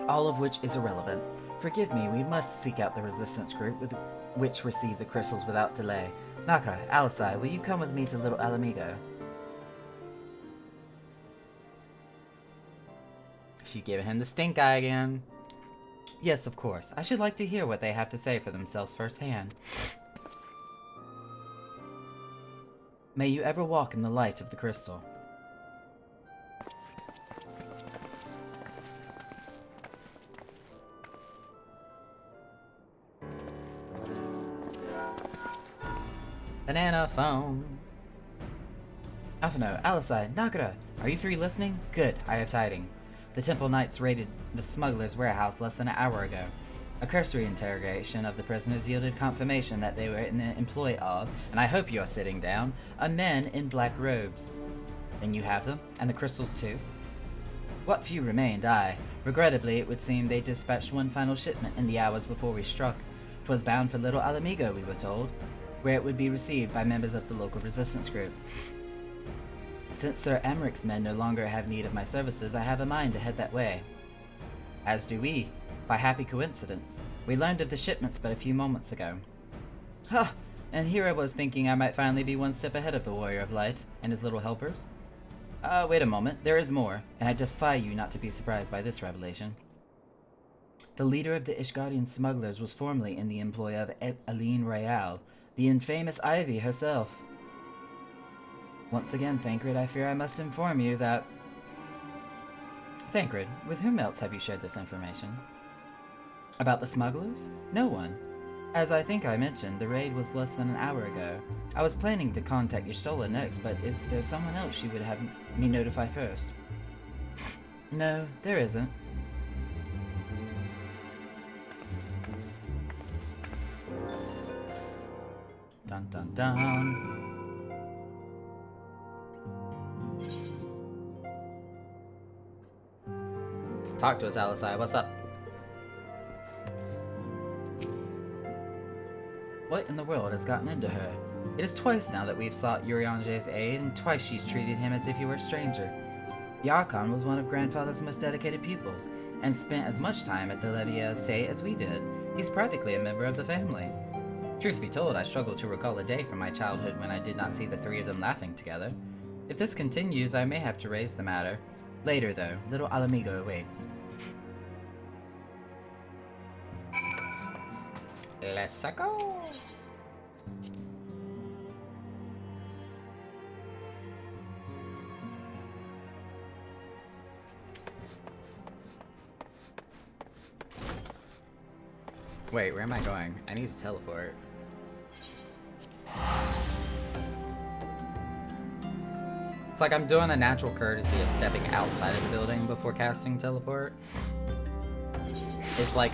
[SPEAKER 1] All of which is irrelevant. Forgive me, we must seek out the resistance group which received the crystals without delay. Nakra, Alisai, will you come with me to Little Alamigo? She giving him the stink eye again. Yes, of course. I should like to hear what they have to say for themselves firsthand. May you ever walk in the light of the crystal. Banana phone. Alphino, Alisai, Nagara, are you 3 listening? Good, I have tidings. The Temple Knights raided the smuggler's warehouse less than an hour ago. A cursory interrogation of the prisoners yielded confirmation that they were in the employ of, and I hope you are sitting down, a men in black robes. Then you have them, and the crystals too? What few remained, aye. Regrettably, it would seem they dispatched one final shipment in the hours before we struck. 'Twas bound for Little Alamigo, we were told, where it would be received by members of the local resistance group. Since Sir Emmeric's men no longer have need of my services, I have a mind to head that way. As do we, by happy coincidence. We learned of the shipments but a few moments ago. Ha! And here I was thinking I might finally be one step ahead of the Warrior of Light and his little helpers. Wait a moment, there is more, and I defy you not to be surprised by this revelation. The leader of the Ishgardian smugglers was formerly in the employ of Aline Royale, the infamous Ivy herself. Once again, Thancred, I fear I must inform you that... Thancred, with whom else have you shared this information? About the smugglers? No one. As I think I mentioned, the raid was less than an hour ago. I was planning to contact Y'shtola next, but is there someone else you would have me notify first? No, there isn't. Dun dun dun. Talk to us, Alisai. What's up? What in the world has gotten into her? It is twice now that we've sought Urianger's aid, and twice she's treated him as if he were a stranger. The Archon was one of Grandfather's most dedicated pupils, and spent as much time at the Levia estate as we did. He's practically a member of the family. Truth be told, I struggle to recall a day from my childhood when I did not see the three of them laughing together. If this continues, I may have to raise the matter. Later, though, Little Alamigo awaits. Let's go! Wait, where am I going? I need to teleport. It's like I'm doing a natural courtesy of stepping outside of the building before casting teleport. It's like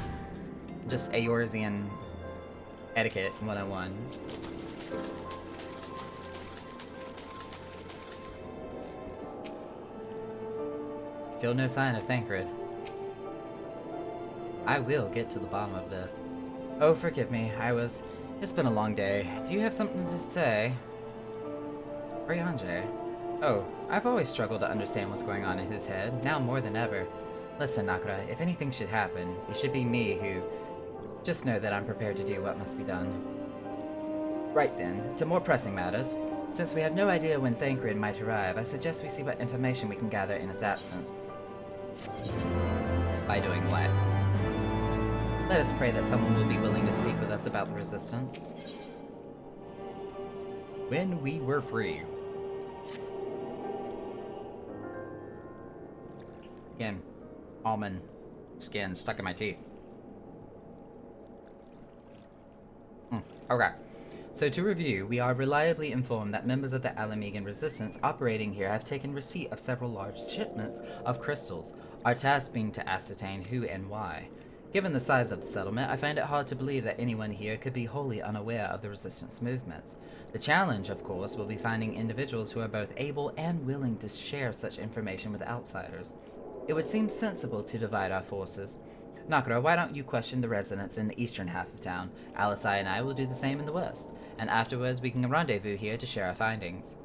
[SPEAKER 1] just Eorzean etiquette 101. Still no sign of Thancred. I will get to the bottom of this. Oh, forgive me, it's been a long day. Do you have something to say? Urianger? Oh, I've always struggled to understand what's going on in his head, now more than ever. Listen, Nakura, if anything should happen, it should be me who... Just know that I'm prepared to do what must be done. Right then, to more pressing matters. Since we have no idea when Thancred might arrive, I suggest we see what information we can gather in his absence. By doing what? Let us pray that someone will be willing to speak with us about the Resistance. When we were free. Again, almond skin stuck in my teeth. Okay, so to review, we are reliably informed that members of the Alamigan Resistance operating here have taken receipt of several large shipments of crystals, our task being to ascertain who and why. Given the size of the settlement, I find it hard to believe that anyone here could be wholly unaware of the Resistance movements. The challenge, of course, will be finding individuals who are both able and willing to share such information with outsiders. It would seem sensible to divide our forces. Nakura, why don't you question the residents in the eastern half of town? Alisai and I will do the same in the west, and afterwards we can rendezvous here to share our findings.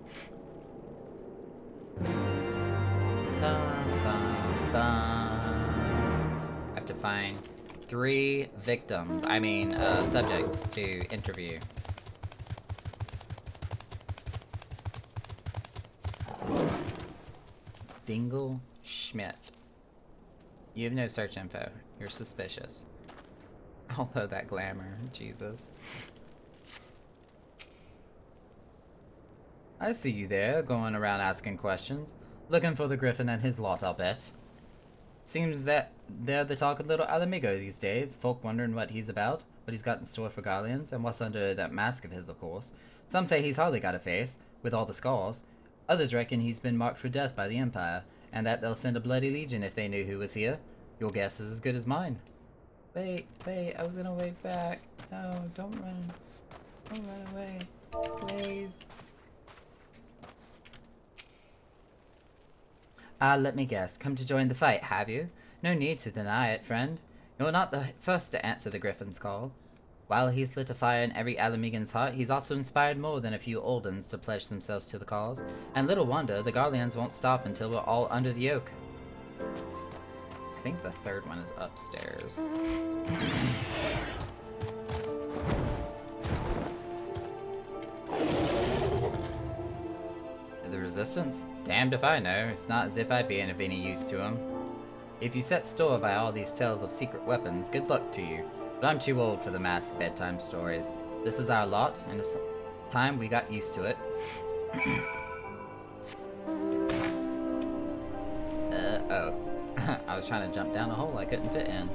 [SPEAKER 1] I have to find 3 subjects to interview. Dingle Schmidt. You have no search info. You're suspicious. Although that glamour, Jesus. I see you there, going around asking questions. Looking for the Griffin and his lot, I'll bet. Seems that they're the talk of Little Alamigo these days. Folk wondering what he's about, what he's got in store for Garleans, and what's under that mask of his, of course. Some say he's hardly got a face, with all the scars. Others reckon he's been marked for death by the Empire, and that they'll send a bloody legion if they knew who was here. Your guess is as good as mine. Wait, I was gonna wave back. No, don't run. Don't run away. Wave. Let me guess. Come to join the fight, have you? No need to deny it, friend. You're not the first to answer the Griffin's call. While he's lit a fire in every Alamegan's heart, he's also inspired more than a few Oldens to pledge themselves to the cause. And little wonder, the Garleans won't stop until we're all under the yoke. I think the third one is upstairs. The Resistance? Damned if I know. It's not as if I'd be of any use to them. If you set store by all these tales of secret weapons, good luck to you. But I'm too old for the mass bedtime stories. This is our lot, and it's time we got used to it. Oh. I was trying to jump down a hole I couldn't fit in.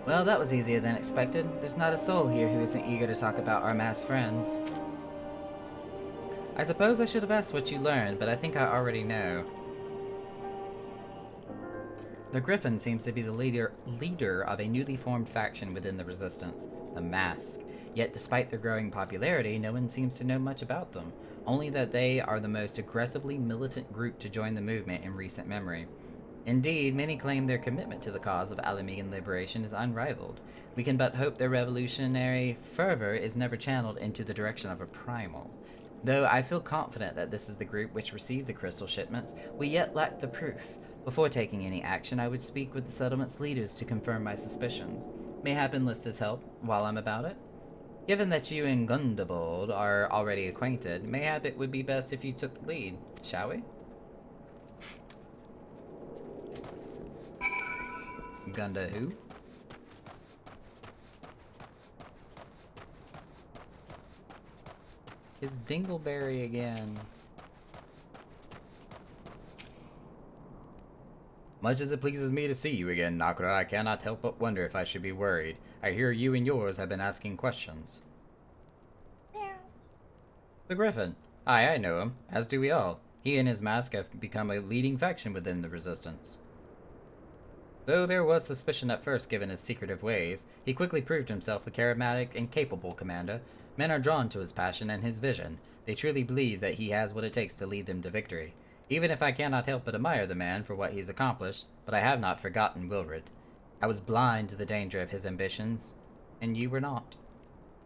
[SPEAKER 1] Well, that was easier than expected. There's not a soul here who isn't eager to talk about our masked friends. I suppose I should have asked what you learned, but I think I already know. The Griffin seems to be the leader of a newly formed faction within the Resistance, the Mask. Yet despite their growing popularity, no one seems to know much about them, only that they are the most aggressively militant group to join the movement in recent memory. Indeed, many claim their commitment to the cause of Alamegan liberation is unrivaled. We can but hope their revolutionary fervor is never channeled into the direction of a primal. Though I feel confident that this is the group which received the crystal shipments, we yet lack the proof. Before taking any action, I would speak with the settlement's leaders to confirm my suspicions. Mayhap enlist his help while I'm about it. Given that you and Gundobald are already acquainted, mayhap it would be best if you took the lead, shall we? Gunda who? It's Dingleberry again. Much as it pleases me to see you again, Nakura, I cannot help but wonder if I should be worried. I hear you and yours have been asking questions. The Griffin. Aye, I know him, as do we all. He and his mask have become a leading faction within the Resistance. Though there was suspicion at first given his secretive ways, he quickly proved himself the charismatic and capable commander. Men are drawn to his passion and his vision. They truly believe that he has what it takes to lead them to victory. Even if I cannot help but admire the man for what he's accomplished, but I have not forgotten Wilred. I was blind to the danger of his ambitions, and you were not.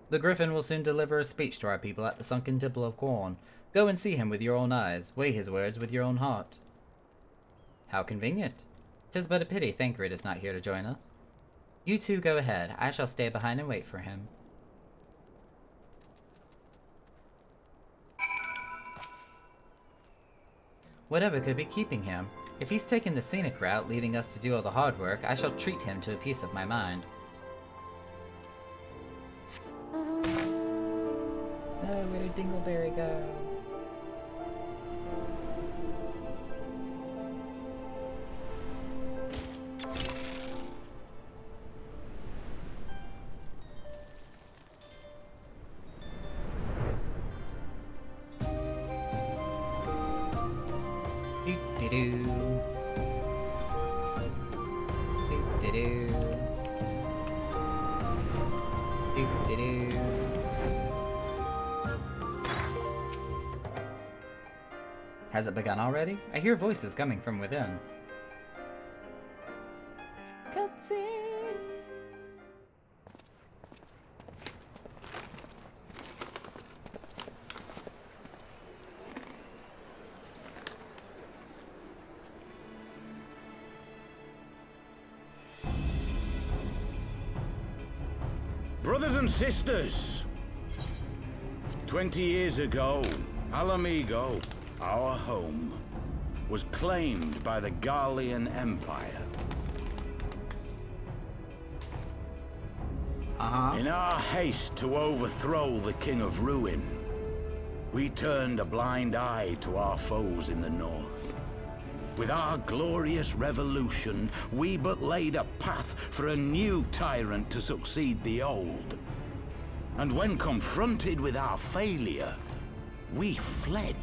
[SPEAKER 1] The Griffin will soon deliver a speech to our people at the sunken Temple of Corn. Go and see him with your own eyes, weigh his words with your own heart. How convenient. 'Tis but a pity Thancred is not here to join us. You two go ahead. I shall stay behind and wait for him. Whatever could be keeping him? If he's taken the scenic route, leaving us to do all the hard work, I shall treat him to a piece of my mind. No, where did Dingleberry go? Has it begun already? I hear voices coming from within. Cutscene!
[SPEAKER 17] Brothers and sisters, 20 years ago, Ala Mhigo, our home, was claimed by the Garlean Empire. In our haste to overthrow the King of Ruin, we turned a blind eye to our foes in the north. With our glorious revolution, we but laid a path for a new tyrant to succeed the old. And when confronted with our failure, we fled.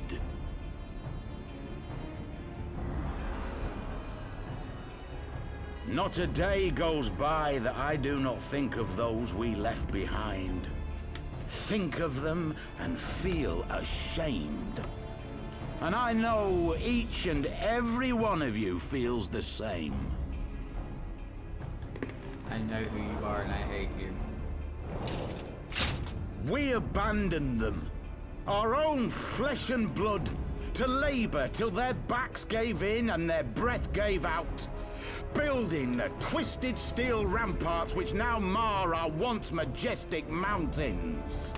[SPEAKER 17] Not a day goes by that I do not think of those we left behind. Think of them and feel ashamed. And I know each and every one of you feels the same.
[SPEAKER 1] I know who you are and I hate you.
[SPEAKER 17] We abandoned them, our own flesh and blood, to labor till their backs gave in and their breath gave out, building the twisted steel ramparts which now mar our once majestic mountains.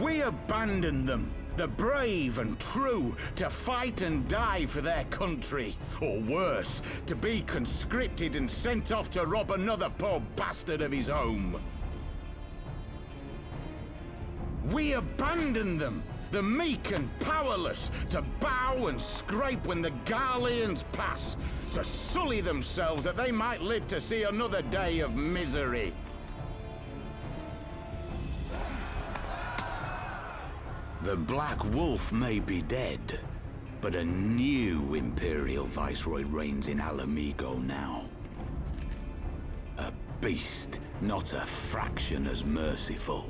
[SPEAKER 17] We abandoned them, the brave and true, to fight and die for their country, or worse, to be conscripted and sent off to rob another poor bastard of his home. We abandoned them, the meek and powerless, to bow and scrape when the Garleans pass, to sully themselves that they might live to see another day of misery. The Black Wolf may be dead, but a new Imperial Viceroy reigns in Ala Mhigo now. A beast, not a fraction as merciful.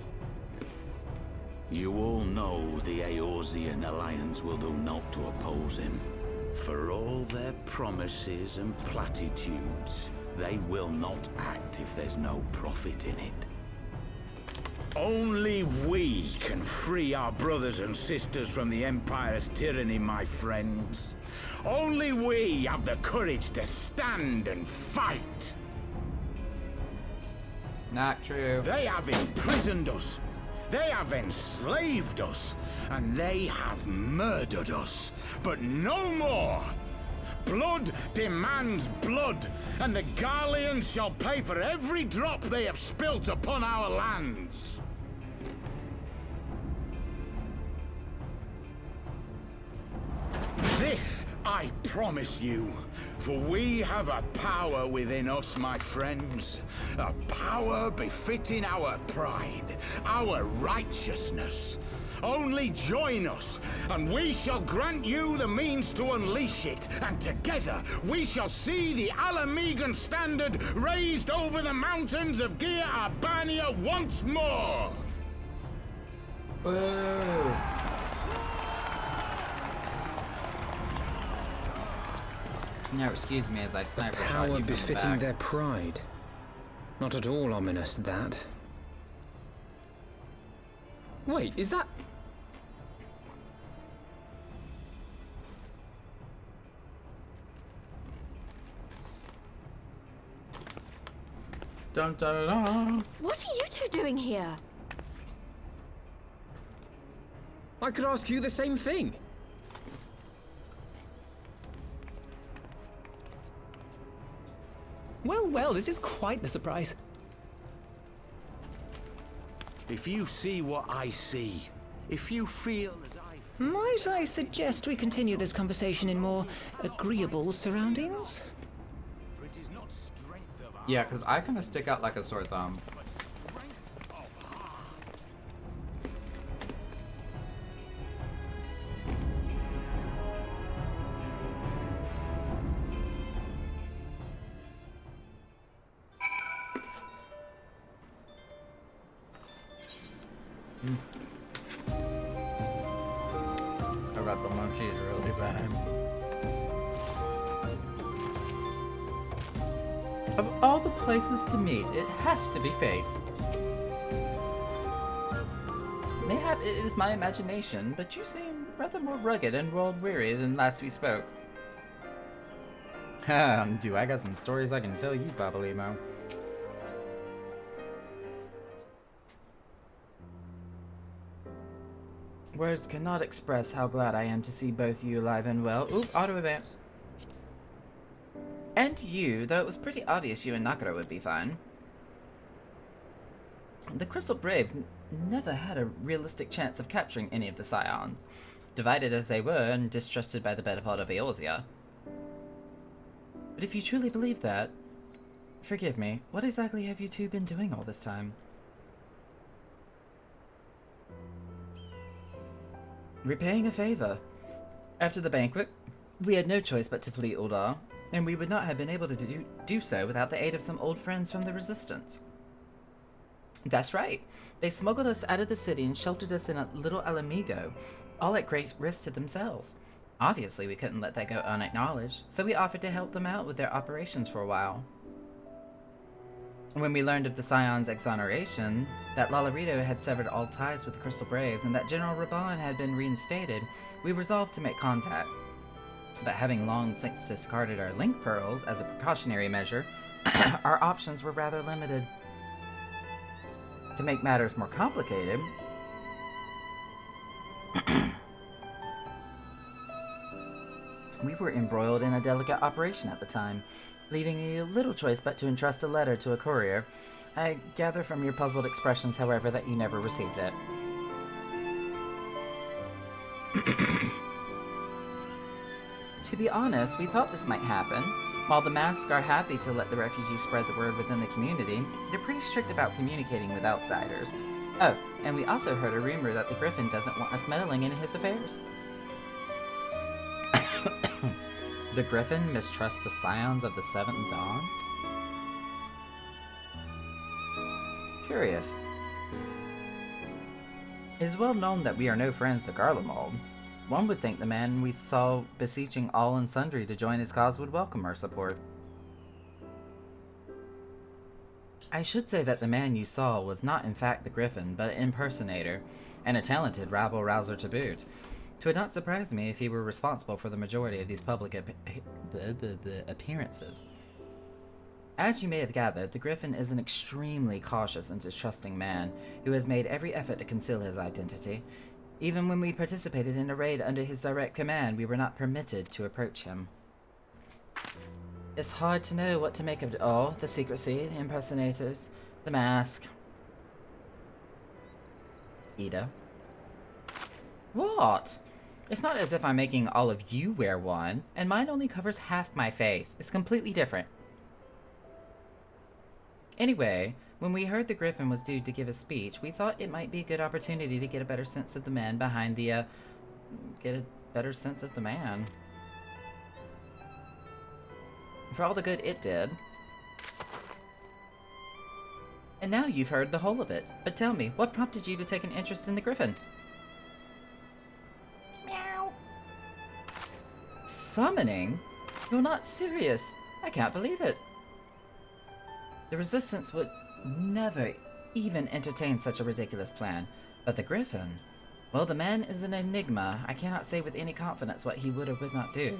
[SPEAKER 17] You all know the Eorzean Alliance will do naught to oppose him. For all their promises and platitudes, they will not act if there's no profit in it. Only we can free our brothers and sisters from the Empire's tyranny, my friends. Only we have the courage to stand and fight.
[SPEAKER 1] Not true.
[SPEAKER 17] They have imprisoned us. They have enslaved us. And they have murdered us. But no more. Blood demands blood, and the Garleans shall pay for every drop they have spilt upon our lands. This I promise you, for we have a power within us, my friends. A power befitting our pride, our righteousness. Only join us, and we shall grant you the means to unleash it, and together we shall see the Ala Mhigan standard raised over the mountains of Gia Urbania once more!
[SPEAKER 1] Boo! Now excuse me as I sniper shot you
[SPEAKER 2] Power
[SPEAKER 1] from the
[SPEAKER 2] befitting
[SPEAKER 1] back.
[SPEAKER 2] their pride. Not at all ominous, that. Wait, is that...
[SPEAKER 1] Dun, dun, dun, dun.
[SPEAKER 15] What are you two doing here?
[SPEAKER 2] I could ask you the same thing.
[SPEAKER 9] Well, well, this is quite the surprise.
[SPEAKER 17] If you see what I see, if you feel as I feel...
[SPEAKER 18] Might I suggest we continue this conversation in more agreeable surroundings?
[SPEAKER 17] For it is not strength of arm,
[SPEAKER 1] Yeah, because I kind of stick out like a sore thumb.
[SPEAKER 17] but strength of heart.
[SPEAKER 1] I got the munchies really bad. Of all the places to meet, it has to be Fate. Mayhap it is my imagination, but you seem rather more rugged and world-weary than last we spoke. Do I got some stories I can tell you, Babalimo. Words cannot express how glad I am to see both you alive and well. Oop, auto advance. And you, though it was pretty obvious you and Nakara would be fine. The Crystal Braves never had a realistic chance of capturing any of the Scions, divided as they were and distrusted by the better part of Eorzea. But if you truly believe that, forgive me, what exactly have you two been doing all this time? Repaying a favor. After the banquet, we had no choice but to flee Ul'dah, and we would not have been able to do so without the aid of some old friends from the Resistance. That's right. They smuggled us out of the city and sheltered us in a little alamigo, all at great risk to themselves. Obviously, we couldn't let that go unacknowledged, so we offered to help them out with their operations for a while. When we learned of the Scion's exoneration, that Lalarito had severed all ties with the Crystal Braves, and that General Raban had been reinstated, we resolved to make contact. But having long since discarded our link pearls as a precautionary measure, our options were rather limited. To make matters more complicated, we were embroiled in a delicate operation at the time, leaving you little choice but to entrust a letter to a courier. I gather from your puzzled expressions, however, that you never received it. To be honest, we thought this might happen. While the Mask are happy to let the refugees spread the word within the community, they're pretty strict about communicating with outsiders. Oh, and we also heard a rumor that the Griffin doesn't want us meddling in his affairs. The Griffin mistrusts the Scions of the Seventh Dawn? Curious. It is well known that we are no friends to Garlemald. One would think the man we saw beseeching all and sundry to join his cause would welcome our support. I should say that the man you saw was not in fact the Griffin, but an impersonator, and a talented rabble-rouser to boot. 'Twould not surprise me if he were responsible for the majority of these public appearances. As you may have gathered, the Griffin is an extremely cautious and distrusting man, who has made every effort to conceal his identity. Even when we participated in a raid under his direct command, we were not permitted to approach him. It's hard to know what to make of it all. The secrecy, the impersonators, the mask. Ida. What? It's not as if I'm making all of you wear one, and mine only covers half my face. It's completely different. Anyway, when we heard the Griffin was due to give a speech, we thought it might be a good opportunity to get a better sense of the man behind the, For all the good it did. And now you've heard the whole of it. But tell me, what prompted you to take an interest in the Griffin? Meow. Summoning? You're not serious. I can't believe it. The Resistance would never even entertain such a ridiculous plan. But the Griffin? Well, the man is an enigma. I cannot say with any confidence what he would or would not do.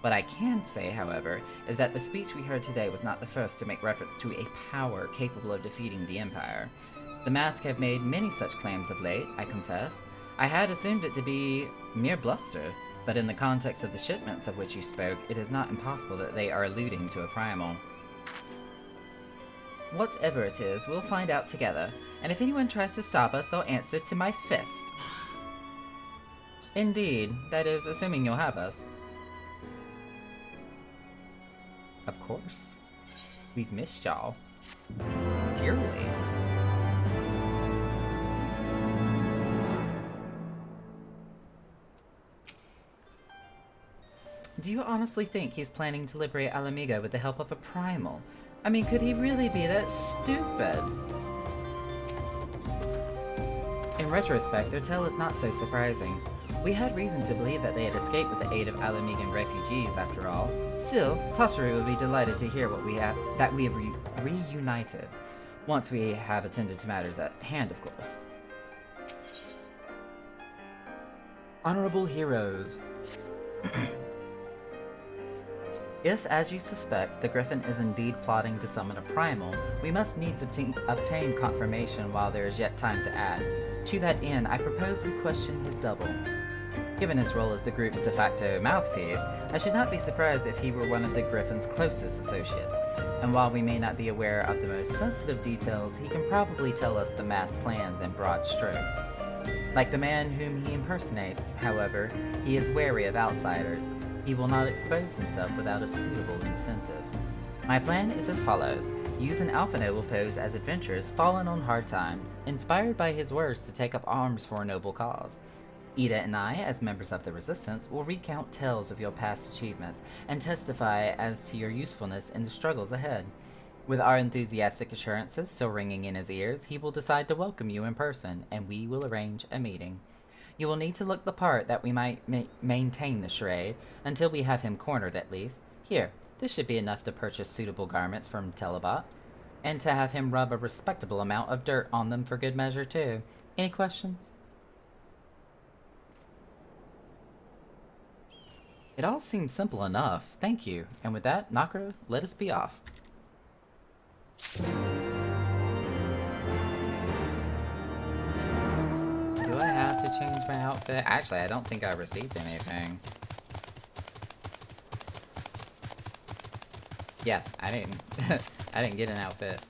[SPEAKER 1] What I can say, however, is that the speech we heard today was not the first to make reference to a power capable of defeating the Empire. The Mask have made many such claims of late, I confess. I had assumed it to be mere bluster, but in the context of the shipments of which you spoke, it is not impossible that they are alluding to a primal. Whatever it is, we'll find out together, and if anyone tries to stop us, they'll answer to my fist. Indeed, that is, assuming you'll have us. Of course. We've missed y'all. Dearly. Do you honestly think he's planning to liberate Alamigo with the help of a primal? I mean, could he really be that stupid? In retrospect, their tale is not so surprising. We had reason to believe that they had escaped with the aid of Alamigan refugees, after all. Still, Tataru will be delighted to hear what we have reunited, once we have attended to matters at hand, of course. Honorable heroes. If, as you suspect, the Griffin is indeed plotting to summon a primal, we must needs obtain confirmation while there is yet time to act. To that end, I propose we question his double. Given his role as the group's de facto mouthpiece, I should not be surprised if he were one of the Griffin's closest associates. And while we may not be aware of the most sensitive details, he can probably tell us the mass plans in broad strokes. Like the man whom he impersonates, however, he is wary of outsiders. He will not expose himself without a suitable incentive. My plan is as follows. Use an alpha noble pose as adventurers fallen on hard times, inspired by his words to take up arms for a noble cause. Ida and I, as members of the Resistance, will recount tales of your past achievements and testify as to your usefulness in the struggles ahead. With our enthusiastic assurances still ringing in his ears, he will decide to welcome you in person, and we will arrange a meeting. You will need to look the part that we might maintain the charade, until we have him cornered at least. Here, this should be enough to purchase suitable garments from Telebot, and to have him rub a respectable amount of dirt on them for good measure too. Any questions? It all seems simple enough, thank you. And with that, Nakura, let us be off. Do I have to change my outfit? Actually, I don't think I received anything. Yeah, I didn't. I didn't get an outfit.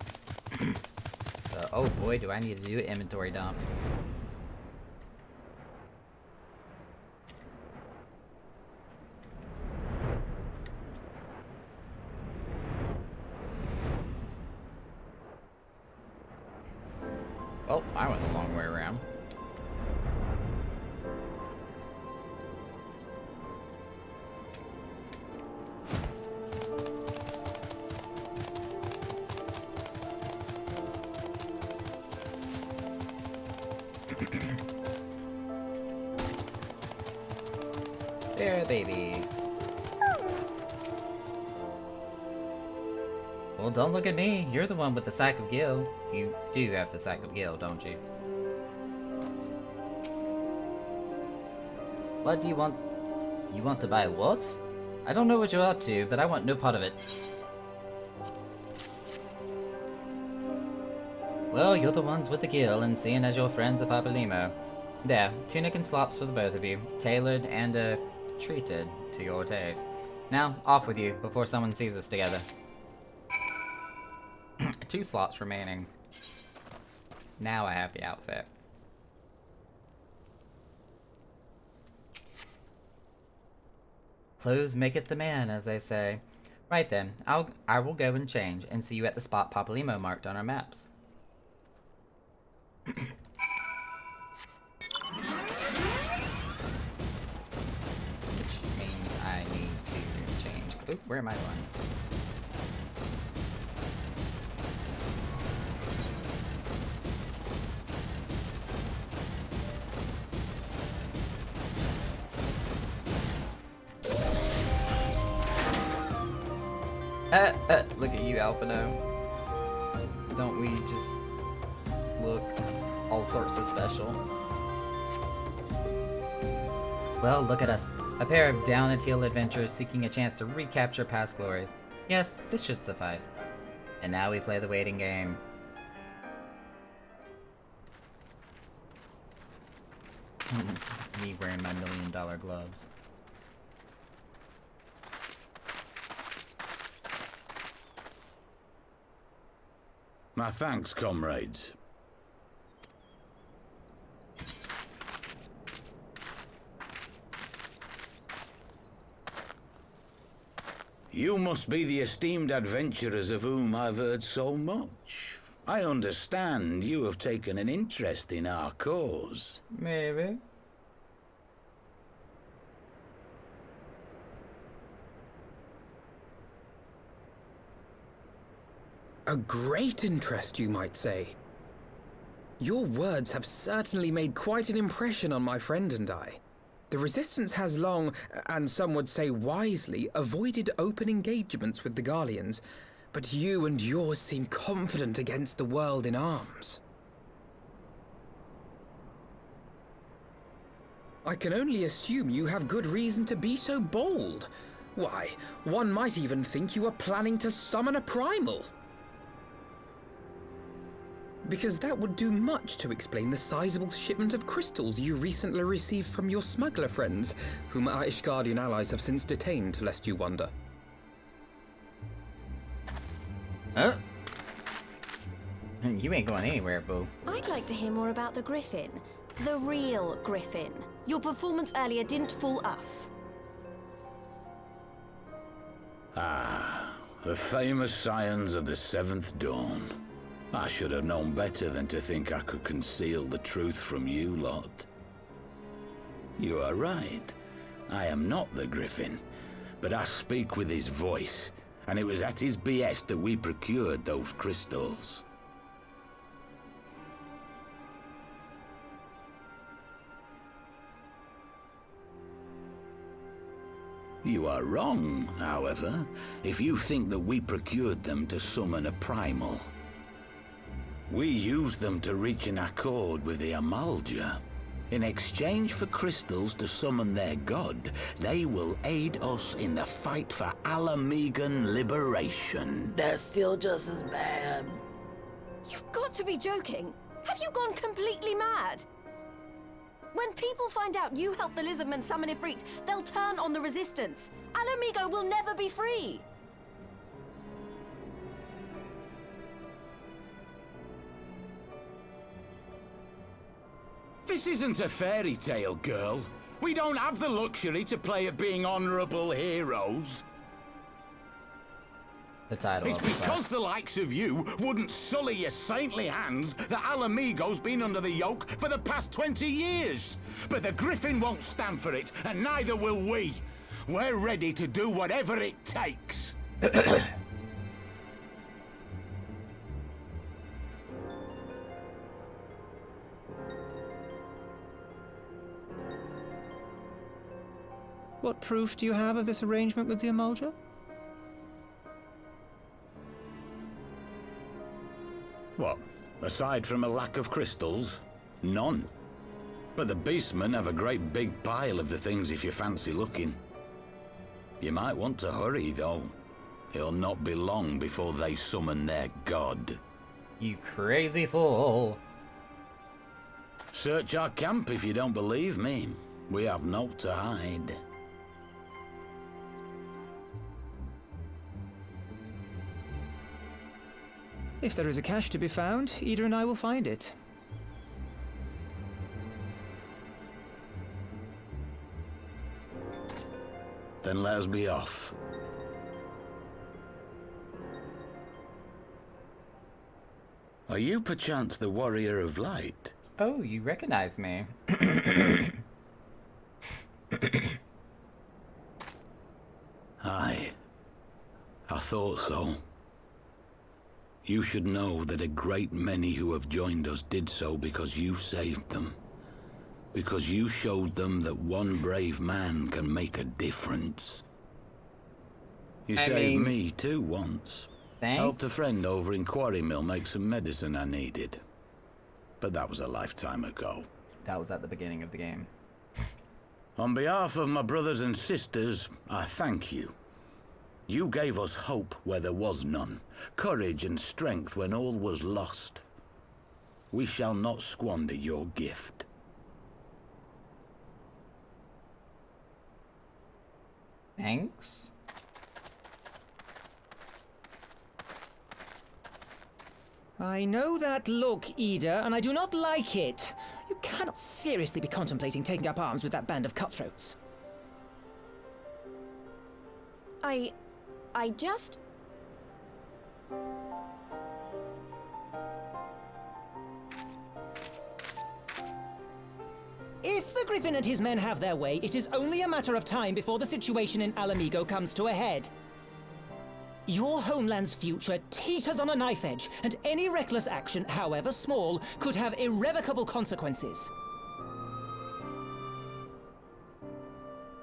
[SPEAKER 1] Oh boy, do I need to do an inventory dump. Oh, I went the long way around. There, baby. Well, don't look at me. You're the one with the sack of gil. You do have the sack of gil, don't you? What do you want? You want to buy what? I don't know what you're up to, but I want no part of it. Well, you're the ones with the gil, and seeing as your friends at Papalymo. There, tunic and slops for the both of you, tailored and, treated to your taste. Now, off with you, before someone sees us together. 2 slots remaining. Now I have the outfit. Clothes maketh the man, as they say. Right then, I will go and change, and see you at the spot Papalymo marked on our maps. Which means I need to change. Oop, where am I going? Look at you, Alphino. Don't we just look all sorts of special? Well, look at us. A pair of down-a-tail adventurers seeking a chance to recapture past glories. Yes, this should suffice. And now we play the waiting game. Me wearing my $1 million gloves.
[SPEAKER 17] My thanks, comrades. You must be the esteemed adventurers of whom I've heard so much. I understand you have taken an interest in our cause.
[SPEAKER 1] Maybe.
[SPEAKER 2] A great interest, you might say. Your words have certainly made quite an impression on my friend and I. The Resistance has long, and some would say wisely, avoided open engagements with the Garleans, but you and yours seem confident against the world in arms. I can only assume you have good reason to be so bold. Why, one might even think you are planning to summon a primal. Because that would do much to explain the sizable shipment of crystals you recently received from your smuggler friends, whom our Ishgardian allies have since detained, lest you wonder.
[SPEAKER 1] Huh? You ain't going anywhere, boo.
[SPEAKER 15] I'd like to hear more about the Griffin. The real Griffin. Your performance earlier didn't fool us.
[SPEAKER 17] Ah, the famous scions of the Seventh Dawn. I should have known better than to think I could conceal the truth from you lot. You are right. I am not the Griffin, but I speak with his voice, and it was at his behest that we procured those crystals. You are wrong, however, if you think that we procured them to summon a primal. We used them to reach an accord with the Amalja. In exchange for crystals to summon their god, they will aid us in the fight for Ala Mhigan liberation.
[SPEAKER 19] They're still just as bad.
[SPEAKER 15] You've got to be joking! Have you gone completely mad? When people find out you helped the Lizardmen summon Ifrit, they'll turn on the Resistance. Ala Mhigo will never be free!
[SPEAKER 17] This isn't a fairy tale, girl. We don't have the luxury to play at being honorable heroes.
[SPEAKER 1] The title
[SPEAKER 17] It's because the likes of you wouldn't sully your saintly hands that Ala Mhigo's been under the yoke for the past 20 years. But the Griffin won't stand for it, and neither will we. We're ready to do whatever it takes.
[SPEAKER 9] What proof do you have of this arrangement with the Amalja?
[SPEAKER 17] What? Aside from a lack of crystals? None. But the Beastmen have a great big pile of the things if you fancy looking. You might want to hurry, though. It'll not be long before they summon their god.
[SPEAKER 1] You crazy fool.
[SPEAKER 17] Search our camp if you don't believe me. We have naught to hide.
[SPEAKER 9] If there is a cache to be found, Ida and I will find it.
[SPEAKER 17] Then let us be off. Are you perchance the Warrior of Light?
[SPEAKER 1] Oh, you recognize me.
[SPEAKER 17] Aye. I thought so. You should know that a great many who have joined us did so because you saved them. Because you showed them that one brave man can make a difference. You saved me too once.
[SPEAKER 1] Thanks.
[SPEAKER 17] Helped a friend over in Quarry Mill make some medicine I needed. But that was a lifetime ago.
[SPEAKER 1] That was at the beginning of the game.
[SPEAKER 17] On behalf of my brothers and sisters, I thank you. You gave us hope where there was none, courage and strength when all was lost. We shall not squander your gift.
[SPEAKER 1] Thanks.
[SPEAKER 9] I know that look, Ida, and I do not like it. You cannot seriously be contemplating taking up arms with that band of cutthroats.
[SPEAKER 15] I just...
[SPEAKER 9] If the Griffin and his men have their way, it is only a matter of time before the situation in Ala Mhigo comes to a head. Your homeland's future teeters on a knife edge, and any reckless action, however small, could have irrevocable consequences.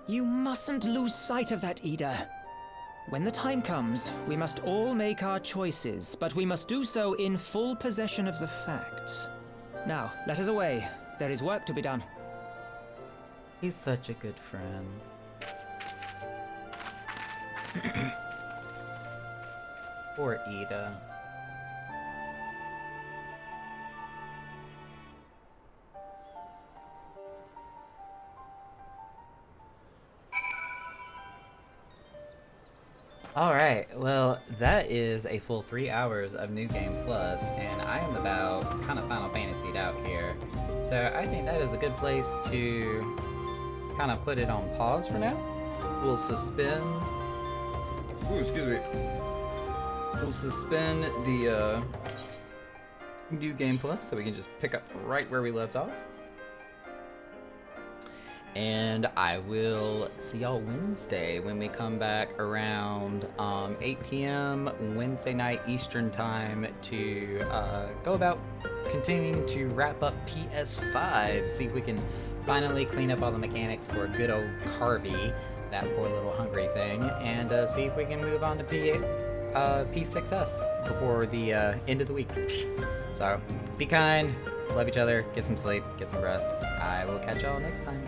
[SPEAKER 9] You mustn't lose sight of that, Ida. When the time comes, we must all make our choices, but we must do so in full possession of the facts. Now, let us away. There is work to be done.
[SPEAKER 1] He's such a good friend. Poor Ida. Alright, well, that is a full 3 hours of New Game Plus, and I am about kind of Final Fantasied out here. So I think that is a good place to kind of put it on pause for now. We'll suspend... Ooh, excuse me. We'll suspend the New Game Plus so we can just pick up right where we left off. And I will see y'all Wednesday when we come back around 8 p.m. Wednesday night Eastern time to go about continuing to wrap up PS5. See if we can finally clean up all the mechanics for good old Carby, that poor little hungry thing, and see if we can move on to P6S before the end of the week. So be kind, love each other, get some sleep, get some rest. I will catch y'all next time.